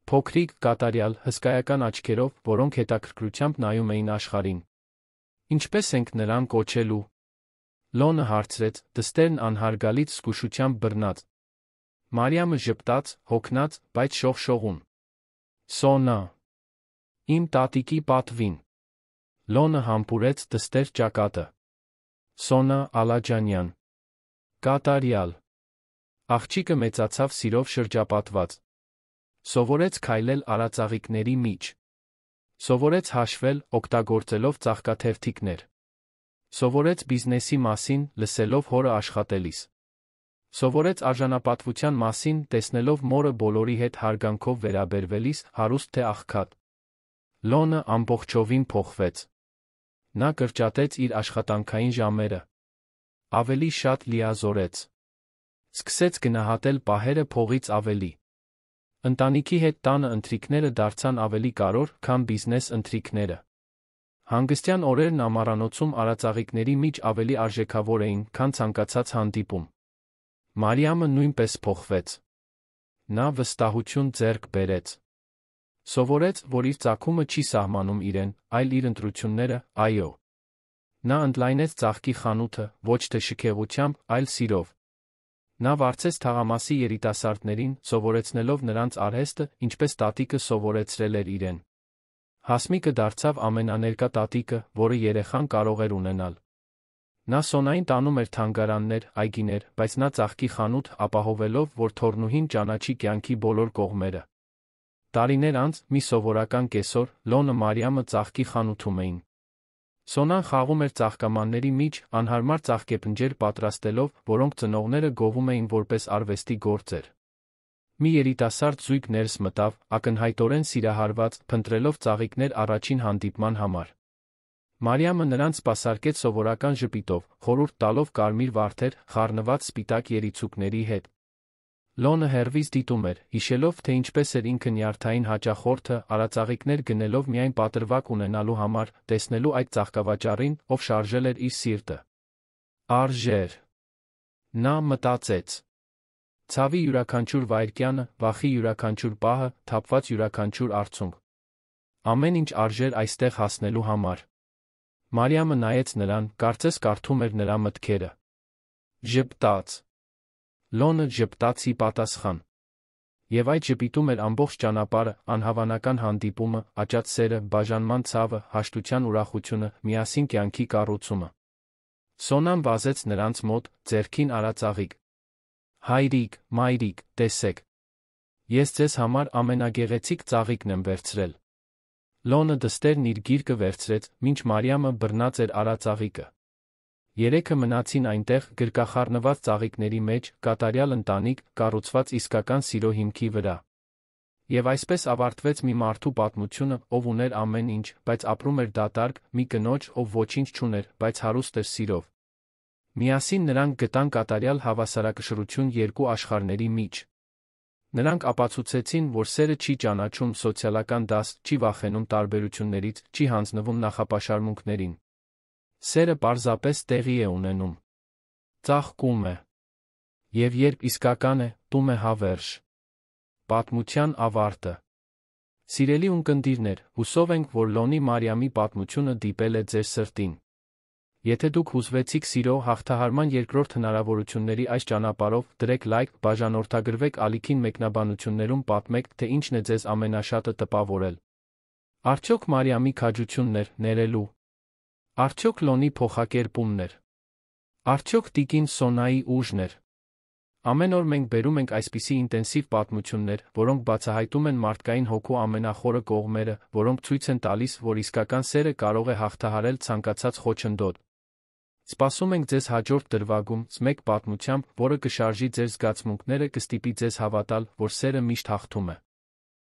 Փոքրիկ, կատարյալ, հսկայական աչքերով, որոնք հետաքրքրությամբ նայում էին աշխարհին։ Ինչպես ենք նրան կոչելու։ Լոնը հարցրեց, դստերն անհարգալից զգուշությամբ բռնած։ Մարիամը ժպտաց, հոգնած, բայց շողշողուն։ Սոնա։ Իմ տատիկի պատվին։ Լոնը համբուրեց դստեր ճակատը։ Սոնա Ալաջանյան։ Կատարյալ։ Աղջիկը մեծացավ սիրով շրջապատված։ Սովորեց քայլել արածաղիկների միջ։ Սովորեց հաշվել, օգտագործելով ծաղկաթերթիկներ։ Սովորեց բիզնեսի մասին, լսելով հորը աշխատելիս։ Սովորեց արժանապատվության մասին, տեսնելով մորը բոլորի հետ հարգանքով վերաբերվելիս, հարուստ թե աղքատ։ Լոնը ամբողջովին փոխվեց։ Նա կրճատեց իր աշխատանքային ժամերը։ Ավելի շատ լիազորեց։ Սկսեց գնահատել պահերը փողից ավելի։ Ընտանիքի հետ տանը ընթրիքները դարձան ավելի կարևոր, քան բիզնես ընթրիքները։ Հանգստյան օրերն ամառանոցում արածաղիկների միջ ավելի արժեքավոր էին, քան ցանկացած հանդիպում։ Մարիամը նույնպես փոխվեց։ Նա վստահություն ձեռք բերեց։ Սովորեց, որ իր ծագումը չի սահմանում իրեն, այլ իր ընտրությունները, այո։ Նա ընդլայնեց ծաղկի խանութը, ոչ թե շքեղությամբ, այլ սիրով։ Նա վարձեց թաղամասի երիտասարդներին, սովորեցնելով նրանց արհեստը, ինչպես տատիկը սովորեցրել էր իրեն։ Հասմիկը դարձավ ամենաներկա տատիկը, որը երեխան կարող էր ունենալ։ Նա Սոնային տանում էր թանգարաններ, այգիներ, բայց նա ծաղկի խանութ ապահովելով, որ թոռնուհին ճանաչի կյանքի բոլոր կողմերը։ Տարիներ անց, մի սովորական կեսօր, Լոնը Մարիամը ծաղկի խանութում էին։ Սոնան խաղում էր ծաղկամանների մեջ, անհարմար ծաղկեպնջեր պատրաստելով, որոնք ծնողները գովում էին որպես արվեստի գործեր։ Մի երիտասարդ զույգ ներս մտավ, ակնհայտորեն սիրահարված, փնտրելով ծաղիկներ առաջին հանդիպման համար։ Մարիամը նրանց սպասարկեց սովորական ժպիտով, խորհուրդ տալով կարմիր վարդեր, խառնված սպիտակ երիցուկների հետ։ Լոնը հեռվից դիտում էր, հիշելով, թե ինչպես էր ինքը նյարդային հաճախորդը, արածաղիկներ գնելով միայն պատրվակ ունենալու համար, տեսնելու այդ ծաղկավաճառին, ով շարժել էր իր սիրտը։ Արժեր։ Նա մտածեց. ցավի յուրաքանչյուր վայրկյանը, վախի յուրաքանչյուր պահը, թափված յուրաքանչյուր արցունք։ Ամեն ինչ արժեր այստեղ հասնելու համար։ Մարիամը նայեց նրան, կարծես կարդում էր նրա մտքերը։ Ժպտաց։ Լոնը ժպտաց ի պատասխան։ Եվ այդ ժպիտում էր ամբողջ ճանապարհը, անհավանական հանդիպումը, աճած սերը, բաժանման ցավը, հաշտության ուրախությունը, միասին կյանքի կառուցումը։ Սոնան վազեց նրանց մոտ, ձեռքին արածաղիկ։ Հայրիկ, մայրիկ, տեսեք։ Ես ձեզ համար ամենագեղեցիկ ծաղիկն եմ վերցրել։ Լոնը դստերն իր գիրկը վերցրեց, մինչ Մարիամը բռնած էր արածաղիկը։ Երեքը մնացին այնտեղ, գրկախառնված ծաղիկների մեջ, կատարյալ ընտանիք, կառուցված իսկական սիրո հիմքի վրա։ Եվ այսպես ավարտվեց մի մարդու պատմությունը, ով ուներ ամեն ինչ, բայց ապրում էր դատարկ, մի կնոջ, ով ոչինչ չուներ, բայց հարուստ էր սիրով։ Միասին նրանք գտան կատարյալ հավասարակշռություն երկու աշխարհների մեջ։ Նրանք ապացուցեցին, որ սերը չի ճանաչում սոցիալական դաս, չի վախենում տարբերություններից, չի հանձնվում նախապաշարմունքներին։ Սերը պարզապես տեղի է ունենում։ Ծաղկում է։ Եվ երբ իսկական է, տում է հավերժ։ Պատմության ավարտը։ Սիրելի ունկնդիրներ, հուսով ենք, որ Լոնի Մարիամի պատմությունը դիպել է ձեր սրտին։ Եթե դուք հուզվեցիք սիրո հաղթահարման երկրորդ հնարավորությունների այս ճանապարհով, դրեք լայք, բաժանորդագրվեք ալիքին մեկնաբանություններում պատմեք, թե ինչն է ձեզ ամենաշատը տպավորել։ Արդյոք Մարիամի քաջությունն էր ներելու։ Արդյոք Լոնի փոխակերպումն էր։ Արդյոք տիկին Սոնայի ուժն էր։ Ամեն օր մենք բերում ենք այսպիսի ինտենսիվ պատմություններ, որոնք բացահայտում են մարդկային հոգու ամենախորը կողմերը, որոնք ցույց են տալիս, որ իսկական սերը կարող է հաղթահարել ցանկացած խոչընդոտ։ Սպասում ենք ձեզ հաջորդ դրվագում, մեկ պատմությամբ, որը կշարժի ձեր զգացմունքները, կստիպի ձեզ հավատալ, որ սերը միշտ հաղթում է։